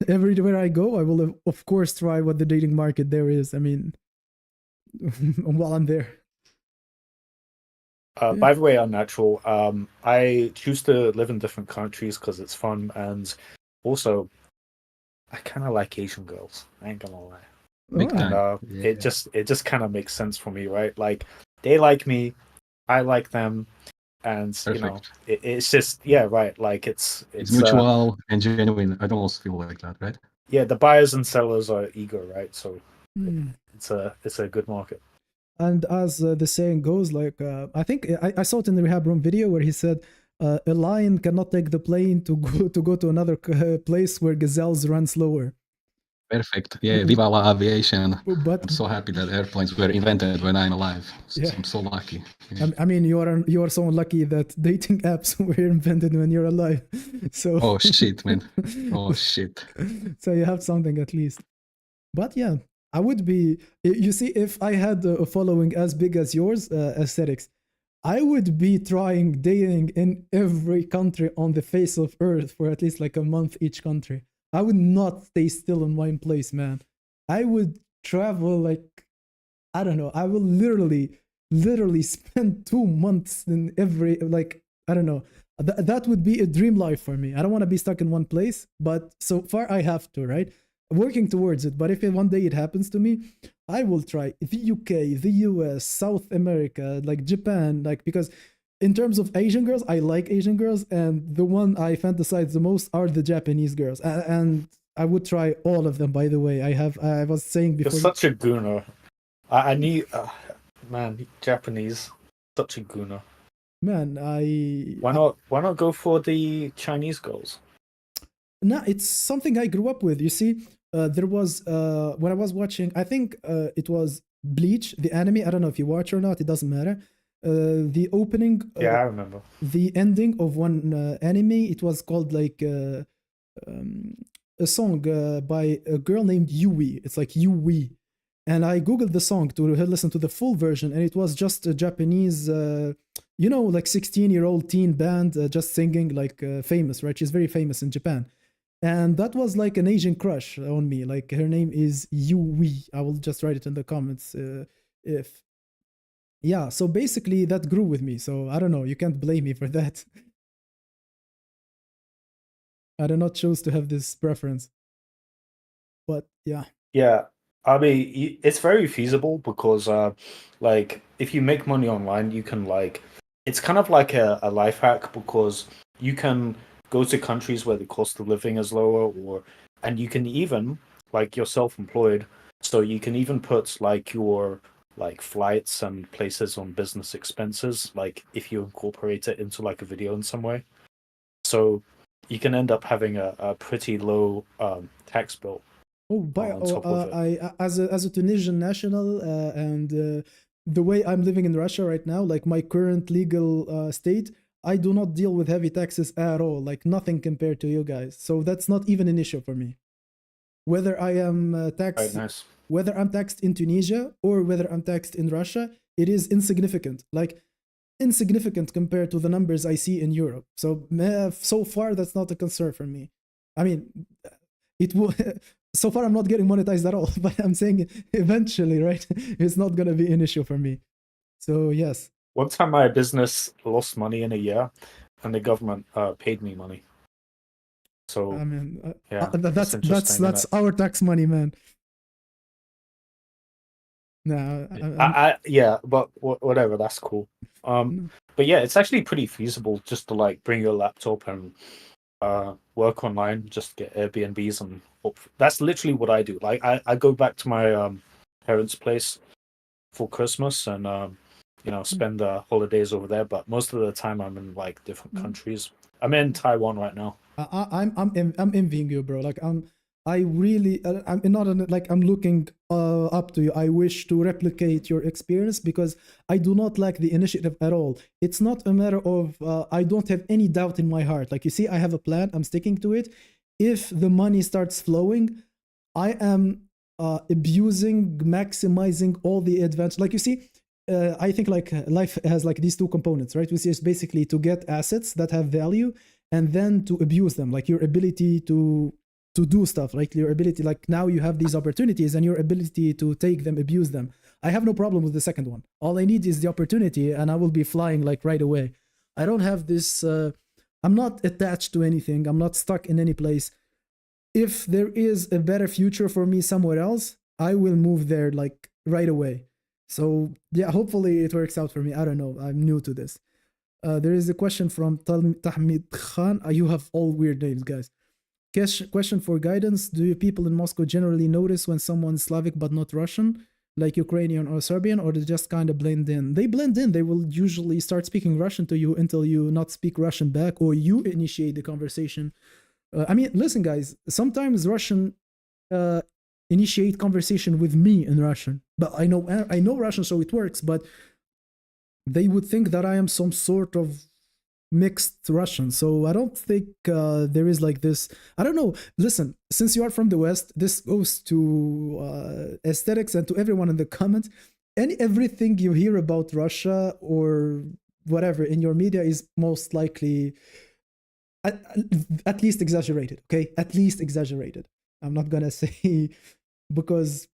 everywhere I go, I will of course try what the dating market there is. I mean, while I'm there. By the way, Unnatural, I choose to live in different countries because it's fun, and also I kind of like Asian girls. I ain't gonna lie. And it just kind of makes sense for me, right? Like, they like me, I like them, and Perfect. you know, it's just right. Like it's mutual and genuine. I don't also feel like that, right? Yeah, the buyers and sellers are eager, right? So it's a good market. And as the saying goes, like, I think I saw it in the Rehab Room video where he said, a lion cannot take the plane to go to another place where gazelles run slower. Perfect. Yeah, viva la aviation. But I'm so happy that airplanes were invented when I'm alive. So Yeah. I'm so lucky. Yeah. I mean, you are so lucky that dating apps were invented when you're alive. So Oh shit, man. Oh shit. So you have something at least. But yeah, I would be. You see, if I had a following as big as yours, aesthetics, I would be trying dating in every country on the face of Earth for at least like a month each country. I would not stay still in one place, man. I would travel like, I don't know. I will literally spend 2 months in every, like, I don't know. That would be a dream life for me. I don't want to be stuck in one place, but so far I have to, right? Working towards it. But if one day it happens to me, I will try the UK, the US, South America, like Japan, like, because in terms of Asian girls, I like Asian girls, and the one I fantasize the most are the Japanese girls, and I would try all of them. By the way, I was saying before. You're such a gooner. I need, man, Japanese, such a gooner. Man, why not go for the Chinese girls? No, it's something I grew up with. You see, there was when I was watching, I think it was Bleach, the anime. I don't know if you watch or not. It doesn't matter. the opening, Yeah, I remember. the ending of one anime. It was called like a song by a girl named Yui. It's like Yui. And I googled the song to listen to the full version, and it was just a Japanese, like 16-year-old teen band just singing, like famous, right? She's very famous in Japan. And that was like an Asian crush on me. Like her name is Yui. I will just write it in the comments if. Yeah, so basically that grew with me. So I don't know. You can't blame me for that. I did not choose to have this preference. But yeah. Yeah, I mean, it's very feasible because, like, if you make money online, you can like, it's kind of like a life hack because you can go to countries where the cost of living is lower, and you can even like you're self-employed, so you can even put like your like flights and places on business expenses, like if you incorporate it into like a video in some way. So you can end up having a pretty low tax bill. On top of it. I as a Tunisian national and the way I'm living in Russia right now, like my current legal state, I do not deal with heavy taxes at all, like nothing compared to you guys. So that's not even an issue for me. Whether I am taxed, Right, nice. whether I'm taxed in Tunisia or whether I'm taxed in Russia, it is insignificant. Like insignificant compared to the numbers I see in Europe. So so far that's not a concern for me. I mean, it will. So far I'm not getting monetized at all, but I'm saying eventually, right? It's not gonna be an issue for me. So yes. One time my business lost money in a year, and the government paid me money. So I mean, yeah, that's our tax money, man. No, yeah, but whatever, that's cool. But yeah, it's actually pretty feasible just to like bring your laptop and work online, just get Airbnbs and that's literally what I do. Like I go back to my parents' place for Christmas and spend the holidays over there. But most of the time I'm in like different countries. I'm in Taiwan right now. I'm envying you, bro. Like I really I'm not like I'm looking up to you. I wish to replicate your experience because I do not lack the initiative at all. It's not a matter of I don't have any doubt in my heart. Like you see, I have a plan. I'm sticking to it. If the money starts flowing, I am abusing, maximizing all the advantage. Like you see, I think like life has like these two components, right? Which is basically to get assets that have value and then to abuse them, like your ability to do stuff, like your ability, like now you have these opportunities and your ability to take them, abuse them. I have no problem with the second one. All I need is the opportunity and I will be flying like right away. I don't have this, I'm not attached to anything. I'm not stuck in any place. If there is a better future for me somewhere else, I will move there like right away. So yeah, hopefully it works out for me. I don't know. I'm new to this. There is a question from Tahmid Khan. You have all weird names, guys. Question for guidance. Do you people in Moscow generally notice when someone's Slavic but not Russian, like Ukrainian or Serbian, or they just kind of blend in? They blend in. They will usually start speaking Russian to you until you not speak Russian back or you initiate the conversation. I mean, listen, guys, sometimes Russian initiate conversation with me in Russian, but I know Russian, so it works, but they would think that I am some sort of mixed Russian. So I don't think there is like this. I don't know. Listen, since you are from the West, this goes to aesthetics and to everyone in the comments. Everything you hear about Russia or whatever in your media is most likely at least exaggerated. Okay, at least exaggerated. I'm not gonna say because,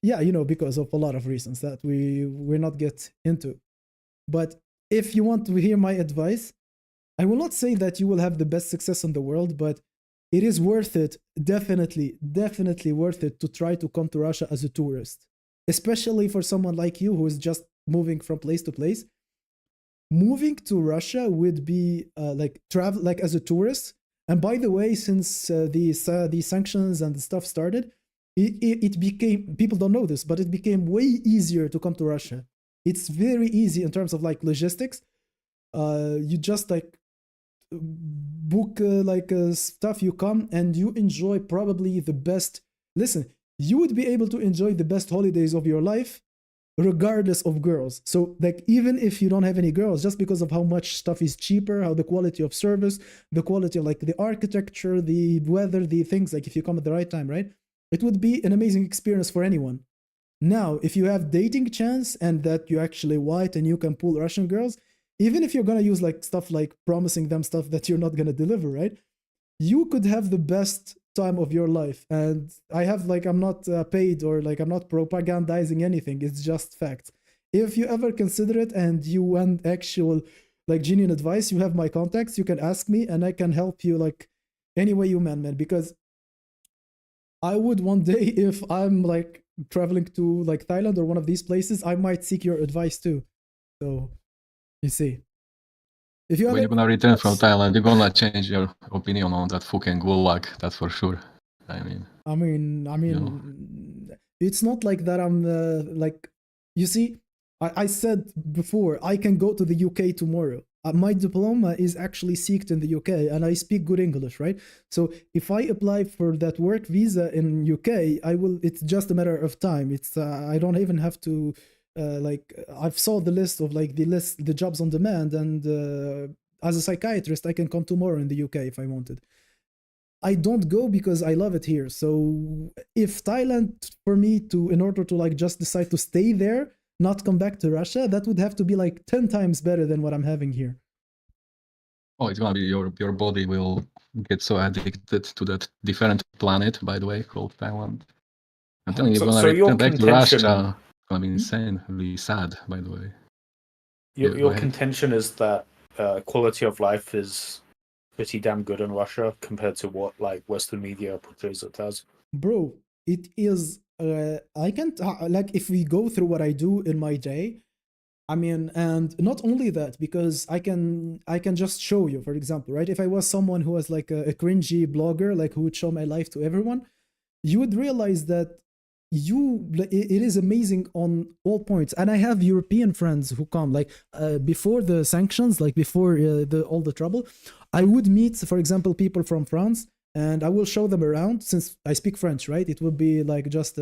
yeah, because of a lot of reasons that we're not get into. But if you want to hear my advice, I will not say that you will have the best success in the world, but it is worth it, definitely worth it to try to come to Russia as a tourist, especially for someone like you who is just moving from place to place. Moving to Russia would be like travel, like as a tourist. And by the way, since the sanctions and the stuff started, it became, people don't know this, but it became way easier to come to Russia. It's very easy in terms of like logistics. You just like book stuff, you come and you enjoy probably the best. Listen, you would be able to enjoy the best holidays of your life regardless of girls. So like even if you don't have any girls, just because of how much stuff is cheaper, how the quality of service, the quality of like the architecture, the weather, the things, like if you come at the right time, right? It would be an amazing experience for anyone. Now, if you have dating chance and that you're actually white and you can pull Russian girls, even if you're gonna use like stuff like promising them stuff that you're not gonna deliver, right? You could have the best time of your life. And I have like, I'm not paid or like I'm not propagandizing anything. It's just facts. If you ever consider it and you want actual like genuine advice, you have my contacts. You can ask me and I can help you like any way you man, because I would one day, if I'm like traveling to like Thailand or one of these places, I might seek your advice too. So you see. If you When you're gonna return from Thailand, you're gonna change your opinion on that fucking gulag. That's for sure. I mean, you know. It's not like that. I'm like, you see, I said before, I can go to the UK tomorrow. My diploma is actually seeked in the UK, and I speak good English, right? So if I apply for that work visa in UK, I will. It's just a matter of time. It's I don't even have to. Like I've saw the list of like the jobs on demand, and as a psychiatrist I can come tomorrow in the UK if I wanted. I don't go because I love it here. So if Thailand, for me to, in order to like just decide to stay there, not come back to Russia, that would have to be like 10 times better than what I'm having here. Oh, it's gonna be your body will get so addicted to that different planet, by the way, called Thailand. I'm telling you, so your return back to contention, Russia. I mean, insane, really sad, by the way. Your contention is that quality of life is pretty damn good in Russia compared to what like Western media portrays it as. Bro, it is. I can't like if we go through what I do in my day. I mean, and not only that, because I can just show you, for example, right? If I was someone who was like a cringy blogger, like who would show my life to everyone, you would realize that it is amazing on all points. And I have European friends who come like before the sanctions, like before all the trouble, I would meet, for example, people from France, and I will show them around. Since I speak French, right? It would be like just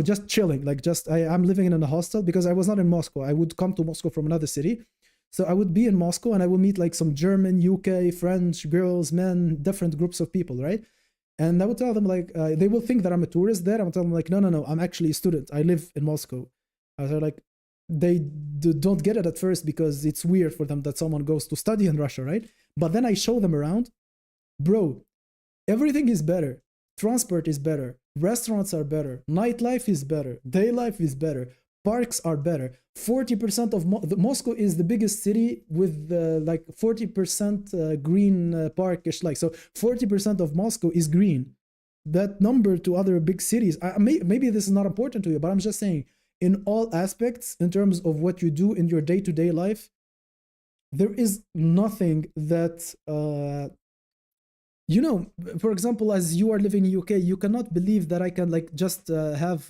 just chilling, like just I'm living in a hostel because I was not in Moscow. I would come to Moscow from another city. So I would be in Moscow and I would meet like some German, UK, French, girls, men, different groups of people, right? And I would tell them like, they will think that I'm a tourist there. I would tell them like, no, I'm actually a student. I live in Moscow. I was like, they don't get it at first because it's weird for them that someone goes to study in Russia, right? But then I show them around. Bro, everything is better. Transport is better. Restaurants are better. Nightlife is better. Day life is better. Parks are better. 40% of Moscow is the biggest city with like 40% green parkish, like, so 40% of Moscow is green. That number to other big cities, maybe this is not important to you, but I'm just saying, in all aspects, in terms of what you do in your day-to-day life, there is nothing that for example, as you are living in UK, you cannot believe that I can like just have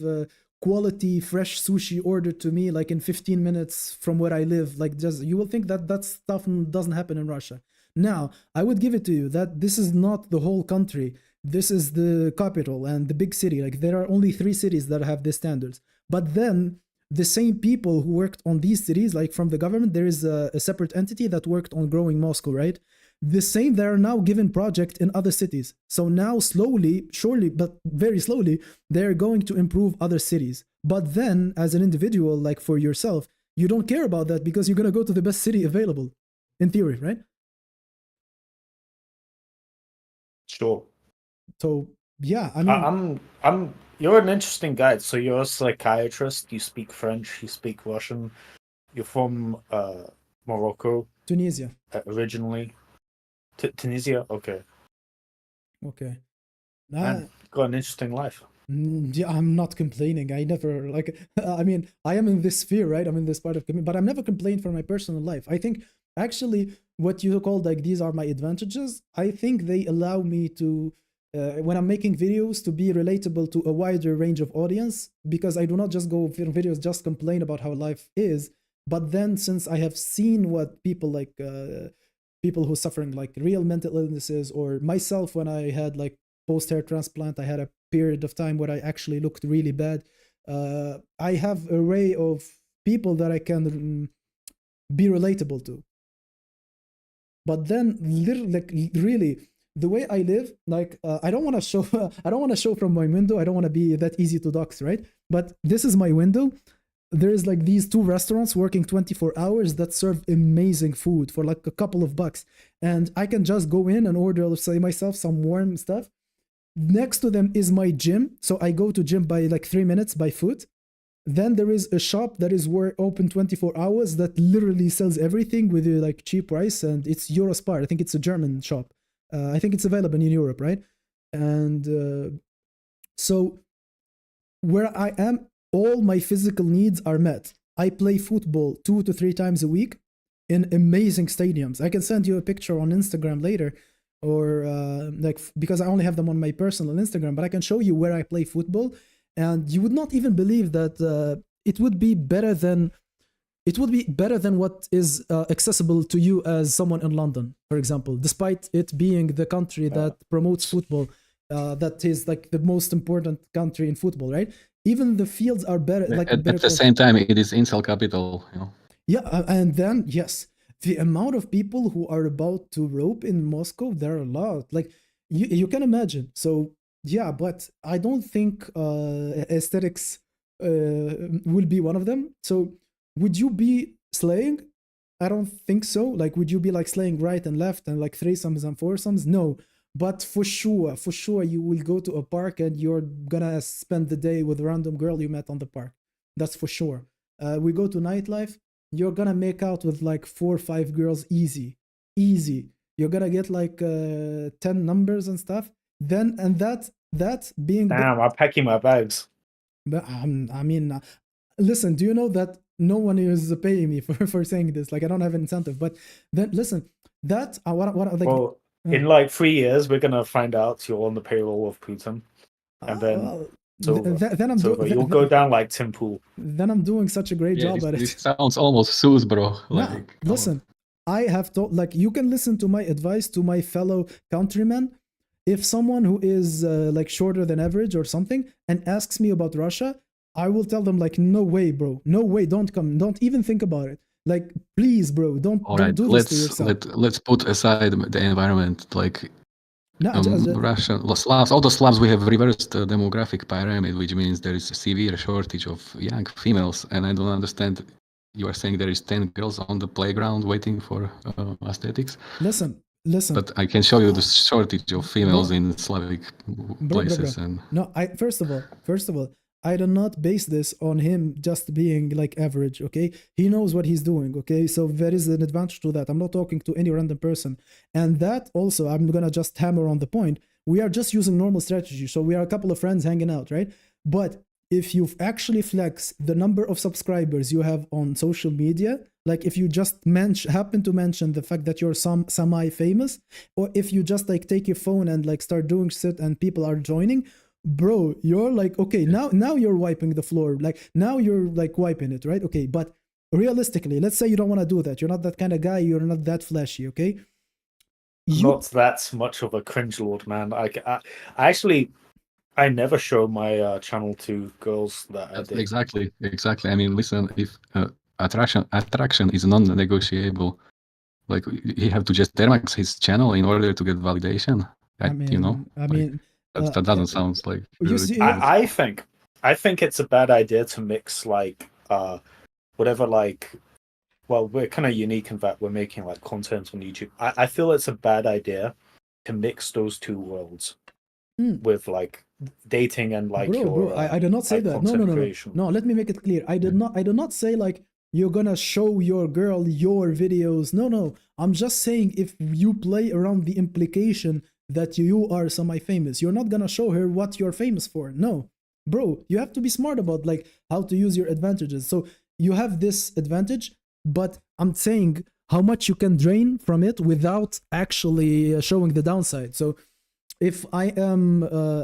quality fresh sushi ordered to me like in 15 minutes from where I live. Like, just, you will think that that stuff doesn't happen in Russia. Now, I would give it to you that this is not the whole country. This is the capital and the big city. Like, there are only 3 cities that have these standards. But then the same people who worked on these cities, like from the government, there is a separate entity that worked on growing Moscow, right? The same, they are now given project in other cities. So now slowly, surely, but very slowly, they're going to improve other cities. But then as an individual, like for yourself, you don't care about that because you're going to go to the best city available, in theory, right? Sure. So yeah, I mean, you're an interesting guy. So you're a psychiatrist, you speak French, you speak Russian, you're from Morocco, Tunisia originally. Tunisia, okay. Man, got an interesting life. Yeah, I'm not complaining. I never like. I mean, I am in this sphere, right? I'm in this part of community, but I'm never complained for my personal life. I think actually, what you call like these are my advantages. I think they allow me to, when I'm making videos, to be relatable to a wider range of audience, because I do not just go film videos just complain about how life is, but then since I have seen what people like. People who suffering like real mental illnesses, or myself when I had like post hair transplant, I had a period of time where I actually looked really bad. I have an array of people that I can be relatable to. But then, really, the way I live, like I don't want to show, I don't want to show from my window. I don't want to be that easy to dox, right? But this is my window. There's like these 2 restaurants working 24 hours that serve amazing food for like a couple of bucks, and I can just go in and order, let's say, myself some warm stuff. Next to them is my gym, so I go to gym by like 3 minutes by foot. Then there is a shop that is open 24 hours that literally sells everything with a like cheap price, and it's Eurospar. I think it's a German shop. I think it's available in Europe, right? And so where I am, all my physical needs are met. I play football 2 to 3 times a week in amazing stadiums. I can send you a picture on Instagram later, or like, because I only have them on my personal Instagram, but I can show you where I play football, and you would not even believe that it would be better than what is accessible to you as someone in London, for example, despite it being the country that promotes football, that is like the most important country in football, right? Even the fields are better. Like at the same time, it is incel capital, you know. Yeah, and then yes, the amount of people who are about to rope in Moscow, there are a lot. Like you can imagine. So yeah, but I don't think aesthetics will be one of them. So would you be slaying? I don't think so. Like, would you be like slaying right and left and like threesomes and foursomes? No. But for sure, you will go to a park and you're gonna spend the day with a random girl you met on the park. That's for sure. We go to nightlife, you're gonna make out with like 4 or 5 girls easy. You're gonna get like 10 numbers and stuff. Then, and that being... Damn, I'm packing my bags. But I mean, listen, do you know that no one is paying me for saying this? Like, I don't have an incentive. But then, listen, that what like, well, in like 3 years, we're gonna find out you're on the payroll of Putin, and then you'll go down like Tim Pool. Then I'm doing such a great job at it. This sounds almost sus, bro. Like, listen, I have told, like, you can listen to my advice to my fellow countrymen. If someone who is like shorter than average or something and asks me about Russia, I will tell them like, no way, bro, no way, don't come, don't even think about it. Like, please, bro, don't do this to yourself. Let's put aside the environment, like Russian Slavs. All the Slavs, we have reversed the demographic pyramid, which means there is a severe shortage of young females. And I don't understand. You are saying there is 10 girls on the playground waiting for aesthetics. Listen. But I can show you the shortage of females in Slavic places. And no, first of all, I do not base this on him just being like average, okay? He knows what he's doing, okay? So there is an advantage to that. I'm not talking to any random person. And that also, I'm gonna just hammer on the point. We are just using normal strategy. So we are a couple of friends hanging out, right? But if you've actually flex the number of subscribers you have on social media, like if you just happen to mention the fact that you're semi-famous, or if you just like take your phone and like start doing shit and people are joining, bro, you're like, okay, now you're wiping the floor. Like now you're like wiping it, right? Okay, but realistically, let's say you don't want to do that. You're not that kind of guy. You're not that flashy, okay? Not that much of a cringe lord, man. I never show my channel to girls that I date. Exactly. I mean, listen, if attraction is non-negotiable, like you have to just termax his channel in order to get validation. That doesn't sound like. I think it's a bad idea to mix like whatever, like, well, we're kind of unique in that we're making like content on YouTube. I feel it's a bad idea to mix those two worlds with like dating and like bro, I did not say that. No, let me make it clear. I did not say like you're gonna show your girl your videos. No, I'm just saying if you play around the implication that you are semi-famous, you're not gonna show her what you're famous for. No, bro, you have to be smart about like how to use your advantages. So you have this advantage, but I'm saying how much you can drain from it without actually showing the downside. So if I am,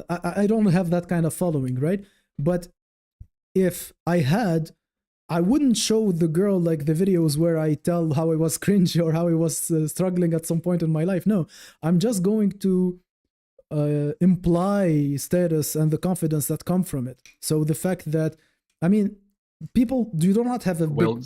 I don't have that kind of following, right? But if I had, I wouldn't show the girl like the videos where I tell how I was cringy or how I was struggling at some point in my life. No, I'm just going to imply status and the confidence that come from it. So the fact that I mean, people do not have a big. Well,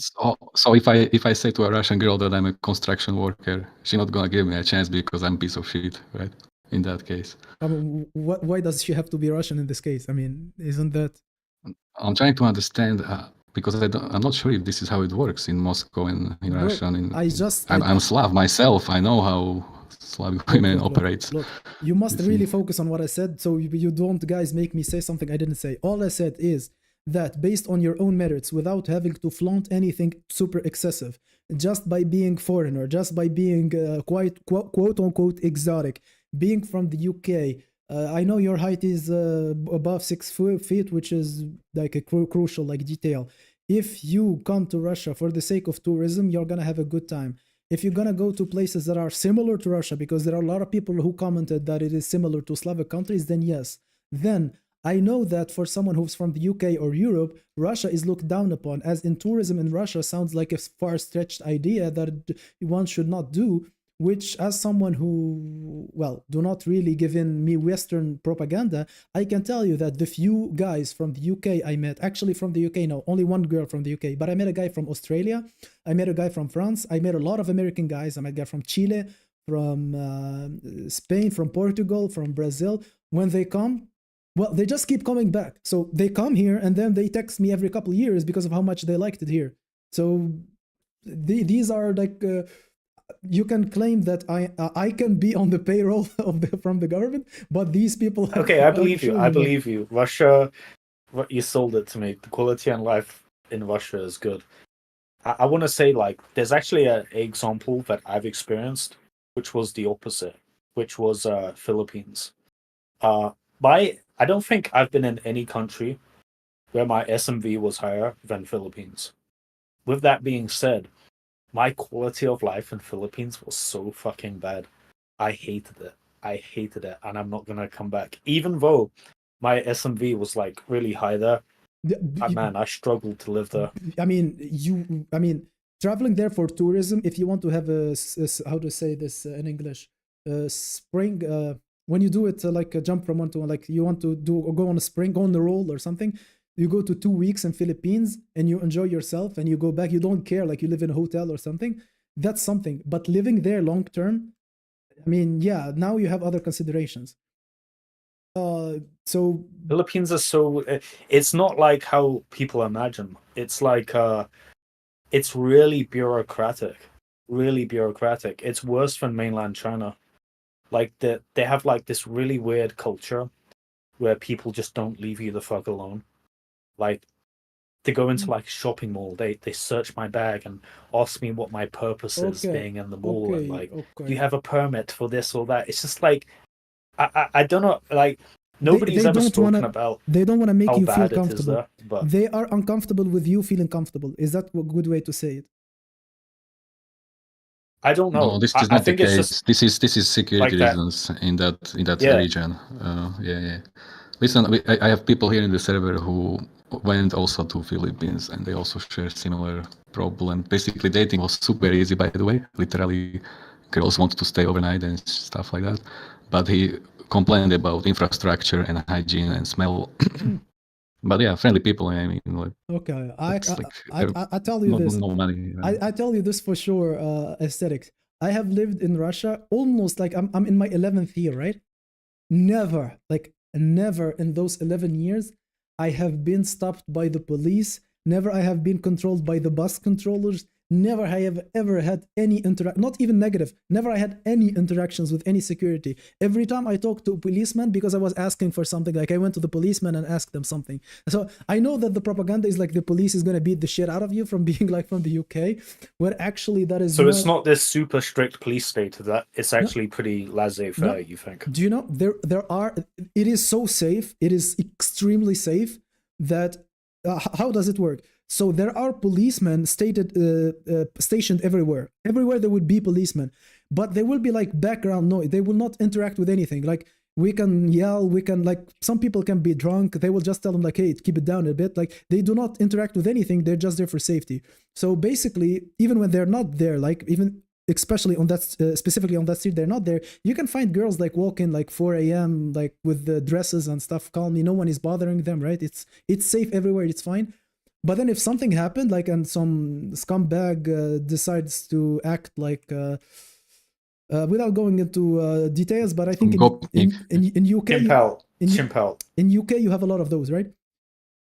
so if I say to a Russian girl that I'm a construction worker, she's not gonna give me a chance because I'm a piece of shit, right? In that case, I mean, why does she have to be Russian in this case? I mean, isn't that? I'm trying to understand because I'm not sure if this is how it works in Moscow and in Bro, Russia. And I'm Slav myself. I know how Slavic women operate. Look, you must really focus on what I said, so you don't, guys, make me say something I didn't say. All I said is that based on your own merits, without having to flaunt anything super excessive, just by being foreigner, just by being quite quote unquote exotic, being from the UK. I know your height is above 6 feet, which is like a crucial like detail. If you come to Russia for the sake of tourism, you're gonna have a good time. If you're gonna go to places that are similar to Russia, because there are a lot of people who commented that it is similar to Slavic countries, then yes. Then I know that for someone who's from the UK or Europe, Russia is looked down upon, as in tourism in Russia sounds like a far-stretched idea that one should not do, which, as someone who, well, do not really give in me Western propaganda, I can tell you that the few guys from the UK I met, actually from the UK, no, only one girl from the UK, but I met a guy from Australia, I met a guy from France, I met a lot of American guys, I met a guy from Chile, from Spain, from Portugal, from Brazil. When they come, well, they just keep coming back. So they come here and then they text me every couple of years because of how much they liked it here. So these are like... you can claim that I can be on the payroll from the government, but these people. Okay, I believe you. I believe you. Russia, you sold it to me. The quality of life in Russia is good. I want to say, like, there's actually an example that I've experienced, which was the opposite, which was Philippines. I don't think I've been in any country where my SMV was higher than Philippines. With that being said, my quality of life in Philippines was so fucking bad. I hated it, and I'm not gonna come back. Even though my SMV was like really high there, man, I struggled to live there. I mean, traveling there for tourism, if you want to have a how to say this in English, spring. When you do it like a jump from one to one, like you want to go on a spring, go on the roll or something. You go to 2 weeks in Philippines and you enjoy yourself and you go back. You don't care, like you live in a hotel or something. That's something. But living there long term, I mean, yeah, now you have other considerations. So Philippines is so... it's not like how people imagine. It's like it's really bureaucratic. Really bureaucratic. It's worse than mainland China. Like they have like this really weird culture where people just don't leave you the fuck alone. Like, to go into like a shopping mall, they search my bag and ask me what my purpose is being in the mall, and like, do you have a permit for this or that? It's just like, I don't know, like, nobody's ever spoken about. They don't want to make you feel comfortable. There, but they are uncomfortable with you feeling comfortable. Is that a good way to say it? I don't know. No, this is not the case. This is security like reasons in that region. Yeah. Listen, I have people here in the server who went also to Philippines, and they also share similar problem. Basically, dating was super easy, by the way. Literally, girls wanted to stay overnight and stuff like that. But he complained about infrastructure and hygiene and smell. But yeah, friendly people. I mean, like, okay, I tell you this. No money. Right? I tell you this for sure. Aesthetics. I have lived in Russia almost like I'm in my 11th year, right? Never in those 11 years I have been stopped by the police. Never I have been controlled by the bus controllers. Never I have ever had any not even negative. Never I had any interactions with any security. Every time I talked to a policeman, because I was asking for something, like I went to the policeman and asked them something. So I know that the propaganda is like the police is going to beat the shit out of you from being like from the UK, where actually that is... So it's not this super strict police state, that it's actually pretty laissez-faire, you think? Do you know, there are... It is so safe, it is extremely safe that... how does it work? So there are policemen stationed everywhere. Everywhere there would be policemen, but there will be like background noise. They will not interact with anything. Like we can yell, we can like, some people can be drunk. They will just tell them like, hey, keep it down a bit. Like they do not interact with anything. They're just there for safety. So basically, even when they're not there, like even especially on that, specifically on that street, they're not there. You can find girls like walking like 4 a.m. like with the dresses and stuff calmly. No one is bothering them, right? It's safe everywhere. It's fine. But then if something happened, like, and some scumbag decides to act like, without going into details, but I think in UK, in UK you have a lot of those, right?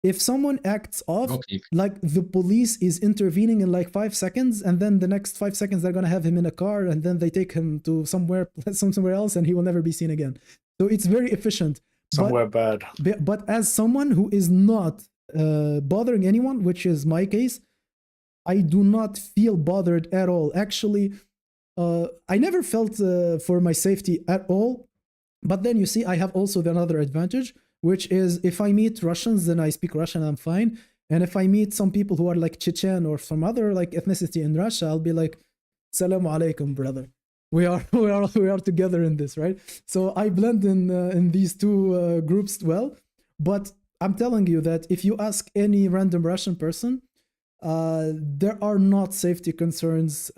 If someone acts off, like the police is intervening in like 5 seconds, and then the next 5 seconds they're gonna have him in a car, and then they take him to somewhere else, and he will never be seen again. So it's very efficient. Bad. But as someone who is not bothering anyone, which is my case, I do not feel bothered at all. Actually, I never felt for my safety at all. But then you see, I have also another advantage, which is if I meet Russians, then I speak Russian, I'm fine. And if I meet some people who are like Chechen or some other like ethnicity in Russia, I'll be like, "Salaam alaikum, brother. We are together in this," right? So I blend in these two groups well. But I'm telling you that if you ask any random Russian person, there are not safety concerns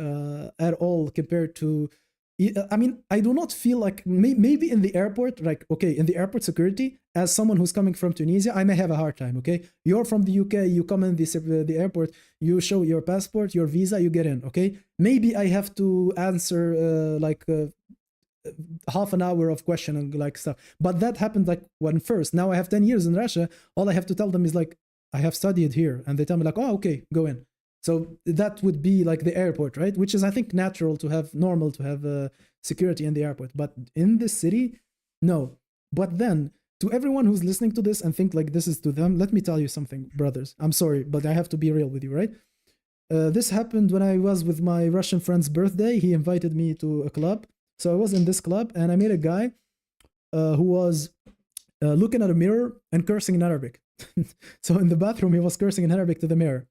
at all compared to. I mean, I do not feel like maybe in the airport, like, okay, in the airport security, as someone who's coming from Tunisia, I may have a hard time, okay? You're from the UK, you come in the airport, you show your passport, your visa, you get in, okay? Maybe I have to answer half an hour of questioning, like stuff. But that happened like when first. Now I have 10 years in Russia, all I have to tell them is like, I have studied here. And they tell me like, oh, okay, go in. So that would be like the airport, right? Which is, I think, normal to have security in the airport. But in the city, no. But then, to everyone who's listening to this and think like this is to them, let me tell you something, brothers. I'm sorry, but I have to be real with you, right? This happened when I was with my Russian friend's birthday. He invited me to a club. So I was in this club, and I met a guy who was looking at a mirror and cursing in Arabic. So in the bathroom, he was cursing in Arabic to the mirror.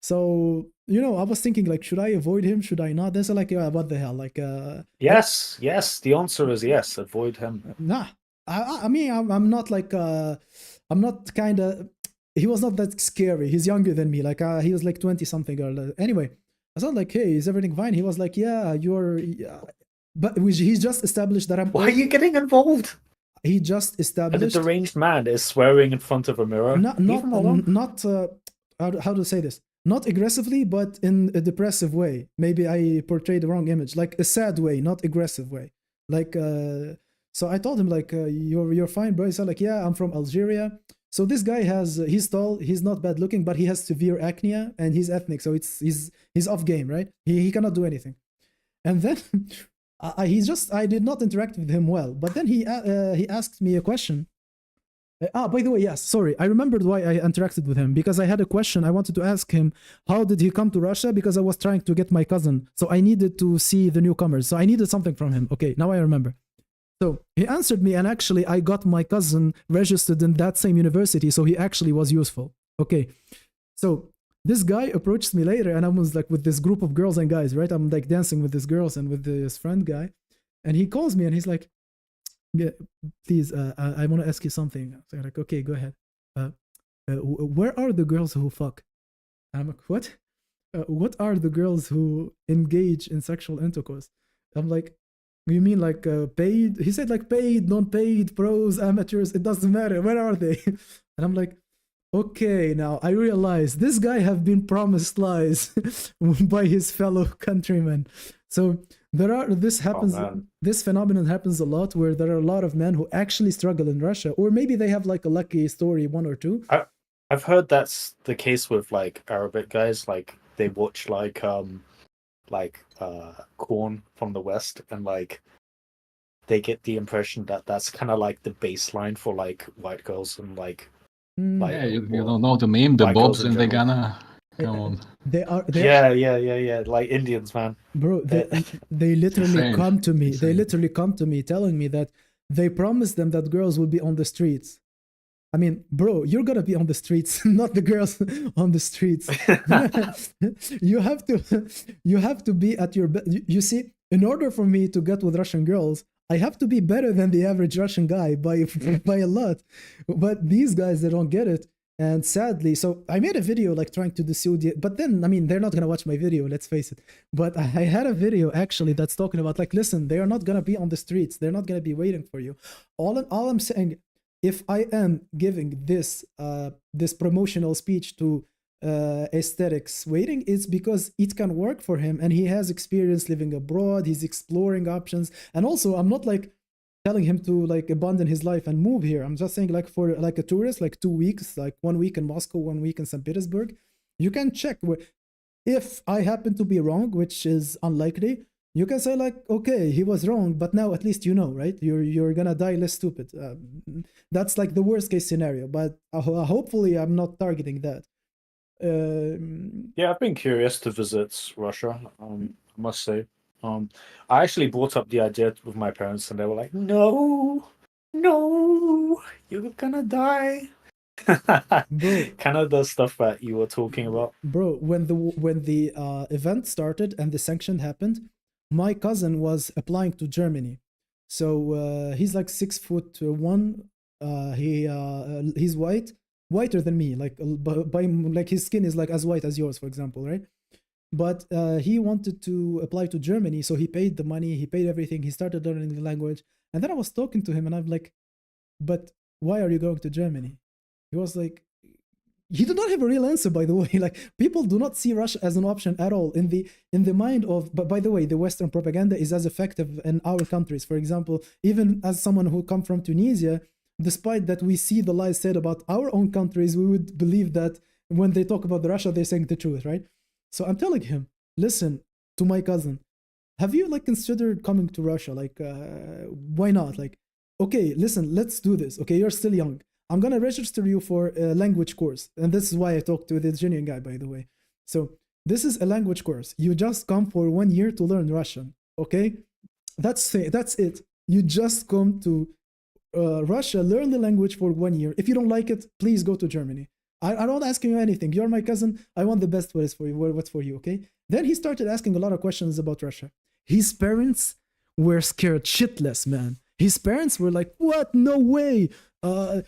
So, you know, I was thinking, like, should I avoid him? Should I not? Then so like, yeah, what the hell? Like, yes. The answer is yes. Avoid him. Nah, I mean, I'm not like, I'm not kind of. He was not that scary. He's younger than me. Like, he was like 20 something. Or anyway, I was like, hey, is everything fine? He was like, yeah, you're. But he's just established that I'm. Why are you getting involved? He just established. And a deranged man is swearing in front of a mirror. Not how to say this? Not aggressively, but in a depressive way. Maybe I portrayed the wrong image, like a sad way, not aggressive way. Like, so I told him like, you're fine, bro. He said like, yeah, I'm from Algeria. So this guy he's tall, he's not bad looking, but he has severe acne and he's ethnic, so he's off game, right? He cannot do anything. And then I did not interact with him well. But then he asked me a question. By the way, yes, sorry. I remembered why I interacted with him, because I had a question. I wanted to ask him, how did he come to Russia? Because I was trying to get my cousin. So I needed to see the newcomers. So I needed something from him. Okay, now I remember. So he answered me, and actually I got my cousin registered in that same university. So he actually was useful. Okay. So this guy approached me later, and I was like with this group of girls and guys, right? I'm like dancing with these girls and with this friend guy. And he calls me and he's like, yeah, please, I want to ask you something. So I'm like, okay, go ahead. Where are the girls who fuck? And I'm like, what? What are the girls who engage in sexual intercourse? I'm like, you mean like paid? He said like paid, non-paid, pros, amateurs, it doesn't matter. Where are they? And I'm like, okay, now I realize this guy have been promised lies by his fellow countrymen. So this phenomenon happens a lot, where there are a lot of men who actually struggle in Russia, or maybe they have like a lucky story, one or two. I've heard that's the case with like Arabic guys, like they watch like Corn from the West, and like they get the impression that that's kind of like the baseline for like white girls and like yeah, you don't know the meme, the Bobs and the Ghana. Come on. Yeah. Like Indians, man. Bro, they literally come to me. They literally come to me telling me that they promised them that girls will be on the streets. I mean, bro, you're gonna be on the streets, not the girls on the streets. You have to be at your best. You see, in order for me to get with Russian girls, I have to be better than the average Russian guy by a lot. But these guys, they don't get it. And sadly, so I made a video like trying to dissuade, but then, I mean, they're not going to watch my video, let's face it. But I had a video actually that's talking about like, listen, they are not going to be on the streets. They're not going to be waiting for you. All I'm saying, if I am giving this promotional speech to aesthetics waiting, it's because it can work for him and he has experience living abroad, he's exploring options. And also, I'm not like telling him to like abandon his life and move here. I'm just saying like for like a tourist, like 2 weeks, like 1 week in Moscow, 1 week in St. Petersburg, you can check if I happen to be wrong, which is unlikely. You can say like, okay, he was wrong, but now at least you know, right? You're gonna die less stupid. That's like the worst case scenario, but hopefully I'm not targeting that. Yeah, I've been curious to visit Russia. I must say. I actually brought up the idea with my parents, and they were like, "No, no, you're gonna die." Bro, kind of the stuff that you were talking about. Bro, when the event started and the sanction happened, my cousin was applying to Germany. So he's like 6'1". He's whiter than me. Like by like his skin is like as white as yours, for example, right? But he wanted to apply to Germany, so he paid the money, he paid everything, he started learning the language, and then I was talking to him, and I'm like, "But why are you going to Germany?" He was like, he did not have a real answer, by the way. Like, people do not see Russia as an option at all in the mind of. But by the way, the Western propaganda is as effective in our countries. For example, even as someone who come from Tunisia, despite that we see the lies said about our own countries, we would believe that when they talk about Russia, they're saying the truth, right? So I'm telling him, listen, to my cousin, have you like considered coming to Russia? Like, why not? Like, okay, listen, let's do this. Okay, you're still young. I'm gonna register you for a language course, and this is why I talked to the Genuine guy, by the way. So this is a language course. You just come for 1 year to learn Russian. Okay, that's it. You just come to Russia, learn the language for 1 year. If you don't like it, please go to Germany. I'm not asking you anything. You're my cousin. I want the best what is for you. What's for you, okay? Then he started asking a lot of questions about Russia. His parents were scared shitless, man. His parents were like, "What? No way!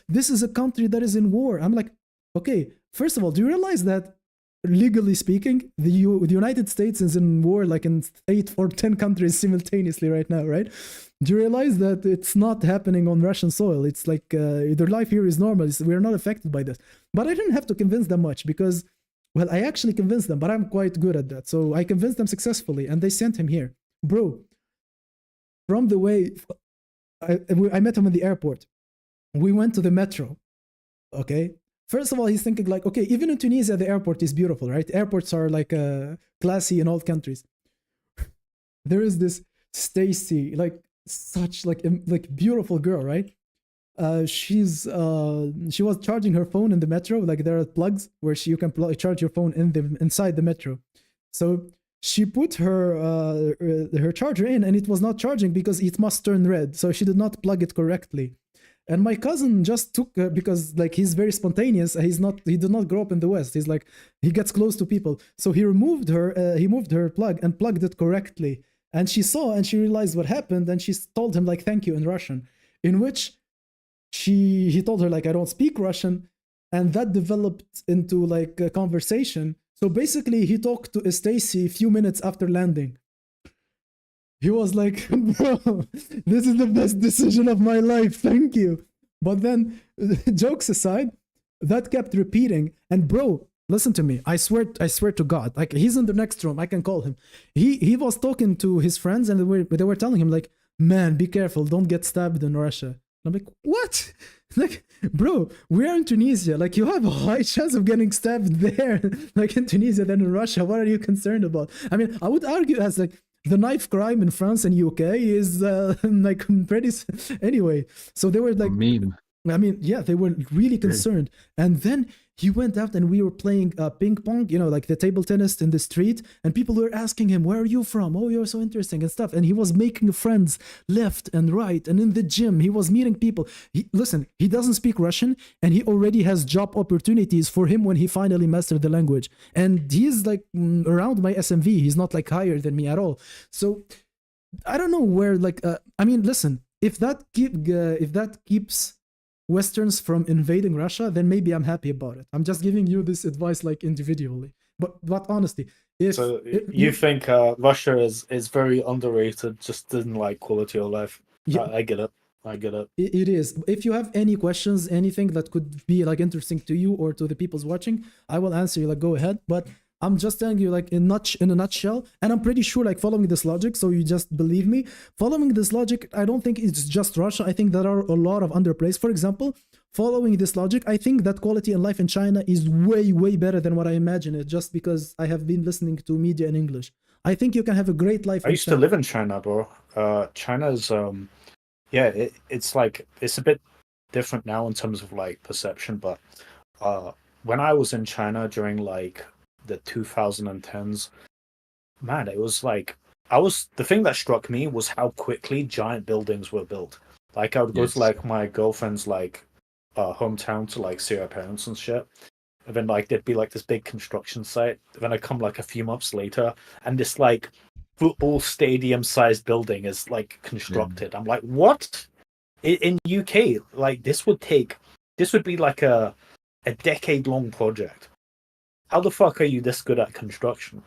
This is a country that is in war." I'm like, okay. First of all, do you realize that legally speaking, the United States is in war like in 8 or 10 countries simultaneously right now, right? Do you realize that it's not happening on Russian soil? It's like their life here is normal. We're not affected by this. But I didn't have to convince them much because, well, I actually convinced them, but I'm quite good at that. So I convinced them successfully, and they sent him here. Bro, from the way I met him in the airport, we went to the metro, okay? First of all, he's thinking like, okay, even in Tunisia, the airport is beautiful, right? Airports are like classy in all countries. There is this Stacy, like such like beautiful girl, right? She was charging her phone in the metro. Like there are plugs where you can charge your phone inside the metro. So she put her charger in, and it was not charging because it must turn red. So she did not plug it correctly. And my cousin just took because like he's very spontaneous. He did not grow up in the West. He's like, he gets close to people. So he moved her plug and plugged it correctly. And she saw and she realized what happened, and she told him like thank you in Russian, in which he told her like I don't speak Russian, and that developed into like a conversation. So basically he talked to Stacy a few minutes after landing. He was like, "Bro, this is the best decision of my life, thank you." But then, jokes aside, that kept repeating. And bro, listen to me. I swear to God, like he's in the next room. I can call him. He was talking to his friends, and they were telling him like, "Man, be careful, don't get stabbed in Russia." And I'm like, "What?" Like, bro, we're in Tunisia. Like, you have a high chance of getting stabbed there, like in Tunisia, than in Russia. What are you concerned about? I mean, I would argue as like the knife crime in France and UK is like pretty. Anyway, so they were like, meme. I mean, yeah, they were really concerned. And then he went out and we were playing ping pong, you know, like the table tennis in the street. And people were asking him, "Where are you from? Oh, you're so interesting," and stuff. And he was making friends left and right. And in the gym, he was meeting people. Listen, he doesn't speak Russian, and he already has job opportunities for him when he finally mastered the language. And he's like around my SMV. He's not like higher than me at all. So I don't know where, like, I mean, listen, if that keeps Westerns from invading Russia, then maybe I'm happy about it. I'm just giving you this advice like individually. But honestly, if you think Russia is very underrated, just in like quality of life, yeah, I get it. I get it. It is. If you have any questions, anything that could be like interesting to you or to the people's watching, I will answer you. Like, go ahead. But I'm just telling you, like, in a nutshell, and I'm pretty sure, like, following this logic, so you just believe me. Following this logic, I don't think it's just Russia. I think there are a lot of underplays. For example, following this logic, I think that quality in life in China is way, way better than what I imagine it, just because I have been listening to media in English. I think you can have a great life I in used China. to live in China, bro. China's yeah, it's like it's a bit different now in terms of like perception, but when I was in China during like the 2010s, man, it was like the thing that struck me was how quickly giant buildings were built. Like I would go to like my girlfriend's like hometown to like see her parents and shit. And then like there'd be like this big construction site. And then I come like a few months later and this like football stadium sized building is like constructed. I'm like, what? In UK, like this would be like a decade long project. How the fuck are you this good at construction?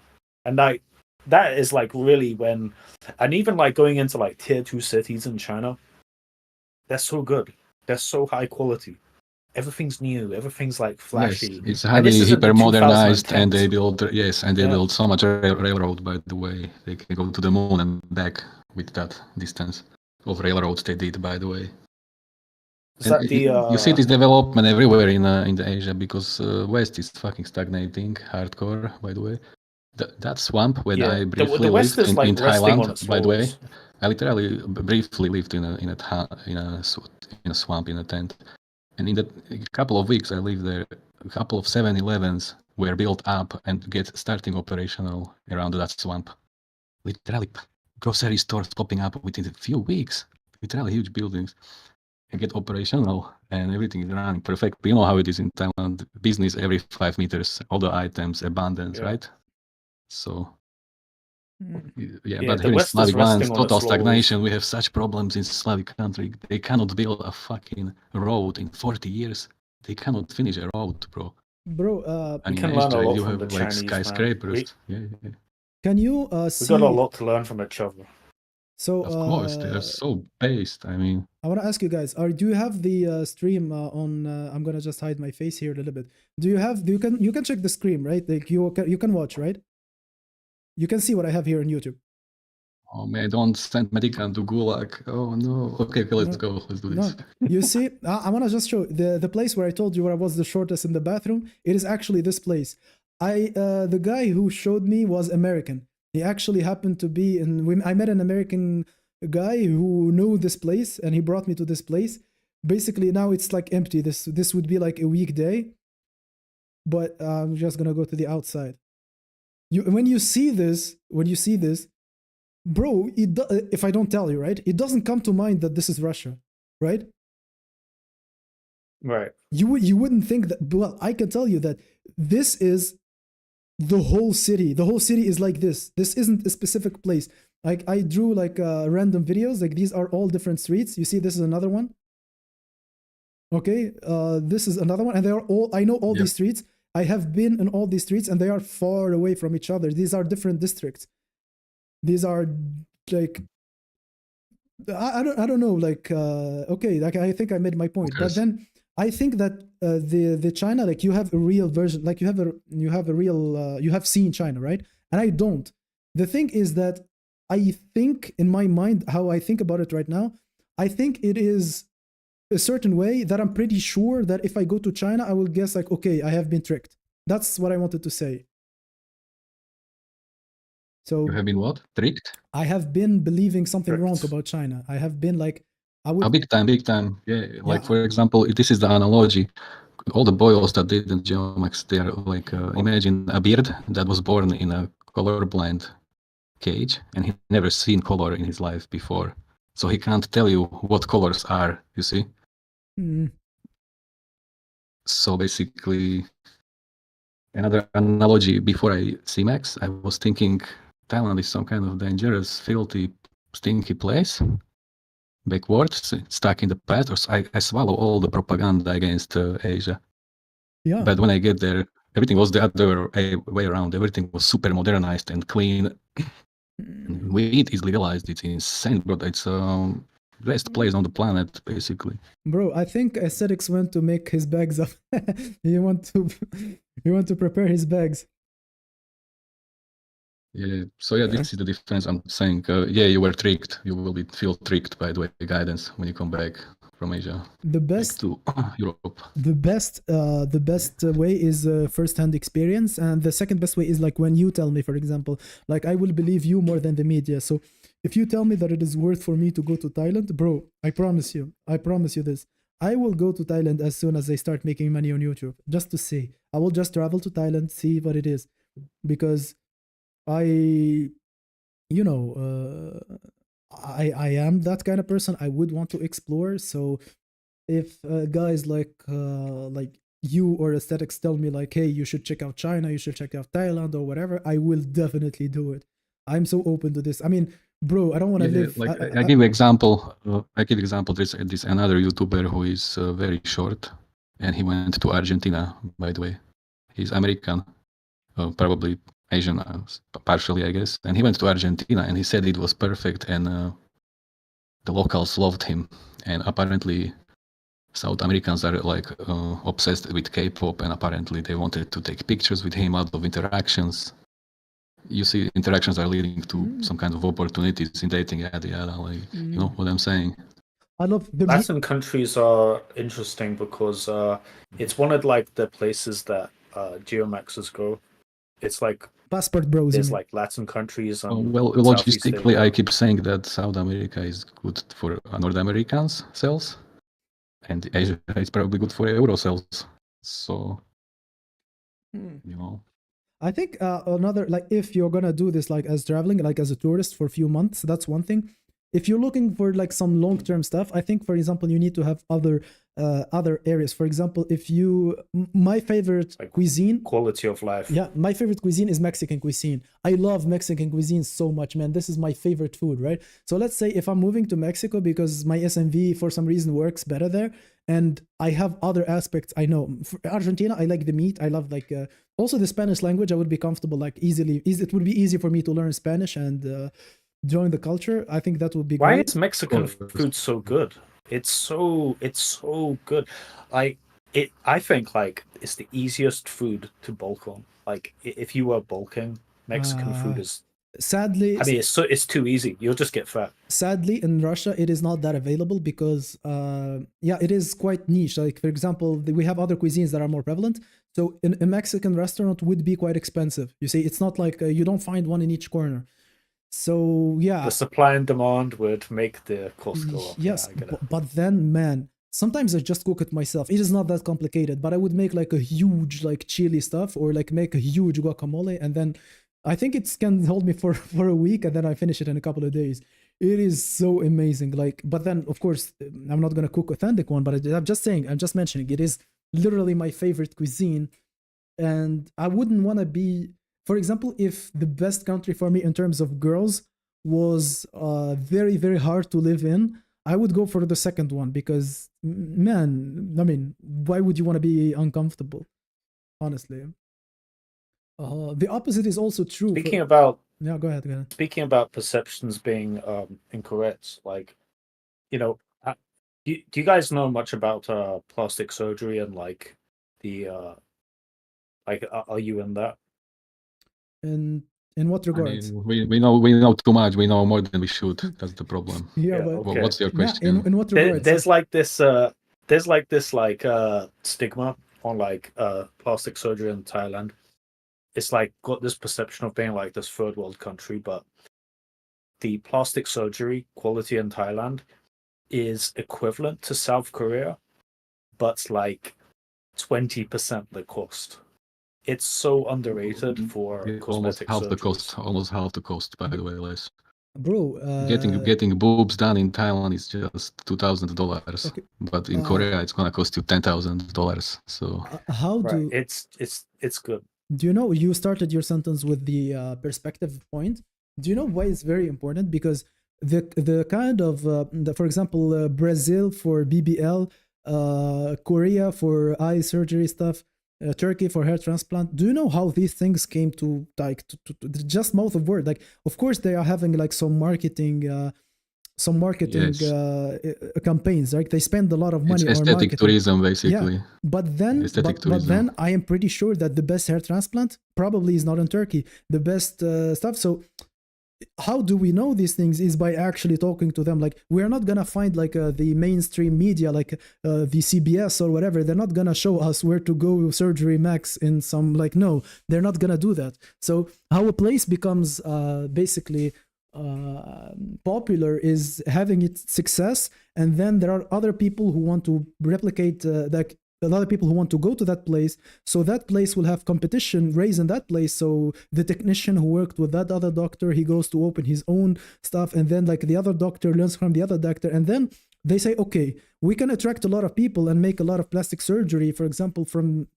And like that is like really when, and even like going into like tier 2 cities in China, they're so good. They're so high quality. Everything's new. Everything's like flashy. Yes, it's And this highly isn't the hyper modernized, and 2010s. they build so much railroad. By the way, they can go to the moon and back with that distance of railroads they did. By the way, Is that the you see this development everywhere in the Asia, because West is fucking stagnating hardcore. By the way, that swamp when I briefly West lived is like in resting on Thailand. its By the way, laurels. I literally briefly lived in a swamp in a tent. And in a couple of weeks I lived there, a couple of 7-Elevens were built up and starting operational around that swamp. Literally, grocery stores popping up within a few weeks. Literally huge buildings and get operational, and everything is running perfect. You know how it is in Thailand. Business every 5 meters, all the items, abundance, right? So yeah, but the here in West is Slavic lands, resting on total its laurels. stagnation. We have such problems in Slavic country. They cannot build a fucking road in 40 years. They cannot finish a road, bro. Bro, we can learn a lot you from have the like Chinese, skyscrapers. man. Can you We got a lot to learn from each other. So of course, they are so based. I mean, I want to ask you guys: do you have the stream on? I'm gonna just hide my face here a little bit. Do you have? You can check the screen, right? Like you can watch, right? You can see what I have here on YouTube. oh man, don't send Medican to Gulag. Oh no. Okay, let's go. Let's do this. No, you see, I want to just show the place where I told you where I was the shortest in the bathroom. It is actually this place. The guy who showed me was American. He actually happened to be in. I met an American guy who knew this place, and he brought me to this place. Basically, now it's like empty. This would be like a weekday, but I'm just gonna go to the outside. When you see this, bro, if I don't tell you, right, it doesn't come to mind that this is Russia, right? Right. You wouldn't think that. Well, I can tell you that this is the whole city. The whole city is like this. This isn't a specific place. Like I drew like random videos. Like these are all different streets. You see, this is another one. Okay, this is another one, and they are all. I know all these streets. I have been in all these streets, and they are far away from each other. These are different districts. These are like I don't know. Like okay, like I think I made my point, but then I think that the China, like you have a real version, like you have a real you have seen China, right? And I don't. The thing is that I think in my mind, how I think about it right now, I think it is a certain way that I'm pretty sure that if I go to China, I will guess like, okay, I have been tricked. That's what I wanted to say. So you have been what? Tricked? I have been believing something wrong about China. I have been like, I would. Big time. Yeah, like for example, this is the analogy. All the boys that did in geomax, they are like, imagine a beard that was born in a colorblind cage, and he never seen color in his life before. So he can't tell you what colors are, you see? So basically, another analogy, before I see Max, I was thinking Thailand is some kind of dangerous, filthy, stinky place. Backwards, stuck in the past, or I swallow all the propaganda against Asia. Yeah. But when I get there, everything was the other way around. Everything was super modernized and clean. Weed is legalized. It's insane, but it's best place on the planet, basically. Bro, I think aesthetics went to make his bags up. you want to prepare his bags. Yeah. So yeah, this is the difference. I'm saying, yeah, you were tricked. You will feel tricked by the guidance when you come back from Asia. The best to Europe. The best way is first-hand experience, and the second best way is like when you tell me, for example, like I will believe you more than the media. So if you tell me that it is worth for me to go to Thailand, bro, I promise you this. I will go to Thailand as soon as I start making money on YouTube. Just to see, I will just travel to Thailand, see what it is, because I am that kind of person. I would want to explore. So if guys like you or aesthetics tell me like, hey, you should check out China, you should check out Thailand or whatever, I will definitely do it. I'm so open to this. I mean, bro, I don't want to live like I give example. There's another YouTuber who is very short, and he went to Argentina. By the way, he's American, probably Asian, partially, I guess. And he went to Argentina, and he said it was perfect, and the locals loved him. And apparently, South Americans are like obsessed with K-pop, and apparently they wanted to take pictures with him, out of interactions. You see, interactions are leading to some kind of opportunities in dating, like, you know what I'm saying? I love the Latin countries are interesting because it's one of like the places that geomaxers go. It's like passport bros. There's like Latin countries. And well, logistically, I keep saying that South America is good for North Americans sales, and Asia is probably good for Euro sales. So, you know. I think another, like, if you're gonna do this like as traveling, like as a tourist for a few months, that's one thing. If you're looking for like some long-term stuff, I think, for example, you need to have other areas. For example, if you, my favorite like cuisine, quality of life. Yeah, my favorite cuisine is Mexican cuisine. I love Mexican cuisine so much, man. This is my favorite food, right? So let's say if I'm moving to Mexico because my SMV for some reason works better there, and I have other aspects. I know for Argentina, I like the meat. I love like also the Spanish language. I would be comfortable like easily. It would be easy for me to learn Spanish and join the culture. I think that would be Why great. is Mexican food so good? It's so good. I think like it's the easiest food to bulk on. Like if you are bulking, Mexican food is sadly, I mean, it's too easy. You'll just get fat. Sadly, in Russia, it is not that available because it is quite niche. Like, for example, we have other cuisines that are more prevalent. So a Mexican restaurant would be quite expensive. You see, it's not like you don't find one in each corner. So yeah, the supply and demand would make the cost go up. Yes, but then, man, sometimes I just cook it myself. It is not that complicated, but I would make like a huge like chili stuff or like make a huge guacamole, and then I think it can hold me for a week, and then I finish it in a couple of days. It is so amazing. Like, but then of course I'm not gonna cook authentic one, but I'm just mentioning it is literally my favorite cuisine, and I wouldn't want to be. For example, if the best country for me in terms of girls was very, very hard to live in, I would go for the second one because, man, I mean, why would you want to be uncomfortable? Honestly. The opposite is also true. Speaking about... Yeah, go ahead. Speaking about perceptions being incorrect, like, you know, do you guys know much about plastic surgery and like the... like, are you in that? In what regards? I mean, we know too much. We know more than we should. That's the problem. Yeah, but okay. What's your question? In what regards? There's like this stigma on like plastic surgery in Thailand. It's like got this perception of being like this third world country, but the plastic surgery quality in Thailand is equivalent to South Korea, but like 20% the cost. It's so underrated for cosmetic surgeries. Almost half the cost, by the way, Les. Bro, getting boobs done in Thailand is just $2,000, okay. But in Korea it's gonna cost you $10,000. So how do it's good. Do you know, you started your sentence with the perspective point? Do you know why it's very important? Because the kind of for example, Brazil for BBL, Korea for eye surgery stuff, Turkey for hair transplant. Do you know how these things came to like to just mouth of word? Like, of course they are having like some marketing some marketing Yes. campaigns, right? They spend a lot of money It's on aesthetic marketing. tourism, basically. Yeah, but then, Aesthetic but tourism. then I am pretty sure that the best hair transplant probably is not in Turkey. The best stuff. So how do we know these things is by actually talking to them. Like, we're not gonna find like the mainstream media, like the CBS or whatever. They're not gonna show us where to go surgery max in some, like, no, they're not gonna do that. So how a place becomes basically popular is having its success, and then there are other people who want to replicate that. A lot of people who want to go to that place, so that place will have competition raised in that place. So the technician who worked with that other doctor, he goes to open his own stuff, and then like the other doctor learns from the other doctor, and then they say, okay, we can attract a lot of people and make a lot of plastic surgery, for example, from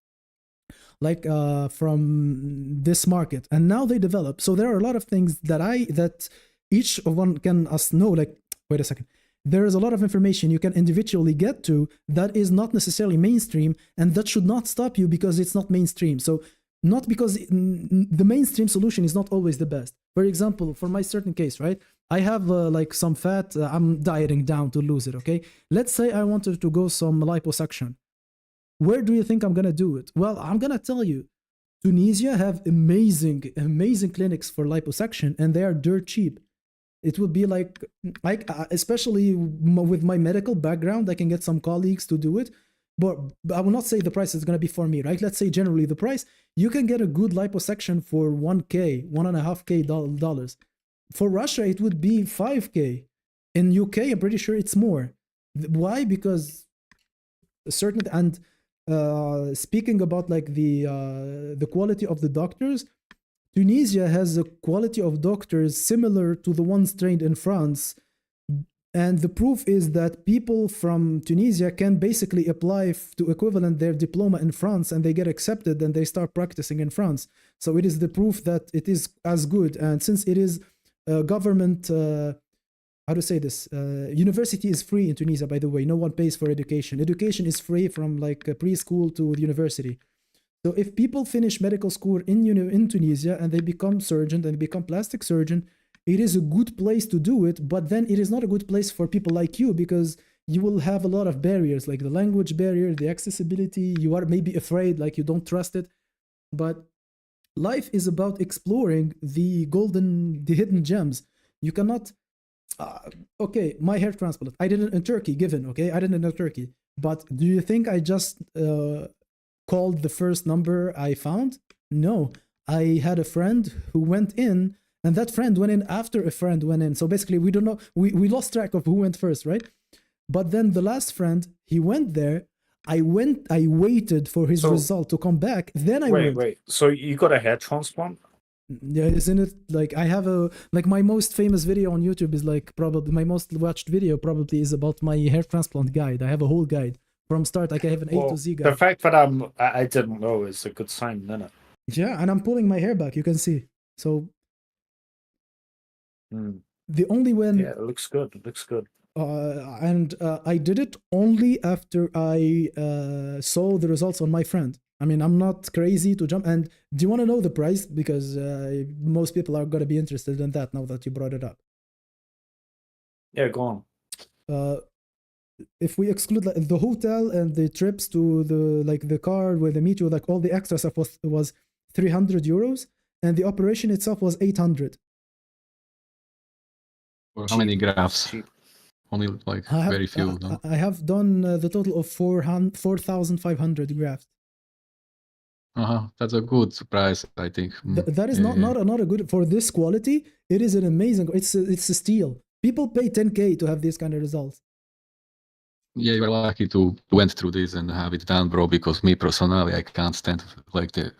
this market. And now they develop. So there are a lot of things that each of one can us know. Like, wait a second. There is a lot of information you can individually get to that is not necessarily mainstream, and that should not stop you because it's not mainstream. So not because the mainstream solution is not always the best. For example, for my certain case, right? I have like some fat, I'm dieting down to lose it, okay? Let's say I wanted to go some liposuction. Where do you think I'm gonna do it? Well, I'm gonna tell you, Tunisia have amazing clinics for liposuction, and they are dirt cheap. It would be like especially with my medical background, I can get some colleagues to do it, but I will not say the price is going to be for me, right? Let's say generally the price, you can get a good liposuction for $1,000 for Russia. It would be $5,000. In UK, I'm pretty sure it's more. Why? Because a certain, and speaking about like the quality of the doctors, Tunisia has a quality of doctors similar to the ones trained in France. And the proof is that people from Tunisia can basically apply to equivalent their diploma in France, and they get accepted and they start practicing in France. So it is the proof that it is as good. And since it is a government, how to say this? University is free in Tunisia, by the way. No one pays for education. Education is free from like preschool to the university. So if people finish medical school in Tunisia and they become surgeon and become plastic surgeon, it is a good place to do it. But then it is not a good place for people like you, because you will have a lot of barriers, like the language barrier, the accessibility. You are maybe afraid, like you don't trust it. But life is about exploring the hidden gems. You cannot. Okay, my hair transplant. I did it in Turkey, given. Okay, I did it in Turkey. But do you think I just called the first number I found? No, I had a friend who went in, and that friend went in after a friend went in. So basically, we don't know. We lost track of who went first, right? But then the last friend, he went there. I waited for his result to come back. Then I went. Wait. So you got a hair transplant? Yeah, isn't it like I have my most famous video on YouTube is like probably my most watched video probably is about my hair transplant guide. I have a whole guide from start. Like I have an A to Z guide. The fact that I didn't know is a good sign, isn't it? Yeah, and I'm pulling my hair back. You can see. So the only when it looks good. It looks good. And I did it only after I saw the results on my friend. I mean, I'm not crazy to jump. And do you want to know the price? Because most people are going to be interested in that now that you brought it up. Yeah, go on. If we exclude like, the hotel and the trips to the car where they meet you, like all the extra stuff was 300 euros, and the operation itself was 800. For how many grafts? Only like very few. No? I have done the total of 4,500 grafts. That's a good price, I think. That is not a good for this quality. It is an amazing. It's a steal. People pay 10K to have these kind of results. Yeah, you're lucky to went through this and have it done, bro. Because me personally, I can't stand like the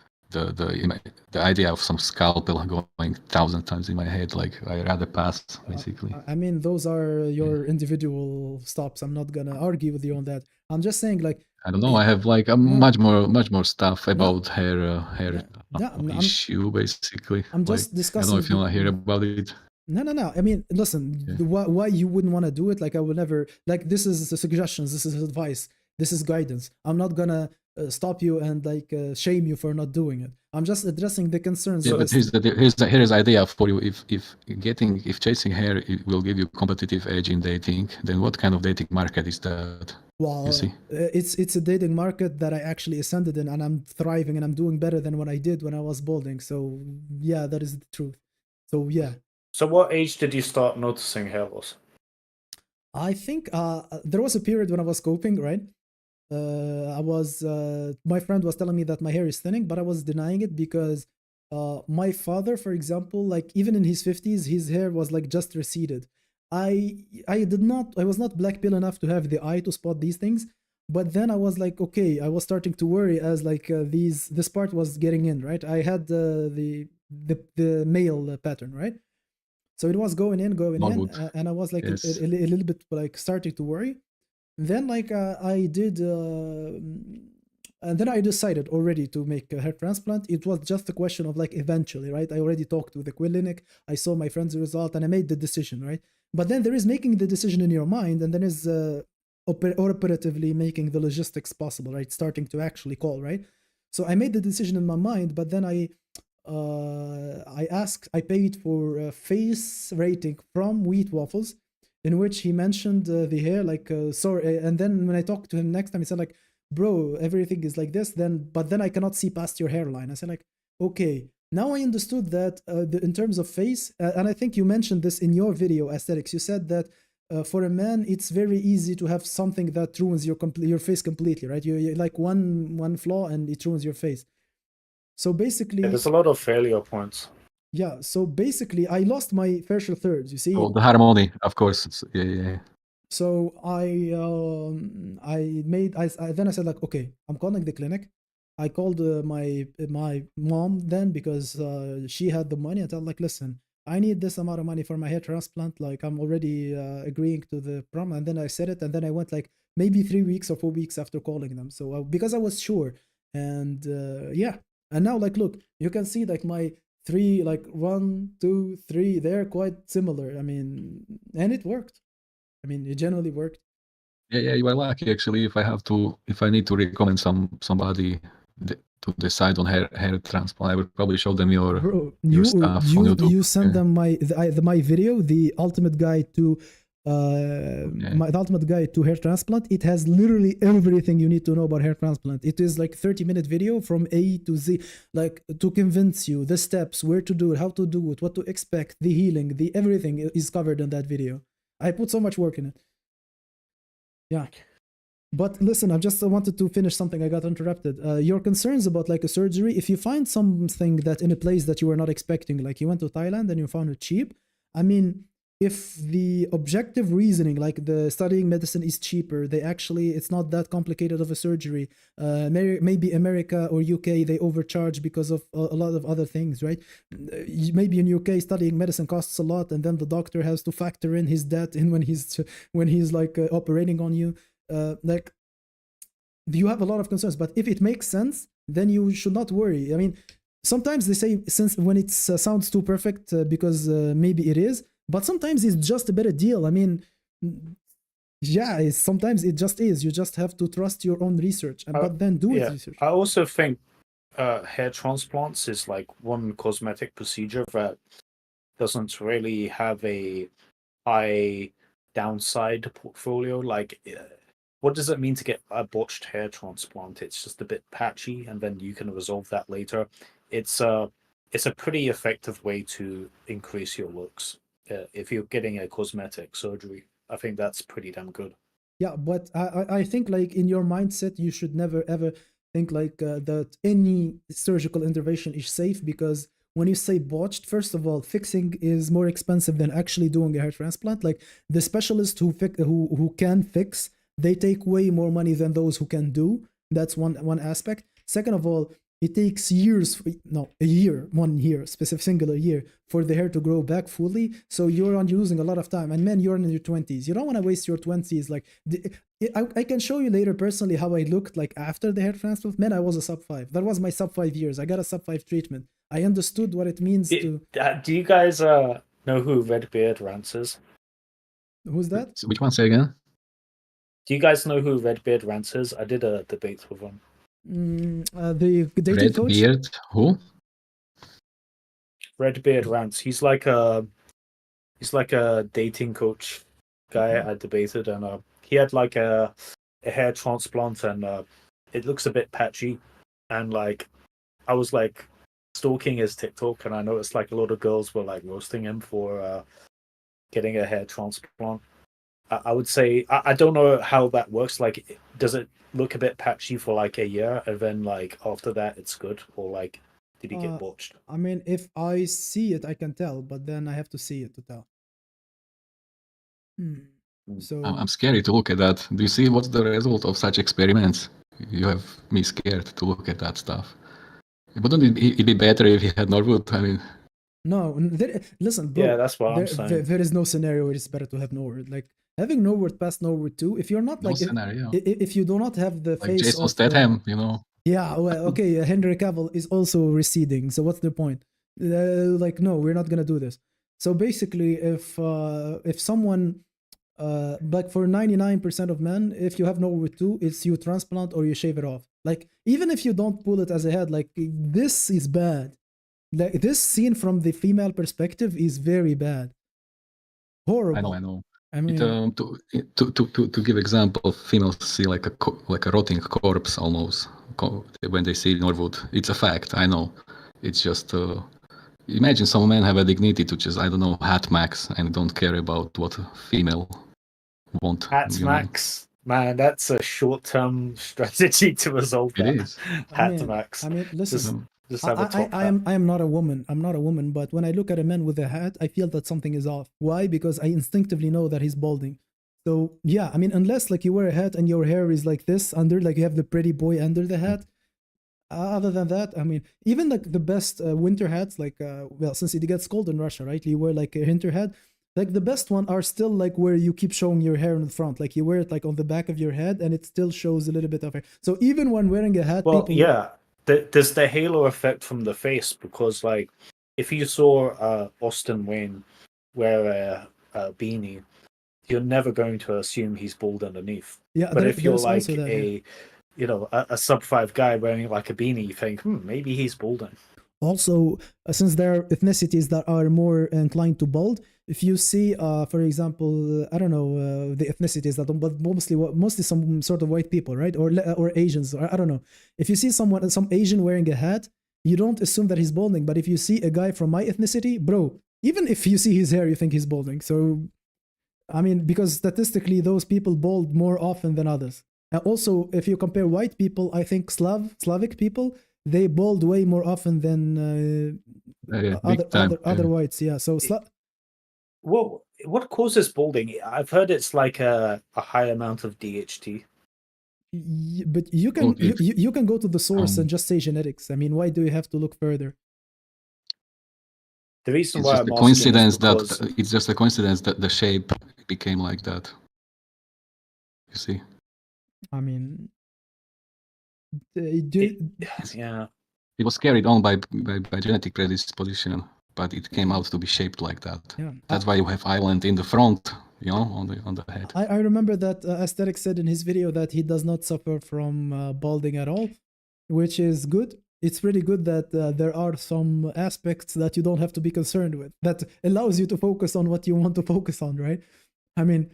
idea of some scalpel going 1,000 times in my head. Like I rather pass, basically. I mean, those are your individual stops. I'm not gonna argue with you on that. I'm just saying, like, I don't know. I have like much more stuff about hair issue, basically. I'm just discussing. I don't know if you want to hear about it. No. I mean, listen. Why you wouldn't want to do it? Like, I would never. Like, this is the suggestions. This is advice. This is guidance. I'm not gonna stop you and like shame you for not doing it. I'm just addressing the concerns. Yeah, but here's the idea for you. If chasing hair it will give you competitive edge in dating, then what kind of dating market is that? Well, you see, it's a dating market that I actually ascended in, and I'm thriving, and I'm doing better than what I did when I was balding. So yeah, that is the truth. So yeah. So what age did you start noticing hair loss? I think there was a period when I was coping, right? My friend was telling me that my hair is thinning, but I was denying it because my father, for example, like even in his 50s, his hair was like just receded. I was not black pill enough to have the eye to spot these things, but then I was like, okay, I was starting to worry as like this part was getting in, right? I had the male pattern, right? So it was going in, and I was like yes. a little bit like starting to worry. Then like I did, and then I decided already to make a hair transplant. It was just a question of like eventually, right? I already talked to the clinic, I saw my friend's result, and I made the decision, right? But then there is making the decision in your mind, and then is operatively making the logistics possible, right? Starting to actually call, right? So I made the decision in my mind, but then I paid for a face rating from Wheat Waffles, in which he mentioned the hair, like sorry. And then when I talked to him next time, he said like, "Bro, everything is like this." But then I cannot see past your hairline. I said like, "Okay." Now I understood that in terms of face, and I think you mentioned this in your video, aesthetics. You said that for a man, it's very easy to have something that ruins your face completely, right? You like one flaw and it ruins your face. So basically, there's a lot of failure points. Yeah, so basically, I lost my facial thirds. You see, the harmony, of course. Yeah. So then I said like, okay, I'm calling the clinic. I called my mom then because she had the money. I told like, listen, I need this amount of money for my hair transplant. Like I'm already agreeing to the prom, and then I said it, and then I went like maybe 3 weeks or 4 weeks after calling them. So because I was sure, and yeah, and now like look, you can see like my three, like 1, 2, 3, they're quite similar. I mean, and it worked. I mean, it generally worked. Yeah, you are lucky actually. If I need to recommend somebody to decide on hair transplant, I would probably show them your stuff on YouTube. You send them my video, the ultimate guide to the ultimate guide to hair transplant. It has literally everything you need to know about hair transplant. It is like 30-minute video from A to Z, like to convince you the steps, where to do it, how to do it, what to expect, the healing, the everything is covered in that video. I put so much work in it. Yeah. But listen, I just wanted to finish something. I got interrupted. Your concerns about like a surgery, if you find something that in a place that you were not expecting, like you went to Thailand and you found it cheap, I mean, if the objective reasoning, like the studying medicine is cheaper, it's not that complicated of a surgery. Maybe America or UK, they overcharge because of a lot of other things, right? Maybe in UK, studying medicine costs a lot, and then the doctor has to factor in his debt in when he's like operating on you. Like you have a lot of concerns, but if it makes sense, then you should not worry. I mean, sometimes they say since when it sounds too perfect because maybe it is, but sometimes it's just a better deal. I mean, yeah, sometimes it just is. You just have to trust your own research, but then do it research. I also think hair transplants is like one cosmetic procedure that doesn't really have a high downside portfolio. Like, what does it mean to get a botched hair transplant? It's just a bit patchy, and then you can resolve that later. It's a pretty effective way to increase your looks. If you're getting a cosmetic surgery, I think that's pretty damn good. Yeah, but I think like in your mindset, you should never ever think like that any surgical intervention is safe, because when you say botched, first of all, fixing is more expensive than actually doing a hair transplant. Like the specialists who can fix, they take way more money than those who can do. That's one aspect. Second of all, it takes years, no, a year, 1 year, specific singular year, for the hair to grow back fully. So you're using a lot of time. And man, you're in your 20s. You don't want to waste your 20s. Like, I can show you later personally how I looked like after the hair transplant. Man, I was a sub 5. That was my sub 5 years. I got a sub 5 treatment. I understood what it means to. Do you guys know who Redbeard Rants is? Who's that? Which one? Say again. Do you guys know who Redbeard Rants is? I did a debate with him. The dating Red coach. beard. Who? Redbeard Rants. He's like a dating coach guy I debated, and he had like a hair transplant, and it looks a bit patchy, and like I was like stalking his TikTok, and I noticed like a lot of girls were like roasting him for getting a hair transplant. I would say I don't know how that works. Like, does it look a bit patchy for like a year, and then like after that it's good, or like did he get botched? I mean, if I see it, I can tell, but then I have to see it to tell. So I'm scared to look at that. Do you see what's the result of such experiments? You have me scared to look at that stuff. Wouldn't it be better if he had Norwood? I mean, no, listen, bro. Yeah, that's what I'm saying. There is no scenario where it's better to have Norwood. Like having Norwood past Norwood 2, if you're not no like scenario. if you do not have the Like face Jason of Statham, you know. yeah, well, okay, Henry Cavill is also receding. So what's the point? Like, no, we're not gonna do this. So basically, if someone like for 99% of men, if you have Norwood 2, it's you transplant or you shave it off. Like even if you don't pull it as a head, like this is bad. Like this scene from the female perspective is very bad. Horrible. I know. I mean, to give example, females see like a rotting corpse almost when they see Norwood. It's a fact. I know. It's just imagine some men have a dignity to just I don't know hat max and don't care about what a female want. Hat max. Man, that's a short-term strategy to resolve that. It is. Hat max. I mean, listen. Just have a top I am not a woman. I'm not a woman, but when I look at a man with a hat, I feel that something is off. Why? Because I instinctively know that he's balding. So yeah, I mean, unless like you wear a hat and your hair is like this under, like you have the pretty boy under the hat. Other than that, I mean, even like the best winter hats, like well, since it gets cold in Russia, right? You wear like a winter hat. Like the best one are still like where you keep showing your hair in the front, like you wear it like on the back of your head, and it still shows a little bit of hair. So even when wearing a hat, well, people... yeah, there's the halo effect from the face, because like if you saw Austin Wayne wear a beanie, you're never going to assume he's bald underneath. Yeah, but if you're like a sub-5 guy wearing like a beanie, you think, maybe he's balding. Also, since there are ethnicities that are more inclined to bald, if you see, for example, I don't know the ethnicities that, but mostly some sort of white people, right, or Asians, or I don't know. If you see some Asian wearing a hat, you don't assume that he's balding. But if you see a guy from my ethnicity, bro, even if you see his hair, you think he's balding. So, I mean, because statistically, those people bald more often than others. Also, if you compare white people, I think Slavic people, they bald way more often than other whites. Yeah. So, well, what causes balding? I've heard it's like a high amount of DHT. But you can you can go to the source and just say genetics. I mean, why do you have to look further? The reason it's why just I'm a coincidence because... that it's just a coincidence that the shape became like that. You see. I mean, yeah, it was carried on by genetic predisposition, but it came out to be shaped like that. Yeah. That's why you have island in the front, you know, on the head. I remember that Aesthetic said in his video that he does not suffer from balding at all, which is good. It's pretty good that there are some aspects that you don't have to be concerned with, that allows you to focus on what you want to focus on, right? I mean,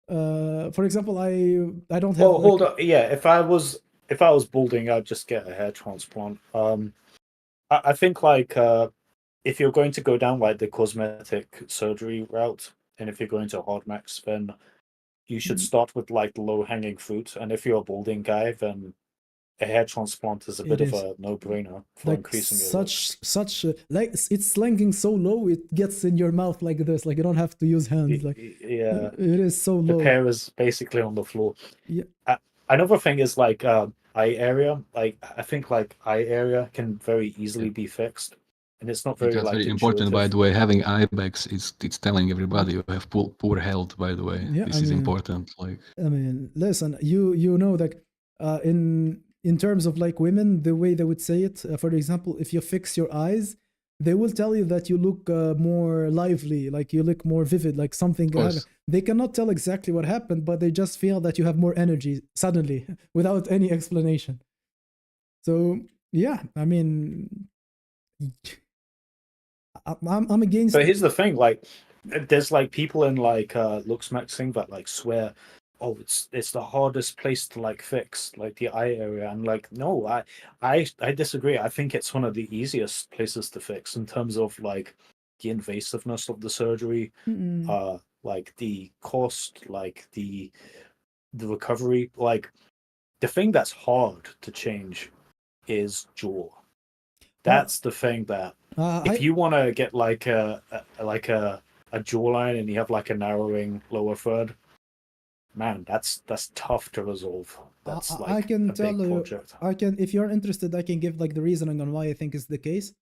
for example, I don't have... Well, hold on. Yeah, if I was balding, I'd just get a hair transplant. I think like if you're going to go down like the cosmetic surgery route, and if you're going to hard max, then you should start with like the low hanging fruit. And if you're a balding guy, then a hair transplant is a bit of a no-brainer for like increasing your such like it's slanging so low it gets in your mouth like this, like you don't have to use hands. Like yeah, it is so low. The hair is basically on the floor. Yeah. Another thing is like eye area. Like I think like eye area can very easily be fixed, and it's not very That's like very important, by the way. Having eye bags, it's telling everybody you have poor health. By the way, this is important. Like I mean, listen, you know that in terms of like women, the way they would say it, for example, if you fix your eyes, they will tell you that you look more lively, like you look more vivid, like something. They cannot tell exactly what happened, but they just feel that you have more energy suddenly without any explanation. So yeah, I mean, I'm against. But here's the thing, like, there's like people in like looksmaxing that like swear, oh, it's the hardest place to like fix, like the eye area. I'm like, no, I disagree. I think it's one of the easiest places to fix in terms of like the invasiveness of the surgery, like the cost, like the recovery. Like the thing that's hard to change is jaw. That's the thing that if you want to get like a jawline and you have like a narrowing lower third, man, that's tough to resolve. That's like I can a tell big you, project. I can, if you're interested, I can give like the reasoning on why I think is the case.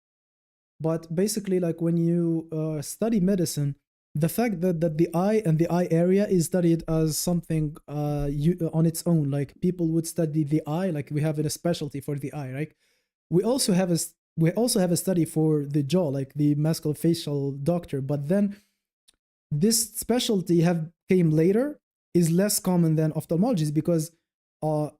But basically, like when you study medicine, the fact that the eye and the eye area is studied as something on its own, like people would study the eye, like we have a specialty for the eye, right? We also have a study for the jaw, like the musculofacial doctor. But then this specialty came later, is less common than ophthalmology because uh,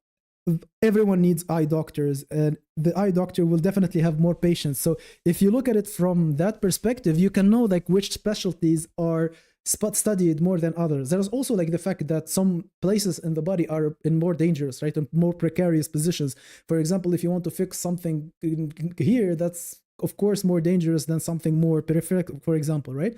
everyone needs eye doctors, and the eye doctor will definitely have more patients. So if you look at it from that perspective, you can know like which specialties are studied more than others. There's also like the fact that some places in the body are in more dangerous, right, in more precarious positions. For example, if you want to fix something here, that's of course more dangerous than something more peripheral, for example, right?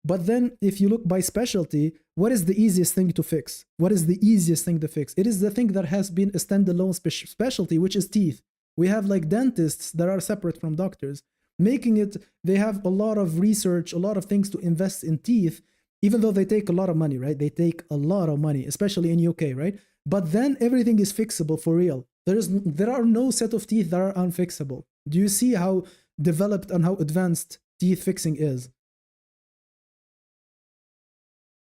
But then if you look by specialty, what is the easiest thing to fix? What is the easiest thing to fix? It is the thing that has been a standalone specialty, which is teeth. We have like dentists that are separate from doctors, making it, they have a lot of research, a lot of things to invest in teeth, even though they take a lot of money, right? They take a lot of money, especially in UK, right? But then everything is fixable for real. There are no set of teeth that are unfixable. Do you see how developed and how advanced teeth fixing is?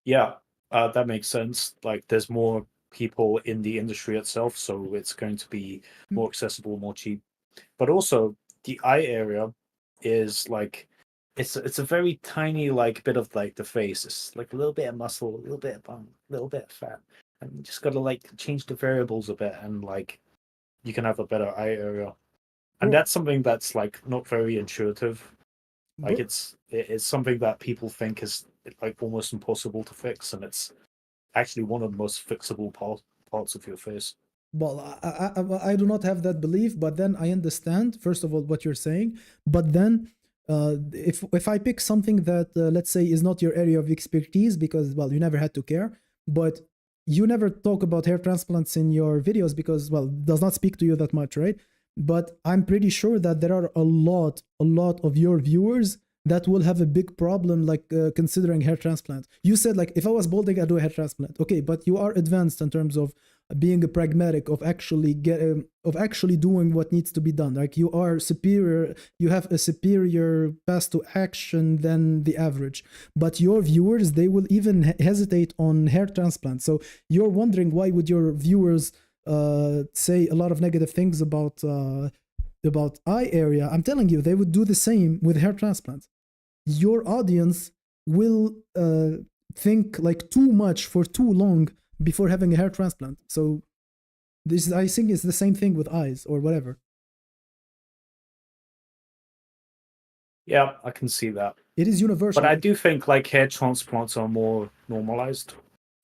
Yeah, that makes sense. Like, there's more people in the industry itself, so it's going to be more accessible, more cheap. But also, the eye area is like it's a very tiny like bit of like the face. It's like a little bit of muscle, a little bit of bone, a little bit of fat, and you just gotta like change the variables a bit, and like you can have a better eye area. And that's something that's like not very intuitive. Like it's something that people think is like almost impossible to fix, and it's actually one of the most fixable parts of your face. Well, I do not have that belief, but then I understand, first of all, what you're saying. But then if I pick something that, let's say, is not your area of expertise, because, well, you never had to care, but you never talk about hair transplants in your videos because, well, it does not speak to you that much, right? But I'm pretty sure that there are a lot of your viewers that will have a big problem, like considering hair transplant. You said, like, if I was balding, I'd do a hair transplant. Okay, but you are advanced in terms of being a pragmatic, of actually doing what needs to be done. Like, you are superior, you have a superior path to action than the average. But your viewers, they will even hesitate on hair transplant. So you're wondering, why would your viewers say a lot of negative things about eye area? I'm telling you, they would do the same with hair transplant. Your audience will think like too much for too long before having a hair transplant. So this, I think, is the same thing with eyes or whatever. Yeah, I can see that. It is universal. But I do think like hair transplants are more normalized.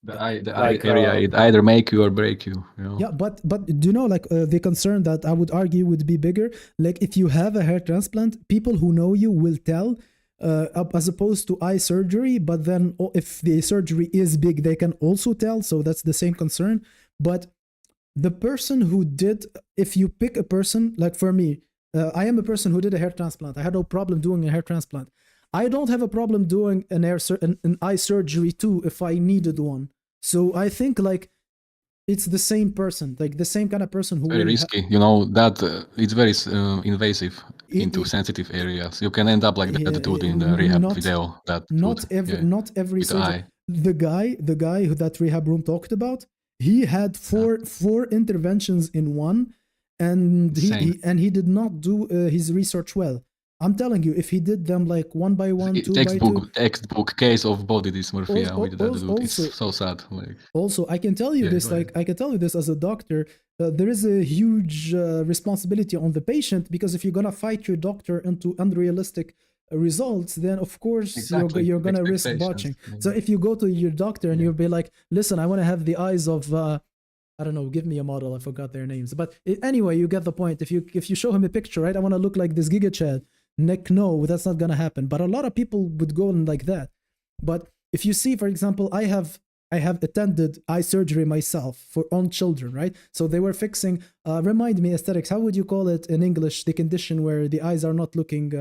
The eye area, it either make you or break you. You know? Yeah, but do you know, like, the concern that I would argue would be bigger? Like, if you have a hair transplant, people who know you will tell, as opposed to eye surgery. But then if the surgery is big, they can also tell. So that's the same concern. But the person who did, if you pick a person, like for me, I am a person who did a hair transplant. I had no problem doing a hair transplant. I don't have a problem doing an eye surgery too if I needed one. So I think like it's the same person, like the same kind of person who very risky. You know that it's very invasive into it, sensitive areas. You can end up like that dude in the rehab video. That not every surgery. The guy who that rehab room talked about, he had four interventions in one, and he did not do his research well. I'm telling you, if he did them like 1 by 1, 2 by 2. Textbook case of body dysmorphia with that dude. Also, it's so sad. Like, also, I can tell you Yeah, this, go like ahead. I can tell you this as a doctor, there is a huge responsibility on the patient, because if you're gonna fight your doctor into unrealistic results, then of course Exactly. you're gonna risk Expectations. botching. So if you go to your doctor and Yeah. you'll be like, listen, I want to have the eyes of I don't know, give me a model, I forgot their names, but anyway, you get the point. If you show him a picture, right, I want to look like this Giga Chad. Nick, no, that's not gonna happen. But a lot of people would go in like that. But if you see, for example, I have attended eye surgery myself on children, right? So they were fixing. Remind me, aesthetics. How would you call it in English? The condition where the eyes are not looking.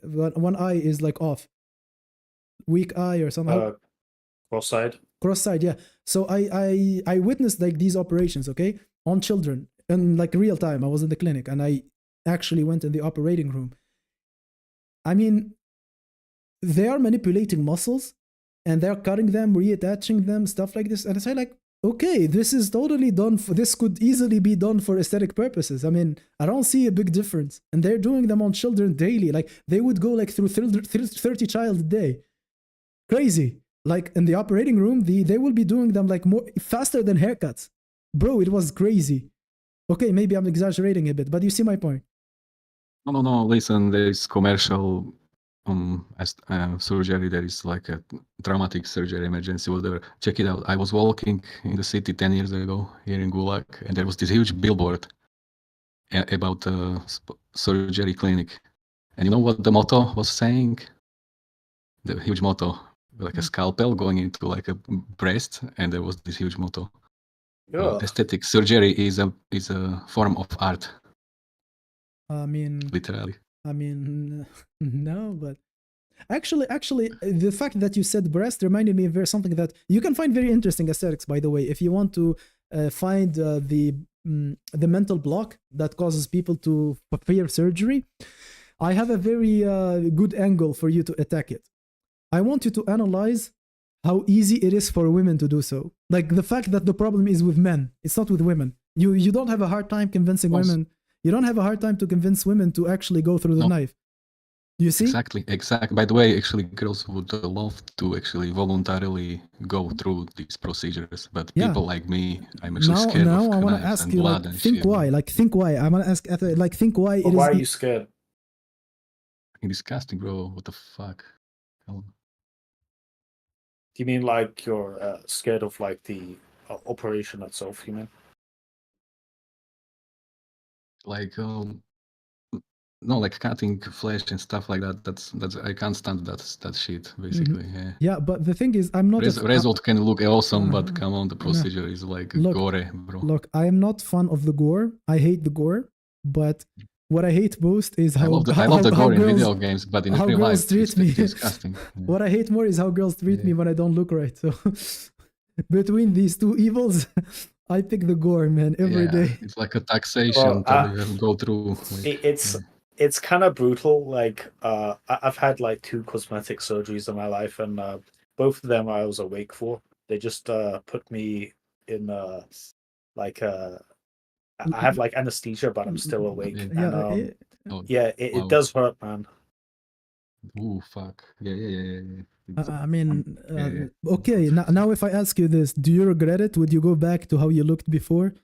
One eye is like off. Weak eye or somehow. Cross-eyed. Cross-eyed, yeah. So I witnessed like these operations, okay, on children in like real time. I was in the clinic and I actually went in the operating room. I mean, they are manipulating muscles and they're cutting them, reattaching them, stuff like this. And it's like, okay, this is totally done for, this could easily be done for aesthetic purposes. I mean, I don't see a big difference. And they're doing them on children daily. Like they would go like through 30 child a day. Crazy. Like in the operating room, they will be doing them like more faster than haircuts. Bro, it was crazy. Okay, maybe I'm exaggerating a bit, but you see my point. No. Listen, there is commercial surgery. There is like a traumatic surgery, emergency, whatever. Check it out. I was walking in the city 10 years ago here in Gulag, and there was this huge billboard about a surgery clinic. And you know what the motto was saying? The huge motto, like a scalpel going into like a breast, and there was this huge motto. Aesthetic surgery is a form of art. I mean, literally. I mean, no, but actually, the fact that you said breast reminded me of something that you can find very interesting aesthetics, by the way. If you want to find the mental block that causes people to fear surgery, I have a very good angle for you to attack it. I want you to analyze how easy it is for women to do so. Like the fact that the problem is with men, it's not with women. You don't have a hard time convincing women. You don't have a hard time to convince women to actually go through the knife. You see? Exactly. By the way, actually, girls would love to actually voluntarily go through these procedures, but people like me, I'm actually scared of I want to knives ask and you, blood like, and think shit. why. Like, think why. I want to ask, like, think why it is. Why are you scared? Disgusting, bro. What the fuck? Do you mean like you're scared of like the operation itself? You mean? Like no, like cutting flesh and stuff like that. That's I can't stand that shit. Basically, Yeah, but the thing is, I'm not. Result can look awesome, but come on, the procedure is like gore, bro. Look, I am not fan of the gore. I hate the gore, but what I hate most is how I love the gore in video games, but in real life, it's disgusting. What I hate more is how girls treat me when I don't look right. So between these two evils, I pick the gore, man, every day. It's like a taxation that you have to go through. Like, it's kind of brutal. Like I've had like 2 cosmetic surgeries in my life, and both of them I was awake for. They just put me in like I have like anesthesia, but I'm still awake. And it does hurt, man. Ooh, fuck. Yeah. I mean, okay. Now, if I ask you this, do you regret it? Would you go back to how you looked before?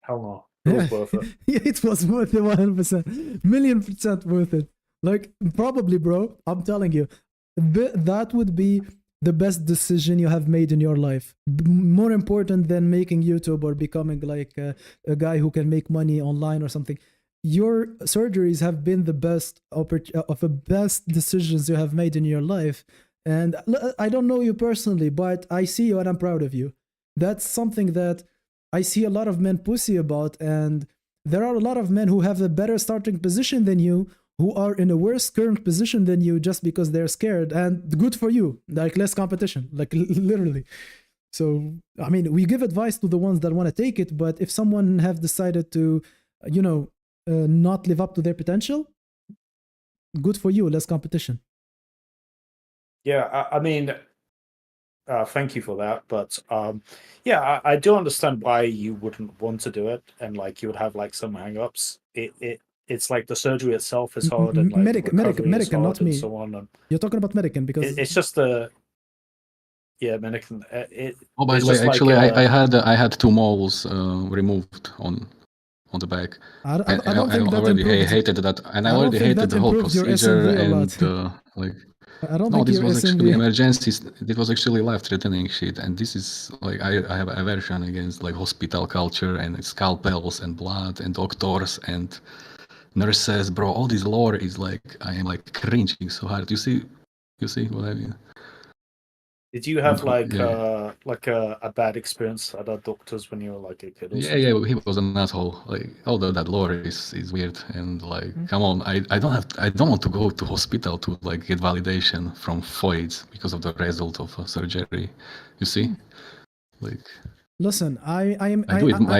Hell no. It was worth it. Yeah, it was worth it 100%. 1,000,000% worth it. Like, probably, bro. I'm telling you. That would be the best decision you have made in your life. More important than making YouTube or becoming like a guy who can make money online or something. Your surgeries have been the best best decisions you have made in your life. And I don't know you personally, but I see you and I'm proud of you. That's something that I see a lot of men pussy about, and there are a lot of men who have a better starting position than you, who are in a worse current position than you just because they're scared. And good for you, like less competition, like literally. So, I mean, we give advice to the ones that want to take it, but if someone have decided to, not live up to their potential, good for you, less competition. Yeah, I mean, thank you for that, but I do understand why you wouldn't want to do it, and like you would have like some hang-ups. It it's like the surgery itself is hard and like Medican, not me. And so on. And you're talking about Medican because it's just the Medican. Oh, by the way, actually, I had 2 moles removed on the back. I don't think that already improved, hated that, and I already hated the whole procedure and like. I don't No, think this your was SMV... actually emergencies. It was actually life-threatening shit, and this is like I have aversion against like hospital culture and scalpels and blood and doctors and nurses, bro. All this lore is like I am like cringing so hard. You see what I mean? Did you have like a bad experience at a doctor's when you were like a kid? Or something? Yeah, he was an asshole. Like although that lore is weird and like come on, I don't want to go to hospital to like get validation from foids because of the result of a surgery. You see, like. Listen, I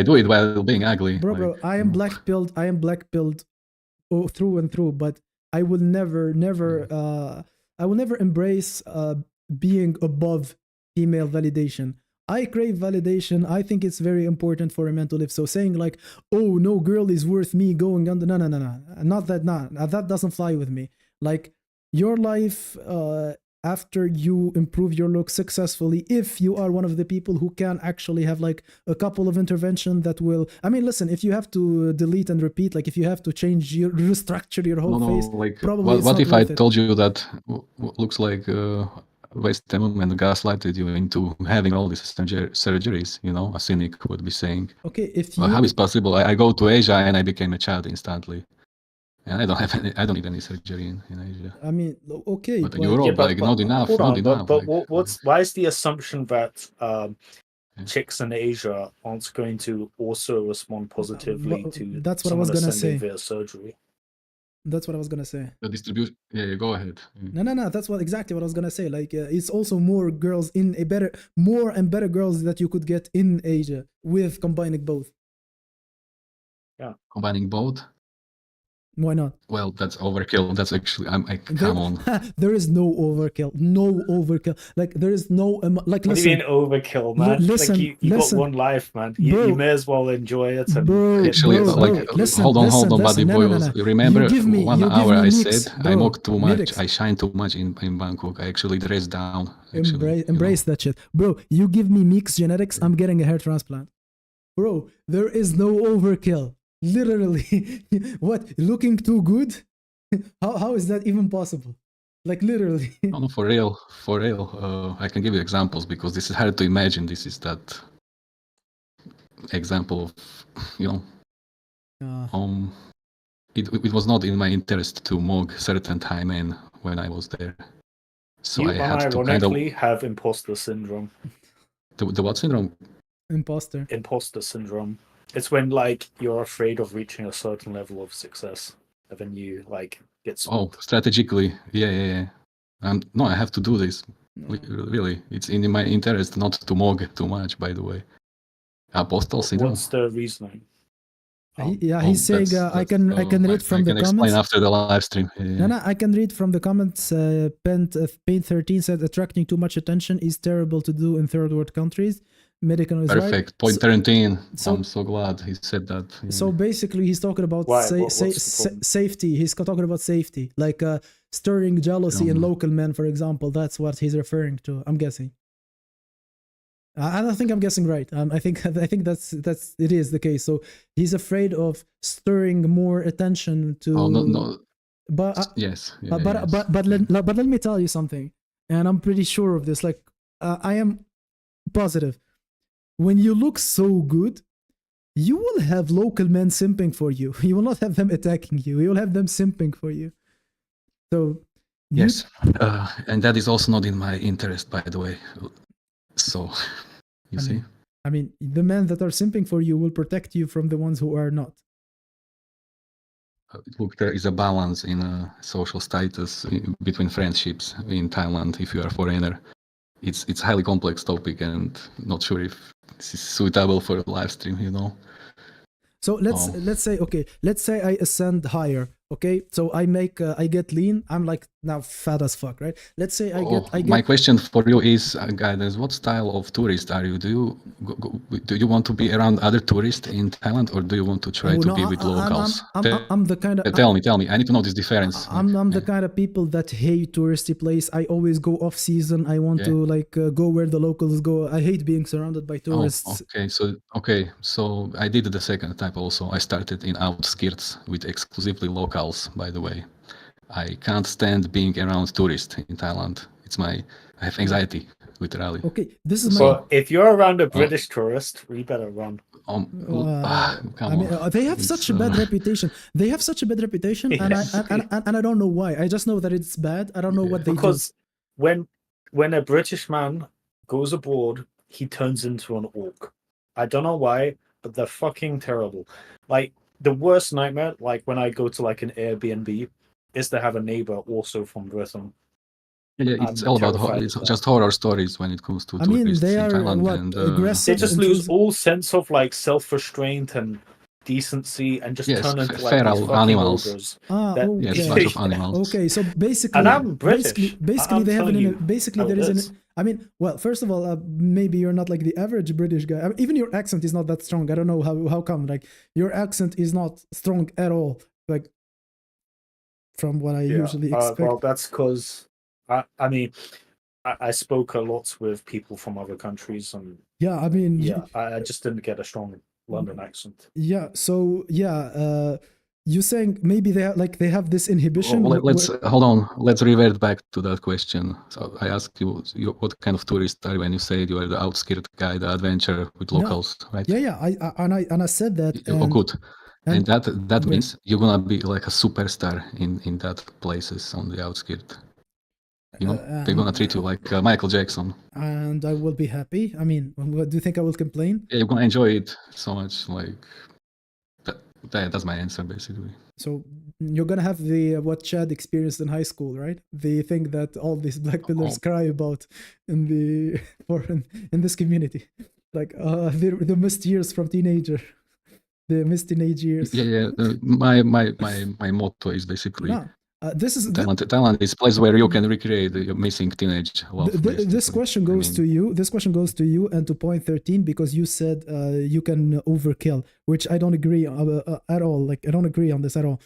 do it while being ugly, bro. I am black pilled through and through, but I will never embrace being above female validation. I crave validation. I think it's very important for a man to live. So saying like, oh, no girl is worth me going under, no, not that. That doesn't fly with me. Like your life, after you improve your look successfully, if you are one of the people who can actually have like a couple of intervention that will, I mean, listen, if you have to delete and repeat, like if you have to restructure your whole face, like, probably what if I told you that looks like waste time and gaslighted you into having all these surgeries, you know, a cynic would be saying. Okay, if you... how is possible? I go to Asia and I became a child instantly. And I don't need any surgery in Asia. I mean, okay. But in Europe, not enough. Why is the assumption that chicks in Asia aren't going to also respond positively to that's what I was gonna say via surgery? That's what I was gonna say. The distribution. Yeah, go ahead. No. That's exactly what I was gonna say. Like, it's also more girls more and better girls that you could get in Asia with combining both. Yeah, combining both. Why not? Well, that's overkill. That's actually, come on. There is no overkill. No overkill. Like, there is no, like, what listen. do you mean overkill, man? Listen, like, you got one life, man. You may as well enjoy it. And actually, hold on, buddy boys. Remember, 1 hour I said, I walk too much, I shine too much in Bangkok. I actually dress down. Embrace that shit. Bro, you give me mixed genetics, I'm getting a hair transplant. Bro, there is no overkill. Literally. What? Looking too good? How is that even possible? Like, literally. No, for real. I can give you examples because this is hard to imagine. This is that example of, it was not in my interest to mug certain Thai men when I was there. So I had to ironically have imposter syndrome. The what syndrome? Imposter syndrome. It's when like you're afraid of reaching a certain level of success, and then you like get smoked. Oh, strategically, yeah. No, I have to do this. Really, it's in my interest not to mog too much. By the way, apostle syndrome. What's the reasoning? He's saying I can read from the comments. I can explain after the live stream. Yeah. No, I can read from the comments. Paint13 said attracting too much attention is terrible to do in third world countries. Medical is perfect. Right. Point 13. I'm so glad he said that. Yeah. So basically, he's talking about safety. He's talking about safety, like stirring jealousy in local men, for example. That's what he's referring to. I'm guessing. I don't think I'm guessing right. I think that's it is the case. So he's afraid of stirring more attention to. Oh no. But yes. But let me tell you something, and I'm pretty sure of this. Like I am positive. When you look so good, you will have local men simping for you. You will not have them attacking you. You will have them simping for you. So yes, and that is also not in my interest, by the way. So you see. I mean, the men that are simping for you will protect you from the ones who are not. Look, there is a balance in social status between friendships in Thailand. If you are a foreigner, it's highly complex topic, and not sure if this is suitable for a live stream, So let's say I ascend higher. Okay, so I get lean. I'm like now fat as fuck, right? Let's say I get. My question for you is, guidance. What style of tourist are you? Do you want to be around other tourists in Thailand, or do you want to try to be with locals? I'm the kind of. Tell me. I need to know this difference. I'm the kind of people that hate touristy place. I always go off season. I want to go where the locals go. I hate being surrounded by tourists. So I did the second type also. I started in outskirts with exclusively locals, by the way. I can't stand being around tourists in Thailand. I have anxiety, literally. Okay, this is so if you're around a British tourist, we better run. They have such a bad reputation. They have such a bad reputation, yes. and I don't know why. I just know that it's bad. I don't know what they do. Because when a British man goes abroad, he turns into an orc. I don't know why, but they're fucking terrible. Like the worst nightmare, like when I go to like an Airbnb, is to have a neighbor also from Britain. Yeah, it's all about it's just horror stories when it comes to tourists they in are Thailand. They just lose all sense of like self-restraint and decency and just turn into like feral animals. Ogres. Yes, bunch of animals. Okay, so basically, and I'm British. Basically, they have there is an. I mean, well, first of all, maybe you're not like the average British guy. I mean, even your accent is not that strong. I don't know how come. Like your accent is not strong at all. Like from what I usually expect. Well, that's because. I mean, I spoke a lot with people from other countries, and I just didn't get a strong London accent. You're saying maybe they have this inhibition. Hold on. Let's revert back to that question. So I asked you what kind of tourist are you when you said you are the outskirt guy, the adventurer with locals, right? Yeah. I said that. Good. And that means you're gonna be like a superstar in that places on the outskirt. You know, they're gonna treat you like Michael Jackson. And I will be happy. I mean, do you think I will complain? Yeah, you're gonna enjoy it so much. Like that's my answer, basically. So you're gonna have the what Chad experienced in high school, right? The thing that all these black pillars cry about in this community, like the missed years from teenager, the missed teenage years. Yeah. My motto is basically. Thailand is a place where you can recreate your missing teenage love. This question goes to you. This question goes to you and to point 13 because you said you can overkill, which I don't agree at all. Like I don't agree on this at all.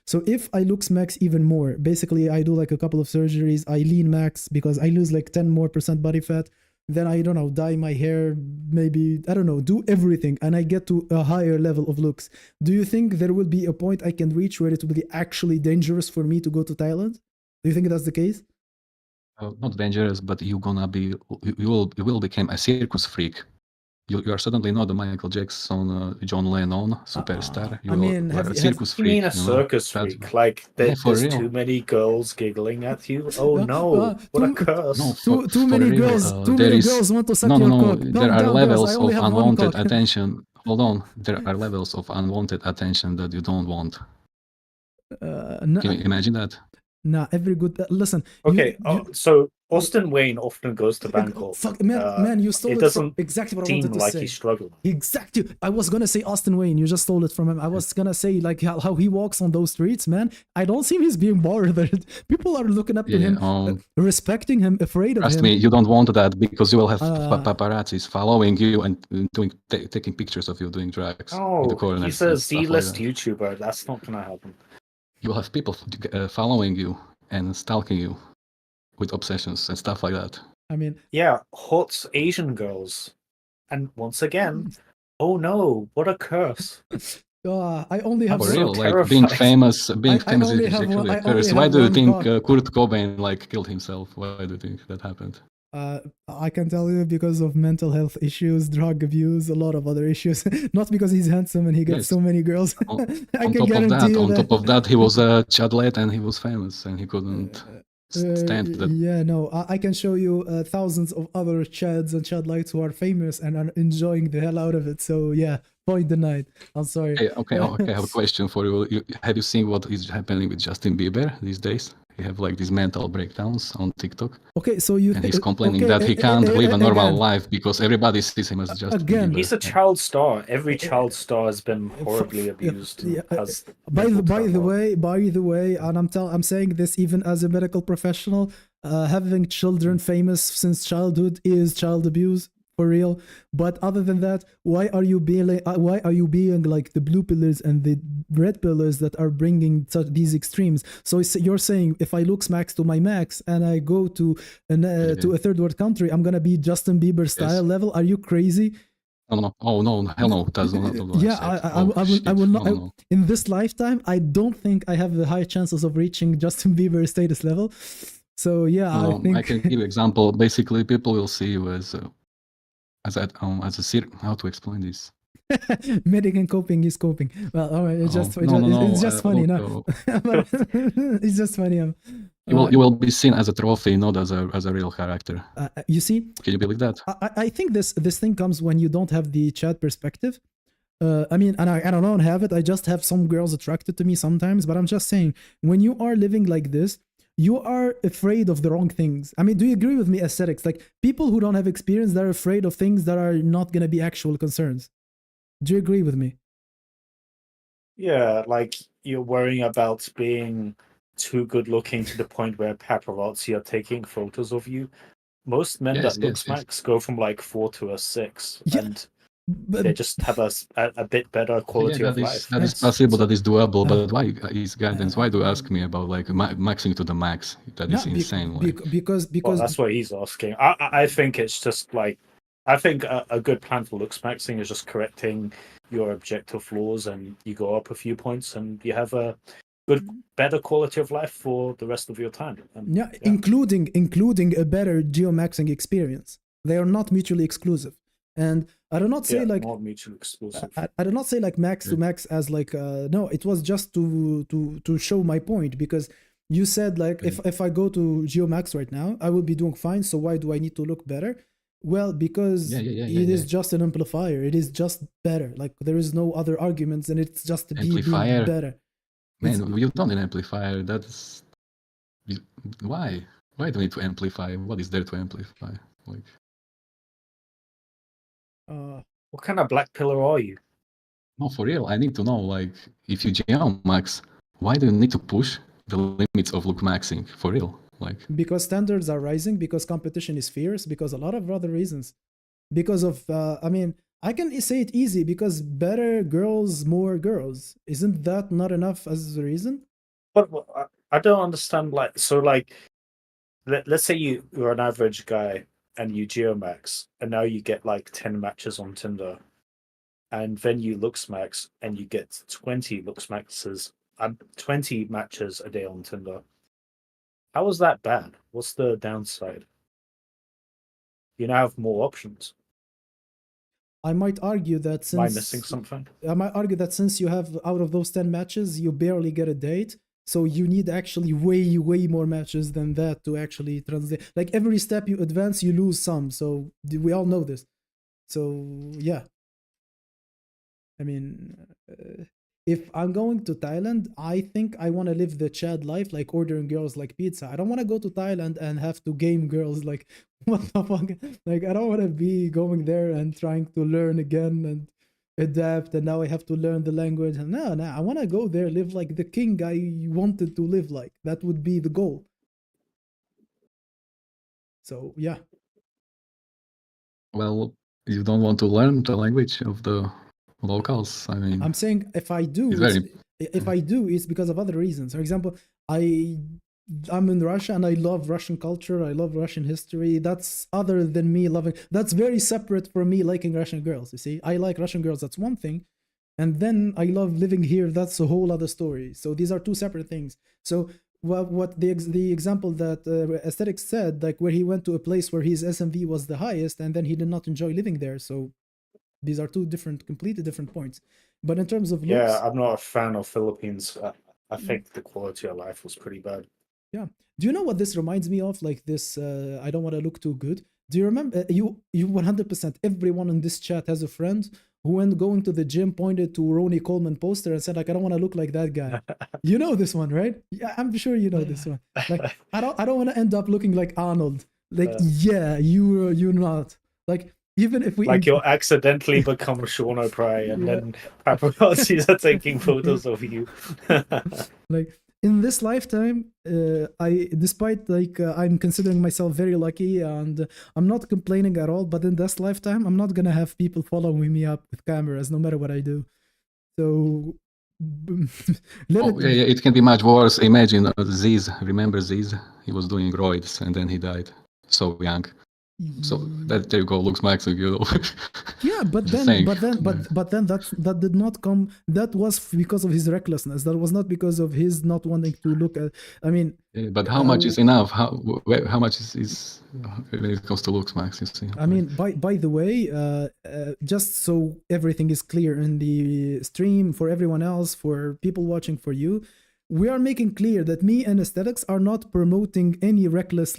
So if I looks max even more, basically I do like a couple of surgeries. I lean max because I lose like 10% more body fat. Then I don't know, dye my hair, maybe, I don't know, do everything, and I get to a higher level of looks. Do you think there will be a point I can reach where it will be actually dangerous for me to go to Thailand? Do you think that's the case? Not dangerous, but you will become a circus freak. You are suddenly not the Michael Jackson, John Lennon superstar. You are a circus freak. You mean a circus freak? Like there's too many girls giggling at you? Oh no! What a curse! No, too many girls. Too many girls want to suck your cock. There are levels of unwanted attention. Hold on. There are levels of unwanted attention that you don't want. Can you imagine that? Nah, every good listen. Okay, so Austin Wayne often goes to Bangkok. Fuck, man, you stole it from exactly what I wanted to say. He's struggling. Exactly. I was gonna say Austin Wayne. You just stole it from him. I was gonna say like how he walks on those streets, man. I don't see him being bothered. People are looking up to him, respecting him, afraid of him. Trust me, you don't want that because you will have paparazzis following you and taking pictures of you doing drugs. Oh, he's a Z-list YouTuber. That's not gonna happen. You'll have people following you and stalking you with obsessions and stuff like that. I mean, yeah, hot Asian girls. And once again, oh no, what a curse. I only have for real, like being famous is actually a curse. Why do you think Kurt Cobain killed himself? Why do you think that happened? I can tell you because of mental health issues, drug abuse, a lot of other issues. Not because he's handsome and he gets so many girls. On top of that, he was a chadlet and he was famous and he couldn't stand that. Yeah, no, I can show you thousands of other chads and chadlites who are famous and are enjoying the hell out of it. So yeah, point denied. I'm sorry. Okay, I have a question for you. Have you seen what is happening with Justin Bieber these days? he have like these mental breakdowns on TikTok. Okay, so you and he's complaining that he can't live a normal life because everybody sees him as just again. He's a child star. Every child star has been horribly abused. By the way, and I'm saying this even as a medical professional, having children famous since childhood is child abuse. For real. But other than that, why are you being like the blue pillars and the red pillars that are bringing these extremes? So you're saying if I look smacks to my max and I go to to a third world country, I'm gonna be Justin Bieber style level? Are you crazy? No. Oh no, hell no. That's not yeah, I will not. No. In this lifetime, I don't think I have the high chances of reaching Justin Bieber status level. So yeah, I think I can give you an example. Basically, people will see you as a how to explain this? Medic and coping is coping. Well, all right, it's just funny. No. It's just funny. You will be seen as a trophy, not as a real character. You see? Can you believe that? I think this thing comes when you don't have the chat perspective. I mean, and I don't have it. I just have some girls attracted to me sometimes. But I'm just saying, when you are living like this, you are afraid of the wrong things. I mean, do you agree with me, aesthetics? Like, people who don't have experience, they're afraid of things that are not going to be actual concerns. Do you agree with me? Yeah, like you're worrying about being too good looking to the point where paparazzi are taking photos of you. Most men that look smacks go from like 4 to a 6. Yeah. And they just have a bit better quality of life. That is possible, that is doable, but why is guidance? Why do you ask me about like maxing to the max? That is insane. Because well, that's what he's asking. I think it's just like, I think a good plan for looksmaxing is just correcting your objective flaws, and you go up a few points, and you have a better quality of life for the rest of your time. And, yeah, including a better geomaxing experience. They are not mutually exclusive. And I do not say like not mutually exclusive. I do not say like max to max as like no, it was just to show my point, because you said like if I go to geomax right now, I will be doing fine. So why do I need to look better? Well, because it is just an amplifier. It is just better. Like there is no other arguments, and it's just being better. Man, you don't need an amplifier. That's why. Why do you need to amplify? What is there to amplify? Like. What kind of black pillar are you? No, for real. I need to know, like, if you geomax, why do you need to push the limits of looksmaxing? For real, like. Because standards are rising, because competition is fierce, because a lot of other reasons. Because of, I mean, I can say it easy, because better girls, more girls. Isn't that not enough as a reason? But I don't understand. Like, so, like, let's say you're an average guy and you geomax, and now you get like 10 matches on Tinder, and then you looksmax and you get 20 looksmaxes, 20 matches a day on Tinder. How is that bad? What's the downside? You now have more options. I might argue that since... Am I missing something? I might argue that since you have, out of those 10 matches, you barely get a date. So you need actually way more matches than that to actually translate. Like every step you advance, you lose some. So we all know this. So yeah. I mean, if I'm going to Thailand, I think I want to live the Chad life, like ordering girls like pizza. I don't want to go to Thailand and have to game girls. Like, what the fuck? Like, I don't want to be going there and trying to learn again and adapt, and now I have to learn the language. And no, I want to go there, live like the king I wanted to live like. That would be the goal. So, yeah. Well, you don't want to learn the language of the locals. I mean, I'm saying if I do, it's because of other reasons. For example, I'm in Russia and I love Russian culture. I love Russian history. That's other than me loving. That's very separate from me liking Russian girls. You see, I like Russian girls. That's one thing. And then I love living here. That's a whole other story. So these are two separate things. So what the example that Aesthetics said, like where he went to a place where his SMV was the highest, and then he did not enjoy living there. So these are two completely different points. But in terms of looks, yeah, I'm not a fan of Philippines. I think the quality of life was pretty bad. Yeah. Do you know what this reminds me of? Like this, I don't want to look too good. Do you remember, you 100%, everyone in this chat has a friend who when going to the gym pointed to Ronnie Coleman poster and said like, I don't want to look like that guy. You know this one, right? Yeah, I'm sure you know this one. Like, I don't want to end up looking like Arnold. Like, yeah, you're not. Like, even if we like you'll accidentally become Sean O'Brien, and then paparazzis are taking photos of you. Like, in this lifetime, despite like I'm considering myself very lucky and I'm not complaining at all, but in this lifetime, I'm not gonna have people following me up with cameras, no matter what I do. So, it can be much worse. Imagine Ziz. Remember Ziz? He was doing roids and then he died so young. So that there you go, looksmaxing, you know. Yeah, but then that did not come. That was because of his recklessness. That was not because of his not wanting to look at. I mean, but how much is enough? How much is when it comes to looksmax? You see. I mean, by the way, just so everything is clear in the stream for everyone else, for people watching, for you. We are making clear that me and Aesthetics are not promoting any reckless,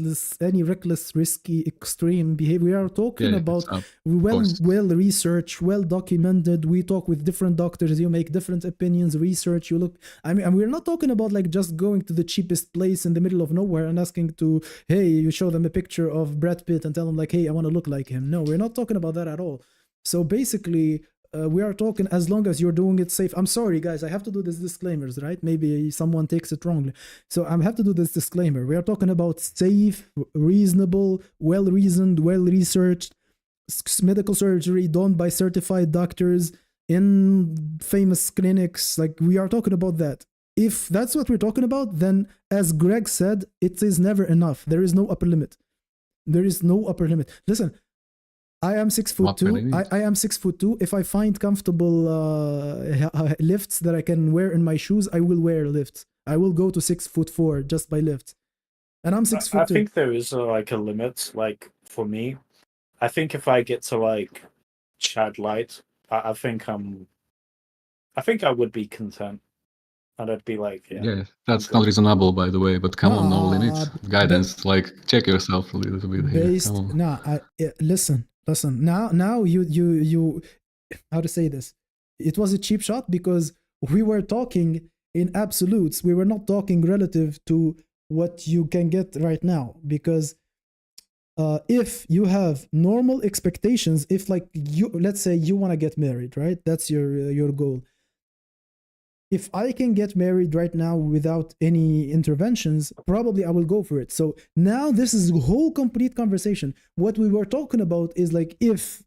risky, extreme behavior. We are talking about well researched, well documented. We talk with different doctors. You make different opinions, research. You look. I mean, and we're not talking about like just going to the cheapest place in the middle of nowhere and asking to, hey, you show them a picture of Brad Pitt and tell them like, hey, I want to look like him. No, we're not talking about that at all. So basically, we are talking as long as you're doing it safe. I'm sorry, guys, I have to do these disclaimers, right? Maybe someone takes it wrongly. So I have to do this disclaimer. We are talking about safe, reasonable, well-reasoned, well-researched medical surgery done by certified doctors in famous clinics. Like, we are talking about that. If that's what we're talking about, then as Greg said, it is never enough. There is no upper limit. There is no upper limit. Listen, I am 6'2". I am 6'2". If I find comfortable lifts that I can wear in my shoes, I will wear lifts. I will go to 6'4" just by lifts. And I'm 6'2". I think there is like a limit. Like for me, I think if I get to like Chad Light, I think I would be content. And I'd be like, yeah, that's not reasonable, by the way. But come on, no limits, guidance. Like, check yourself a little bit here. Listen. Now you how to say this? It was a cheap shot because we were talking in absolutes. We were not talking relative to what you can get right now. Because if you have normal expectations, if like let's say you want to get married, right? That's your goal. If I can get married right now without any interventions, probably I will go for it. So now this is a whole complete conversation. What we were talking about is like, if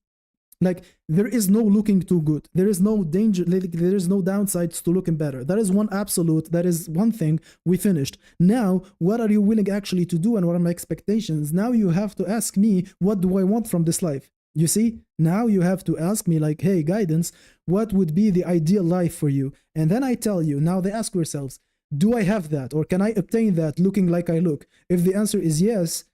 like there is no looking too good, there is no danger, there is no downsides to looking better. That is one absolute, that is one thing we finished. Now, what are you willing actually to do and what are my expectations? Now you have to ask me, what do I want from this life? You see, now you have to ask me like, hey, guidance, what would be the ideal life for you? And then I tell you, now they ask yourselves, do I have that? Or can I obtain that looking like I look? If the answer is yes,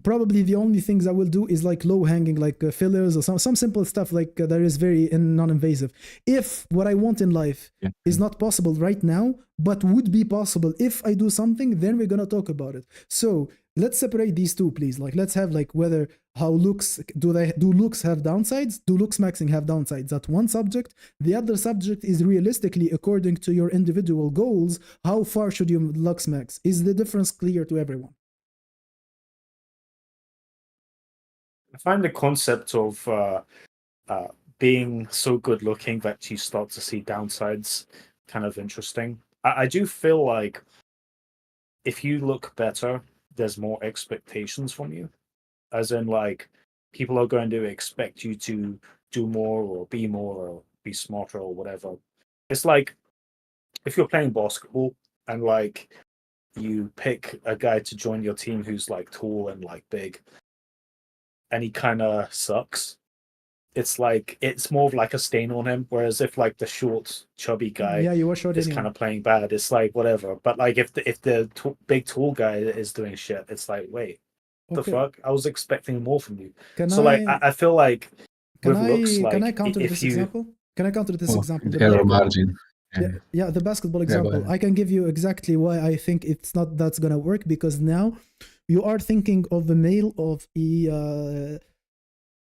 probably the only things I will do is like low hanging, like fillers or some simple stuff like that is very non-invasive. If what I want in life is not possible right now, but would be possible if I do something, then we're going to talk about it. So let's separate these two, please. Like, let's have like whether how looks, do looks have downsides? Do looksmaxing have downsides? That's one subject. The other subject is realistically, according to your individual goals, how far should you looksmax? Is the difference clear to everyone? I find the concept of being so good looking that you start to see downsides kind of interesting. I do feel like if you look better, there's more expectations from you. As in, like, people are going to expect you to do more or be smarter or whatever. It's like if you're playing basketball and like you pick a guy to join your team who's like tall and like big, and he kind of sucks. It's like it's more of like a stain on him. Whereas if like the short, chubby guy is kind of playing bad, it's like whatever. But like if the big tall guy is doing shit, it's like, wait, the fuck? I was expecting more from you. I feel like with looks, like, can I counter this example? Can I counter this example? The error margin. Yeah, the basketball example. I can give you exactly why I think that's gonna work, because now you are thinking of the male of a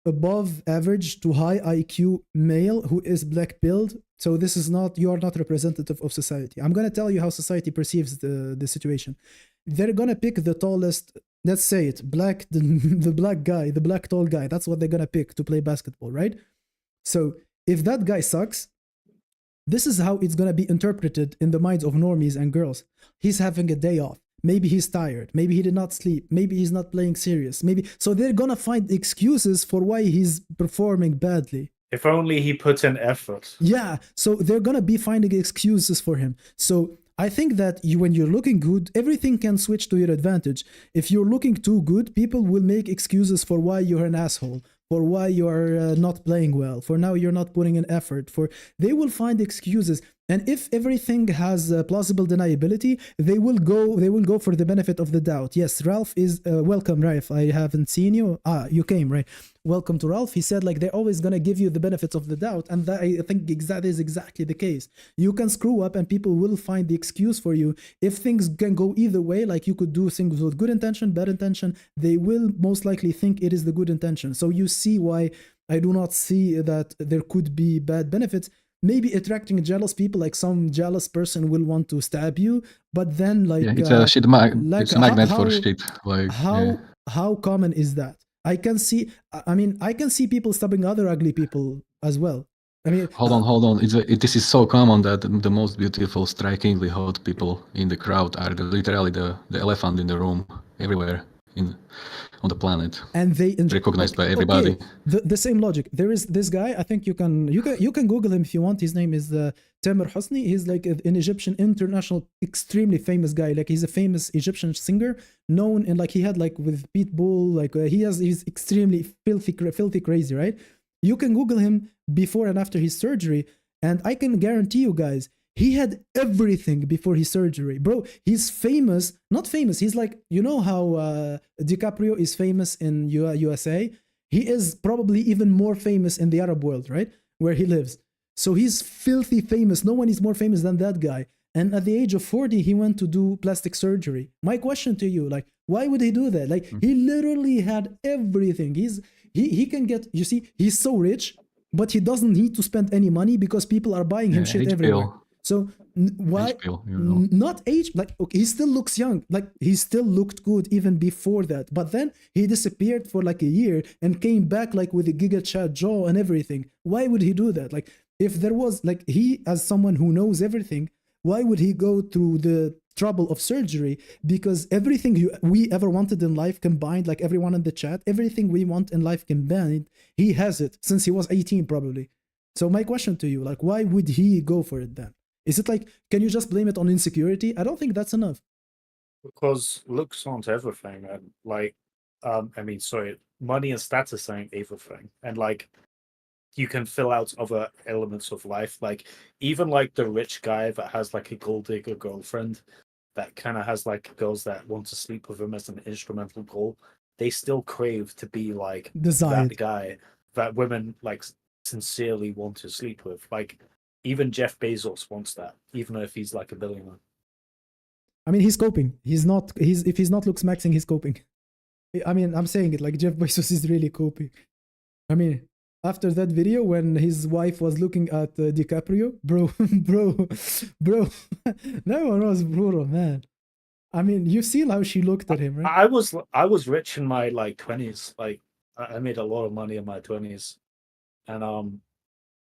above average to high IQ male who is black pilled. So this is not, you are not representative of society. I'm gonna tell you how society perceives the situation. They're gonna pick the tallest, let's say it, black, the black guy, the black tall guy. That's what they're gonna pick to play basketball, right? So if that guy sucks, this is how it's gonna be interpreted in the minds of normies and girls. He's having a day off. Maybe he's tired. Maybe he did not sleep. Maybe he's not playing serious. Maybe so they're gonna find excuses for why he's performing badly. If only he put in effort. Yeah, so they're gonna be finding excuses for him. So I think that when you're looking good, everything can switch to your advantage. If you're looking too good, people will make excuses for why you're an asshole, for why you're not playing well, for now you're not putting in effort. For they will find excuses. And if everything has plausible deniability, they will go for the benefit of the doubt. Yes, Ralph is welcome, Ralph. I haven't seen you. You came, right? Welcome to Ralph. He said like they're always gonna give you the benefits of the doubt, and that, I think that is exactly the case. You can screw up, and people will find the excuse for you. If things can go either way, like you could do things with good intention, bad intention, they will most likely think it is the good intention. So you see why I do not see that there could be bad benefits. Maybe attracting jealous people, like some jealous person will want to stab you, but then like it's a shit it's a magnet for shit. Like how common is that? I can see. I mean, I can see people stabbing other ugly people as well. I mean, hold on. This is so common that the most beautiful, strikingly hot people in the crowd are literally the elephant in the room everywhere on the planet, and they recognized by everybody. Okay. The same logic. There is this guy. I think you can Google him if you want. His name is Tamer Hosni. He's like an Egyptian international, extremely famous guy. Like he's a famous Egyptian singer, known in like he had like with Pitbull. Like he's extremely filthy crazy, right? You can Google him before and after his surgery, and I can guarantee you guys, he had everything before his surgery. Bro, he's famous. Not famous. He's like, you know how DiCaprio is famous in USA? He is probably even more famous in the Arab world, right? Where he lives. So he's filthy famous. No one is more famous than that guy. And at the age of 40, he went to do plastic surgery. My question to you, like, why would he do that? Like, he literally had everything. He can get, you see, he's so rich, but he doesn't need to spend any money because people are buying him shit everywhere. So why not age? Like, okay, he still looks young. Like he still looked good even before that. But then he disappeared for like a year and came back like with a Giga Chad jaw and everything. Why would he do that? Like if there was like he as someone who knows everything, why would he go through the trouble of surgery? Because everything we ever wanted in life combined, like everyone in the chat, everything we want in life combined, he has it since he was 18 probably. So my question to you, like, why would he go for it then? Is it like, can you just blame it on insecurity? I don't think that's enough. Because looks aren't everything, and like, money and status ain't everything, and like, you can fill out other elements of life, like even like the rich guy that has like a gold digger girlfriend that kind of has like girls that want to sleep with him as an instrumental goal. They still crave to be like that guy that women like sincerely want to sleep with. Like even Jeff Bezos wants that, even if he's like a billionaire. I mean, he's coping. If he's not looksmaxing, he's coping. I mean, I'm saying it like Jeff Bezos is really coping. I mean, after that video when his wife was looking at DiCaprio, bro, that one was brutal, man. I mean, you've seen how she looked at him, right? I was rich in my like 20s. Like I made a lot of money in my 20s, and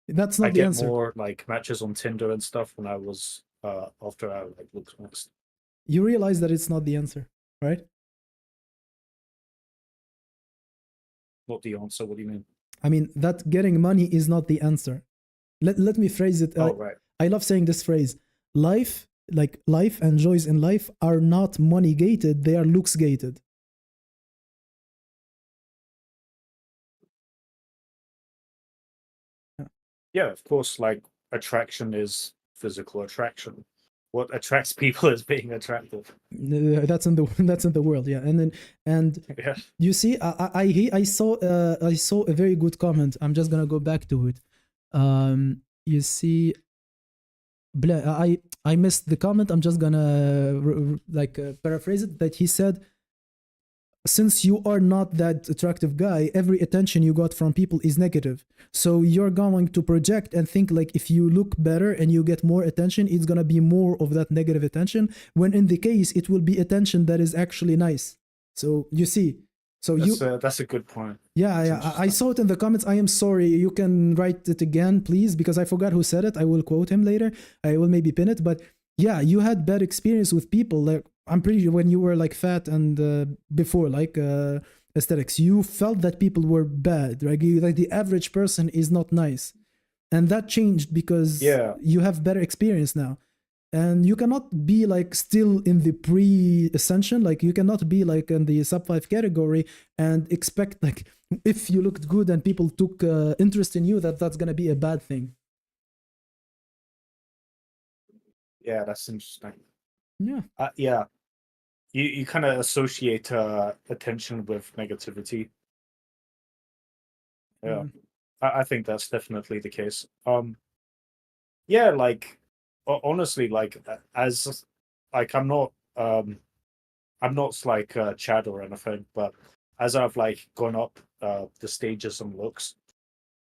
that's not the answer. I get more like matches on Tinder and stuff when I was after I like looked next. You realize that it's not the answer, right? Not the answer. What do you mean? I mean, that getting money is not the answer. Let me phrase it. Right. I love saying this phrase. Life and joys in life are not money gated, they are looks gated. Yeah, of course, like attraction is physical attraction. What attracts people is being attractive. That's in the world, yeah. And yeah. You see, I saw a very good comment. I'm just gonna go back to it. You see, I missed the comment. I'm just gonna paraphrase it. That he said, since you are not that attractive guy, every attention you got from people is negative. So you're going to project and think like if you look better and you get more attention, it's gonna be more of that negative attention, when in the case it will be attention that is actually nice. So you see, so that's a good point. Yeah, I saw it in the comments. I am sorry. You can write it again, please, because I forgot who said it. I will quote him later. I will maybe pin it. But yeah, you had bad experience with people. Like I'm pretty sure when you were like fat and before like aesthetics, you felt that people were bad. Right? Like the average person is not nice, and that changed because you have better experience now. And you cannot be like still in the pre-ascension, like you cannot be like in the sub 5 category and expect like if you looked good and people took interest in you, that's gonna be a bad thing. Yeah, that's interesting. Yeah. Yeah. You kind of associate attention with negativity. Yeah. I think that's definitely the case. Yeah, like honestly, like as like I'm not like Chad or anything, but as I've like gone up the stages and looks,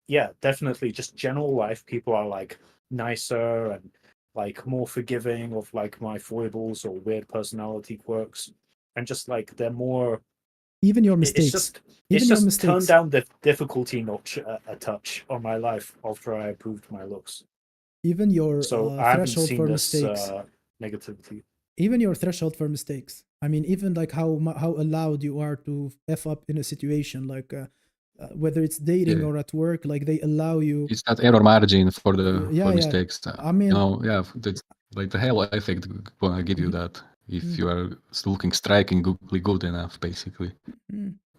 yeah, definitely just general life people are like nicer and like more forgiving of like my foibles or weird personality quirks, and just like they're more even your mistakes. It's just turned down the difficulty notch a touch on my life after I improved my looks. Even your threshold for mistakes. Negativity. Even your threshold for mistakes. I mean, even like how allowed you are to f up in a situation, like whether it's dating or at work, like they allow you. It's that error margin for the for mistakes. I mean, that's like the halo effect gonna give you that if you are looking strikingly good enough, basically.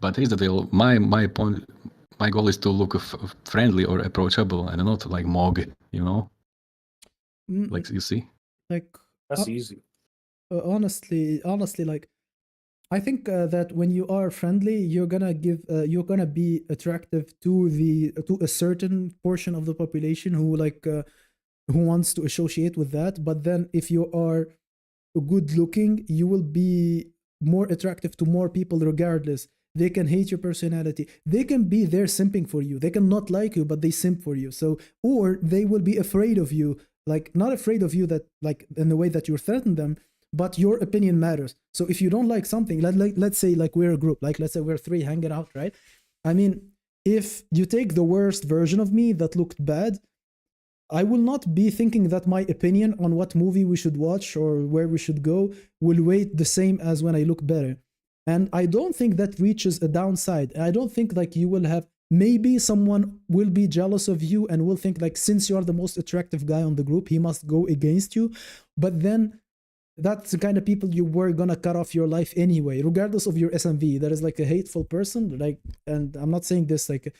But here's the deal. My point. My goal is to look friendly or approachable and not like mog, you know? Like, you see? Like, that's easy. Honestly, like, I think that when you are friendly, you're gonna be attractive to a certain portion of the population who who wants to associate with that. But then if you are good looking, you will be more attractive to more people regardless. They can hate your personality. They can be there simping for you. They can not like you, but they simp for you. So, or they will be afraid of you, like not afraid of you that like in the way that you threaten them, but your opinion matters. So if you don't like something, let's say like we're a group, like let's say we're 3 hanging out, right? I mean, if you take the worst version of me that looked bad, I will not be thinking that my opinion on what movie we should watch or where we should go will weight the same as when I look better. And I don't think that reaches a downside. I don't think like you will have, maybe someone will be jealous of you and will think like, since you are the most attractive guy on the group, he must go against you. But then that's the kind of people you were gonna cut off your life anyway, regardless of your SMV. That is like a hateful person, like, and I'm not saying this like,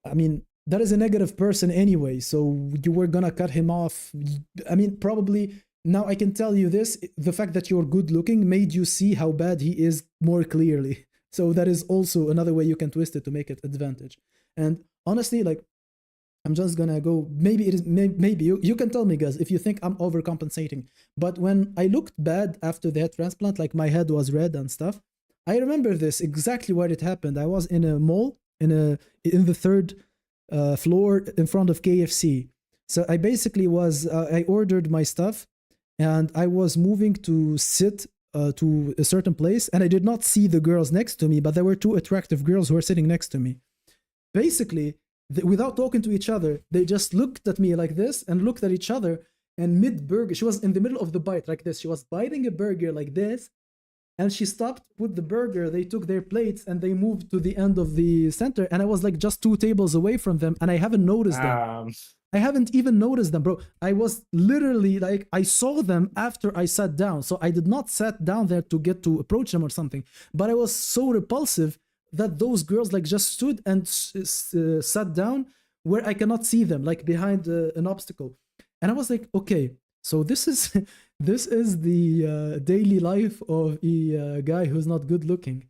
I mean, that is a negative person anyway, so you were gonna cut him off. I mean, probably now I can tell you this, the fact that you're good looking made you see how bad he is more clearly. So that is also another way you can twist it to make it advantage. And honestly, like, I'm just gonna go, maybe it is, maybe you can tell me, guys, if you think I'm overcompensating. But when I looked bad after the head transplant, like my head was red and stuff, I remember this exactly where it happened. I was in a mall, in the third floor in front of KFC. So I basically was, I ordered my stuff and I was moving to sit to a certain place, and I did not see the girls next to me, but there were 2 attractive girls who were sitting next to me. Basically, without talking to each other, they just looked at me like this and looked at each other, and mid-burger, she was in the middle of the bite like this. She was biting a burger like this, and she stopped, put the burger, they took their plates, and they moved to the end of the center, and I was like just 2 tables away from them, and I haven't noticed them. I haven't even noticed them, bro. I was literally like, I saw them after I sat down, so I did not sat down there to get to approach them or something, but I was so repulsive that those girls like just stood and sat down where I cannot see them, like behind an obstacle. And I was like, okay, so this is the daily life of a guy who's not good looking.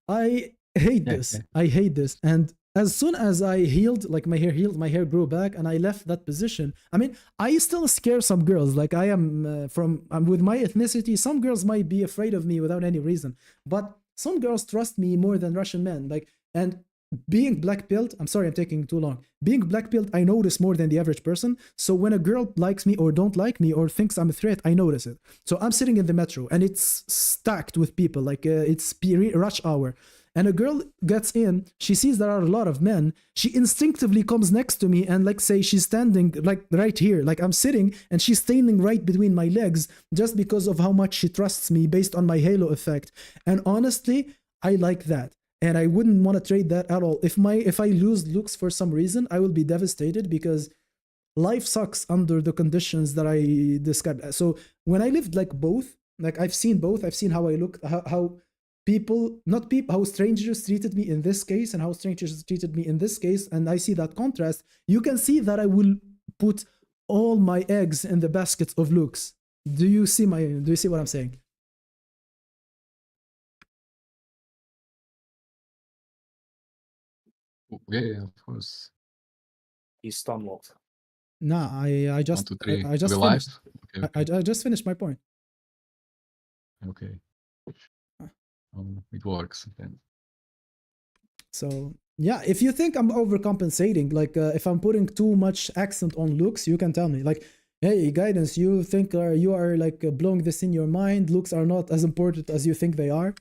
I hate this. I hate this. And as soon as I healed, like my hair healed, my hair grew back, and I left that position. I mean, I still scare some girls. Like I am I'm with my ethnicity, some girls might be afraid of me without any reason. But some girls trust me more than Russian men. Like, and being black pilled, I'm sorry, I'm taking too long. Being black pilled, I notice more than the average person. So when a girl likes me or don't like me or thinks I'm a threat, I notice it. So I'm sitting in the metro and it's stacked with people, like it's rush hour. And a girl gets in, she sees there are a lot of men, she instinctively comes next to me and like say she's standing like right here, like I'm sitting and she's standing right between my legs just because of how much she trusts me based on my halo effect. And honestly, I like that. And I wouldn't want to trade that at all. If I lose looks for some reason, I will be devastated because life sucks under the conditions that I described. So when I lived like both, like I've seen both, I've seen how I look, how people, not people, how strangers treated me in this case and how strangers treated me in this case, and I see that contrast. You can see that I will put all my eggs in the basket of looks. Do you see what I'm saying? Yeah, of course. He's stunlocked. Nah, I just 1, 2, 3. I just We're live? finished. Okay. I just finished my point. Okay. It works then. So yeah, if you think I'm overcompensating, like if I'm putting too much accent on looks, you can tell me. Like, hey, guidance, you think you are like blowing this in your mind? Looks are not as important as you think they are.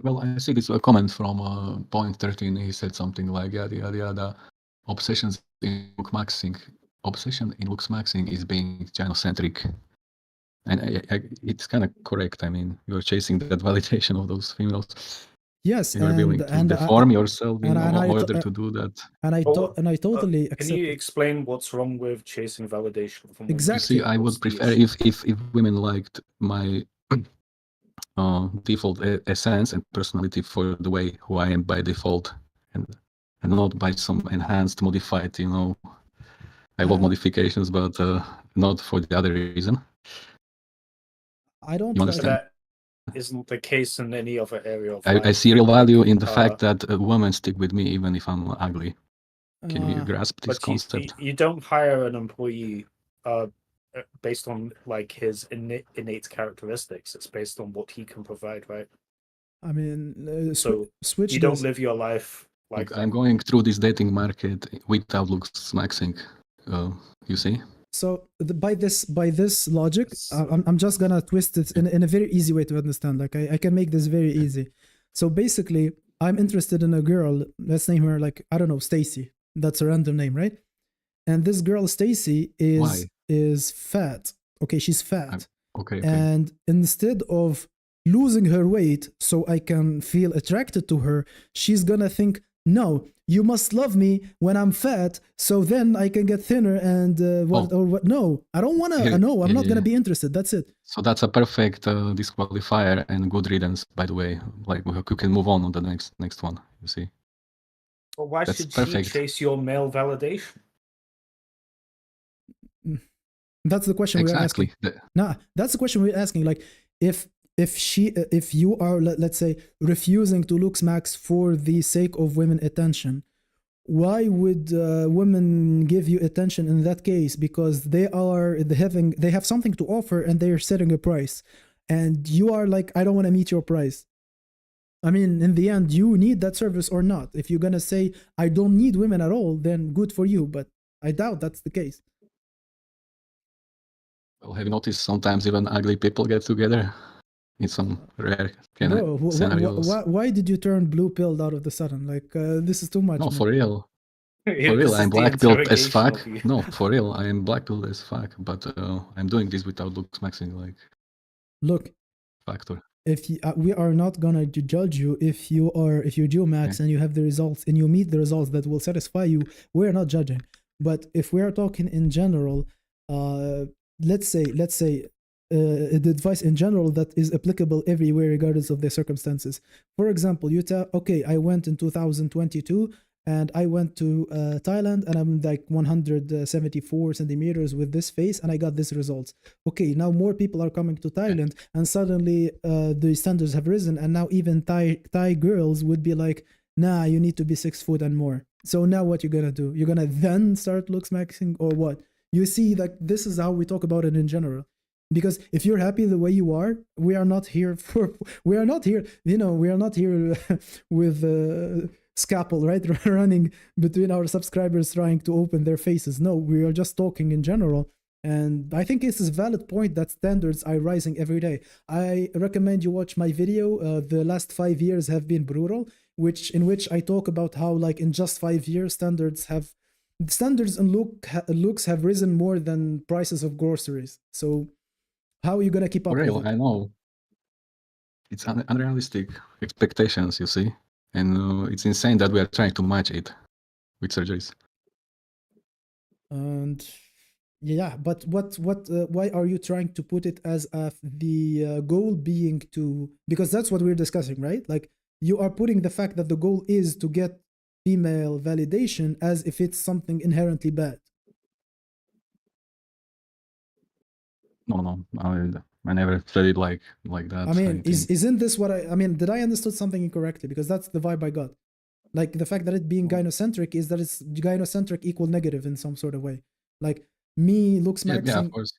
Well, I see this comment from point 13. He said something like yada yada yada. Obsession in looksmaxing is being gynocentric. And it's kind of correct. I mean, you're chasing that validation of those females. Yes, you're willing to deform yourself in order to do that. And I totally accept. Can you explain what's wrong with chasing validation from women? Exactly. You see, I would prefer if women liked my default essence and personality for the way who I am by default, and not by some enhanced, modified. I love modifications, but not for the other reason. I don't. You understand? That isn't the case in any other area of life. I see real value in the fact that women stick with me even if I'm ugly. Can you grasp this concept? You don't hire an employee based on like his innate characteristics. It's based on what he can provide, right? I mean, so switch. You don't live your life like Look, I'm going through this dating market without looksmaxing. You see. So by this logic, I'm just gonna twist it in a very easy way to understand. Like I can make this very easy. So basically, I'm interested in a girl. Let's name her like, I don't know, Stacy. That's a random name, right? And this girl Stacy is fat. Okay, she's fat. Okay. And instead of losing her weight so I can feel attracted to her, she's gonna think, no, you must love me when I'm fat, so then I can get thinner and what? No, I don't want to. No, I'm not going to be interested. That's it. So that's a perfect disqualifier and good riddance, by the way. Like you can move on the next one. You see. Well, why should she chase your male validation? That's the question we're asking. Nah, that's the question we're asking. Like, if you are, let's say, refusing to looksmax for the sake of women attention, why would women give you attention in that case? Because they have something to offer and they're setting a price, and you are like, I don't want to meet your price. I mean, in the end, you need that service or not. If you're gonna say I don't need women at all, then good for you. But I doubt that's the case. Well, have you noticed sometimes even ugly people get together? In some rare scenarios. Why did you turn blue-pilled out of the sudden? Like, this is too much. No, man. For real. For real, I'm black-pilled as fuck. No, for real, I am black-pilled as fuck. But I'm doing this without looksmaxing, like. Look. Factor. If we are not gonna judge you if you do max and you have the results and you meet the results that will satisfy you, we're not judging. But if we are talking in general, let's say. The advice in general that is applicable everywhere regardless of their circumstances. For example, you tell, okay, I went in 2022 and I went to Thailand and I'm like 174 centimeters with this face and I got these results. Okay, now more people are coming to Thailand and suddenly the standards have risen and now even Thai girls would be like, nah, you need to be 6 foot and more. So now what you're gonna do? You're gonna then start looksmaxing or what? You see, like, this is how we talk about it in general. Because if you're happy the way you are, we are not here for, we are not here, we are not here with scalpel, right? Running between our subscribers trying to open their faces. No, we are just talking in general. And I think it's a valid point that standards are rising every day. I recommend you watch my video. The last 5 years have been brutal, in which I talk about how, like, in just 5 years, standards and looks have risen more than prices of groceries. So how are you gonna keep up with it? I know. It's unrealistic expectations, you see, and it's insane that we are trying to match it with surgeries. And yeah, but why are you trying to put it as the goal being to, because that's what we're discussing, right? Like, you are putting the fact that the goal is to get female validation as if it's something inherently bad. No, I never said it like that. I mean, isn't this what I mean? Did I understood something incorrectly? Because that's the vibe I got. Like, the fact that it being gynocentric is that it's gynocentric equal negative in some sort of way. Like, me looks maxing. Yeah, of course.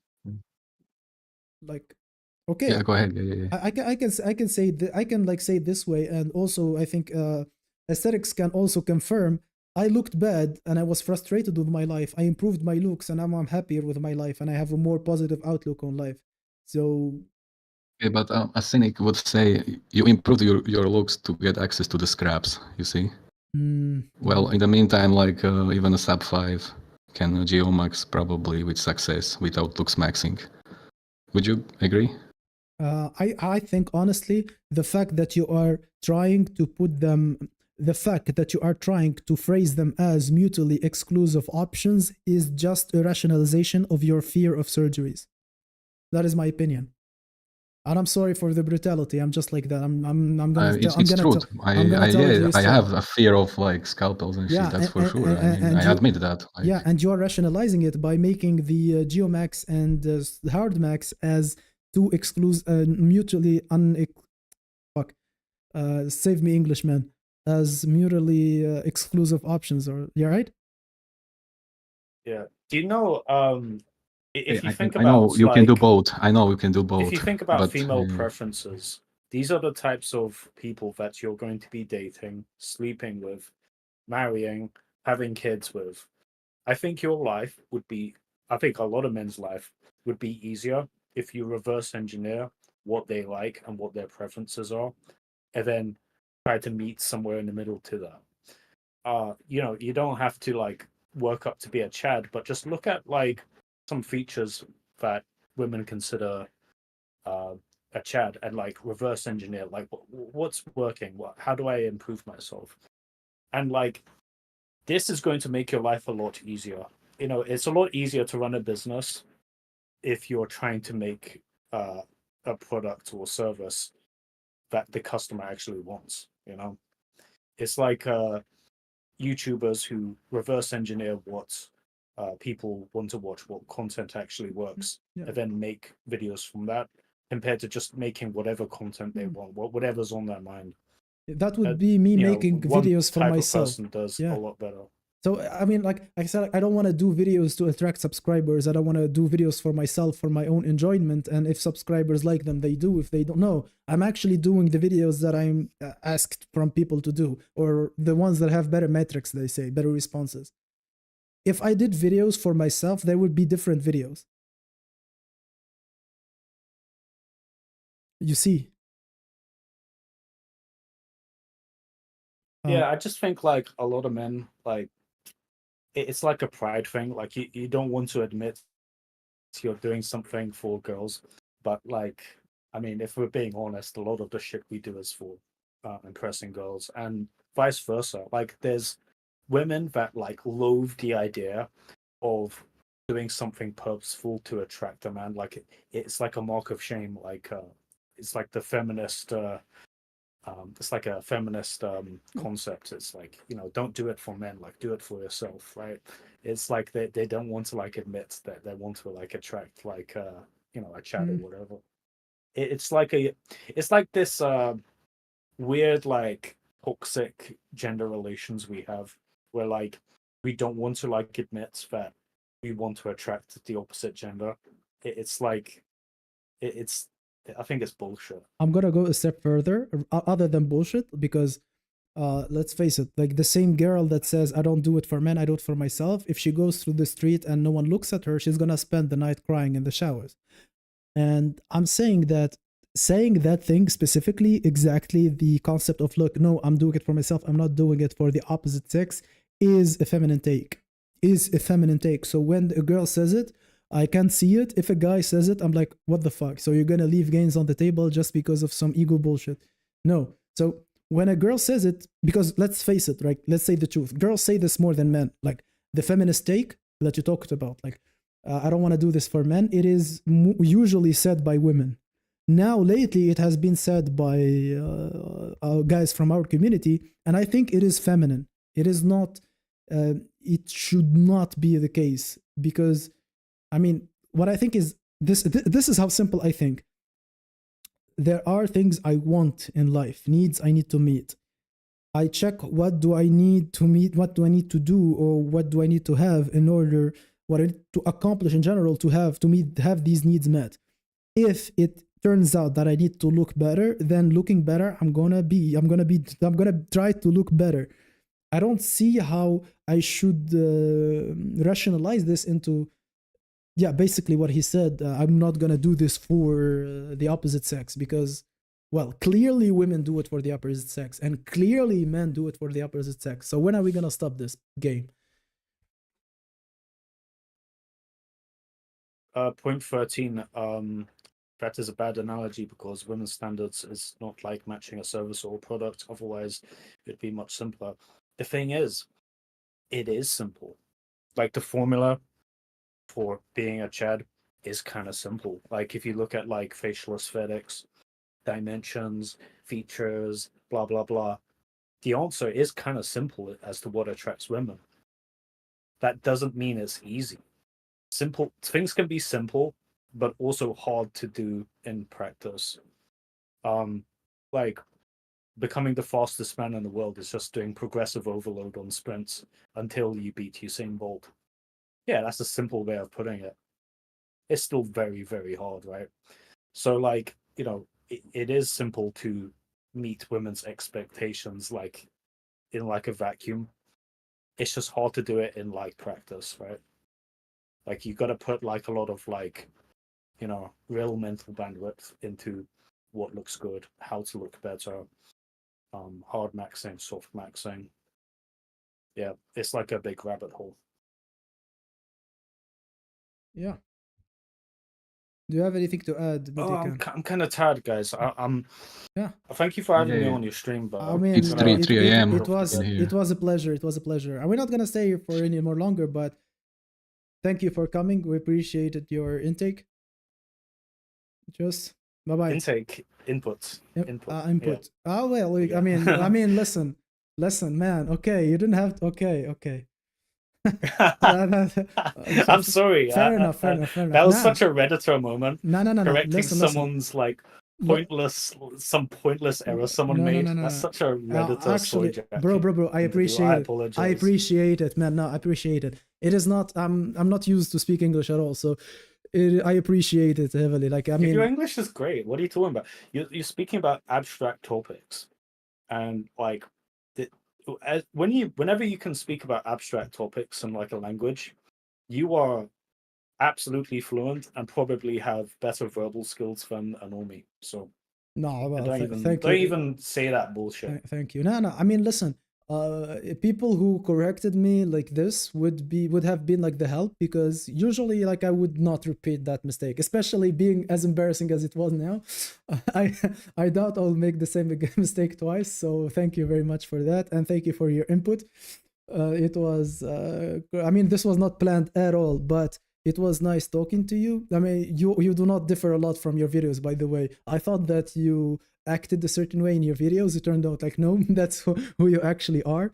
Like, okay. Yeah, go ahead. Yeah. I can say that, I can, like, say it this way, and also I think aesthetics can also confirm I looked bad and I was frustrated with my life. I improved my looks and I'm happier with my life and I have a more positive outlook on life. So yeah, but a cynic would say you improved your looks to get access to the scraps, you see. Well, in the meantime, like even a sub 5 can geomax probably with success without looksmaxing. Would you agree? I think, honestly, the fact that you are trying to put them, the fact that you are trying to phrase them as mutually exclusive options is just a rationalization of your fear of surgeries. That is my opinion. And I'm sorry for the brutality. I'm just like that. I'm gonna. It's true. I have a fear of, like, scalpels and shit. That's for sure. I mean, I admit that. Like, yeah, and you are rationalizing it by making the Geomax and the Hardmax as two mutually save me, Englishman, as mutually exclusive options. Or yeah, right? Yeah. Do you know? If you think about, I know you like, can do both. I know you can do both. If you think about female preferences, these are the types of people that you're going to be dating, sleeping with, marrying, having kids with. I think your life would be, I think a lot of men's life would be easier if you reverse engineer what they like and what their preferences are, and then try to meet somewhere in the middle to that. You don't have to, like, work up to be a Chad, but just look at, like, some features that women consider a Chad and, like, reverse engineer, like, what's working, how do I improve myself, and, like, this is going to make your life a lot easier. It's a lot easier to run a business if you're trying to make a product or service that the customer actually wants. It's like YouTubers who reverse engineer what people want to watch, what content actually works, and then make videos from that, compared to just making whatever content they want, whatever's on their mind. That would be me making videos for myself. One type of person does a lot better. So, I mean, like I said, I don't want to do videos to attract subscribers. I don't want to do videos for myself, for my own enjoyment. And if subscribers like them, they do. If they don't know, I'm actually doing the videos that I'm asked from people to do, or the ones that have better metrics, they say, better responses. If I did videos for myself, there would be different videos. You see? Yeah, I just think, like, a lot of men, like, it's like a pride thing. Like, you don't want to admit you're doing something for girls, but, like, I mean, if we're being honest, a lot of the shit we do is for impressing girls, and vice versa. Like, there's women that, like, loathe the idea of doing something purposeful to attract a man. Like, it's like a mark of shame. Like, it's like the feminist. It's like a feminist concept. It's like, don't do it for men, like, do it for yourself, right? It's like they don't want to, like, admit that they want to, like, attract, like, a Chad or whatever. It's like this weird, like, toxic gender relations we have, where, like, we don't want to, like, admit that we want to attract the opposite gender. It's like I think it's bullshit. I'm gonna go a step further, other than bullshit, because let's face it, like the same girl that says I don't do it for men, I do it for myself, if she goes through the street and no one looks at her, she's gonna spend the night crying in the showers. And I'm saying that thing specifically, exactly the concept of, look, no, I'm doing it for myself, I'm not doing it for the opposite sex, is a feminine take. So when a girl says it, I can't see it. If a guy says it, I'm like, what the fuck? So you're gonna leave gains on the table just because of some ego bullshit? No. So when a girl says it, because let's face it, right? Let's say the truth. Girls say this more than men. Like the feminist take that you talked about, like, I don't want to do this for men. It is usually said by women. Now, lately, it has been said by guys from our community, and I think it is feminine. It is not. It should not be the case, because, I mean, what I think is this. This is how simple I think. There are things I want in life, needs I need to meet. I check what do I need to meet, what do I need to do, or what do I need to have in order, what I need to accomplish in general to have these needs met. If it turns out that I need to look better, then looking better, I'm gonna try to look better. I don't see how I should rationalize this into, basically what he said. I'm not gonna do this for the opposite sex, because, well, clearly women do it for the opposite sex, and clearly men do it for the opposite sex. So when are we gonna stop this game? Point 13. That is a bad analogy, because women's standards is not like matching a service or a product. Otherwise, it'd be much simpler. The thing is, it is simple. Like the formula for being a Chad is kind of simple. Like if you look at like facial aesthetics, dimensions, features, blah blah blah, the answer is kind of simple as to what attracts women. That doesn't mean it's easy. Simple things can be simple, but also hard to do in practice. Like becoming the fastest man in the world is just doing progressive overload on sprints until you beat Usain Bolt. Yeah, that's a simple way of putting it. It's still very, very hard, right? So, like, you know, it is simple to meet women's expectations, like in like a vacuum. It's just hard to do it in like practice, right? Like you got to put like a lot of like, you know, real mental bandwidth into what looks good, how to look better, hard maxing, soft maxing. Yeah, it's like a big rabbit hole. Yeah. Do you have anything to add? Oh, I'm kind of tired, guys. I'm. Yeah. Thank you for having me on your stream, but I mean, it's 3 a.m. It was a pleasure. It was a pleasure. And we're not gonna stay here for any more longer, but thank you for coming. We appreciated your intake. Just bye bye. Input. Input. Yeah. Oh well. I mean, listen, man. Okay, you didn't have. Okay. I'm sorry. Fair enough. That was such a Redditor moment. No. Correcting Listen. someone's like pointless error someone made. That's such a Redditor actually, bro. I appreciate it. I appreciate it, man. No, I appreciate it. It is not. I'm not used to speak English at all, so I appreciate it heavily. Like, I mean, your English is great. What are you talking about? You're speaking about abstract topics, and like. Whenever you can speak about abstract topics in like a language, you are absolutely fluent and probably have better verbal skills than a normie. So no, well, don't even say that bullshit. Thank you. No. I mean, listen. People who corrected me like this would have been like the help, because usually like I would not repeat that mistake, especially being as embarrassing as it was now. I doubt I'll make the same mistake twice. So thank you very much for that, and thank you for your input. It was I mean, this was not planned at all, but it was nice talking to you. I mean, you do not differ a lot from your videos, by the way. I thought that you acted a certain way in your videos. It turned out like, no, that's who you actually are.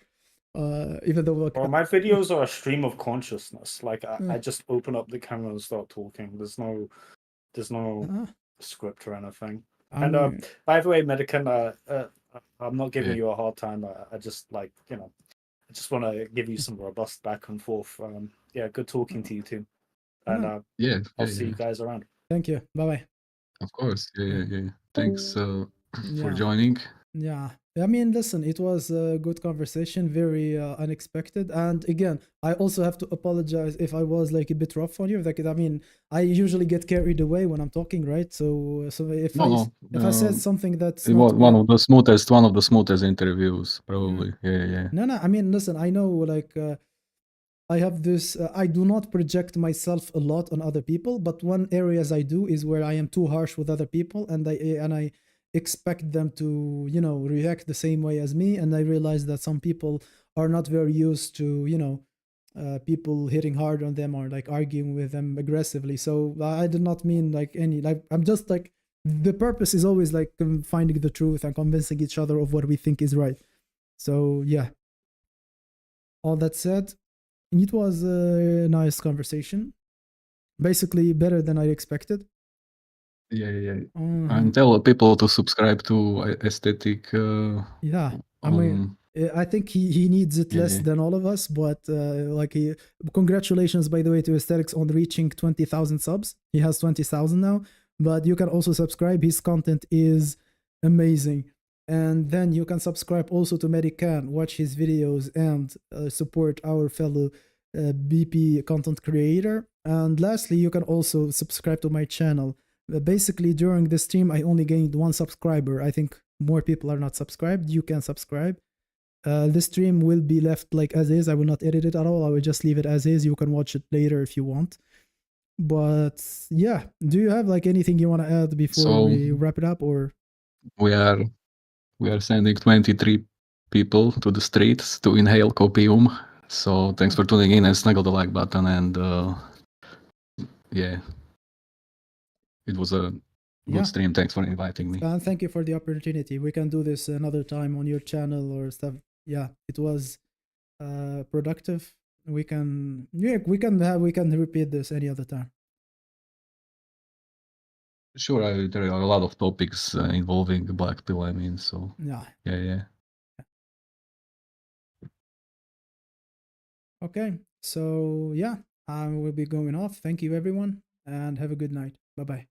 Even though my videos are a stream of consciousness. Like I just open up the camera and start talking. There's no script or anything. And by the way, Medican, I'm not giving you a hard time. I just like, you know, I just want to give you some robust back and forth. Yeah, good talking to you too. And I'll see you guys around. Thank you. Bye bye. Of course. Yeah. Thanks for Yeah. joining. Yeah. I mean, listen, it was a good conversation, very unexpected. And again, I also have to apologize if I was like a bit rough on you. Like, I mean, I usually get carried away when I'm talking, right? So No, if I said something that's it not was quite, one of the smoothest interviews, probably. Yeah. no, I mean, listen, I know like I have this. I do not project myself a lot on other people, but one areas I do is where I am too harsh with other people, and I expect them to react the same way as me, and I realize that some people are not very used to people hitting hard on them or like arguing with them aggressively. So I did not mean like any like I'm just like the purpose is always like finding the truth and convincing each other of what we think is right. So yeah, all that said, it was a nice conversation. Basically, better than I expected. Yeah. Mhm. And tell people to subscribe to Aesthetic. Yeah, I mean, I think he needs it less than all of us, but congratulations, by the way, to Aesthetics on reaching 20,000 subs. He has 20,000 now, but you can also subscribe. His content is amazing. And then you can subscribe also to Medican, watch his videos, and support our fellow BP content creator. And lastly, you can also subscribe to my channel. Basically, during the stream, I only gained 1 subscriber. I think more people are not subscribed. You can subscribe. The stream will be left like as is. I will not edit it at all. I will just leave it as is. You can watch it later if you want. But yeah, do you have like anything you want to add before we wrap it up, or we are sending 23 people to the streets to inhale copium. So thanks for tuning in and snuggle the like button. And yeah, it was a good stream. Thanks for inviting me. And thank you for the opportunity. We can do this another time on your channel or stuff. Yeah, it was productive. We can repeat this any other time. Sure, there are a lot of topics involving the black pill. I mean, so yeah. Okay, so yeah, I will be going off. Thank you, everyone, and have a good night. Bye bye.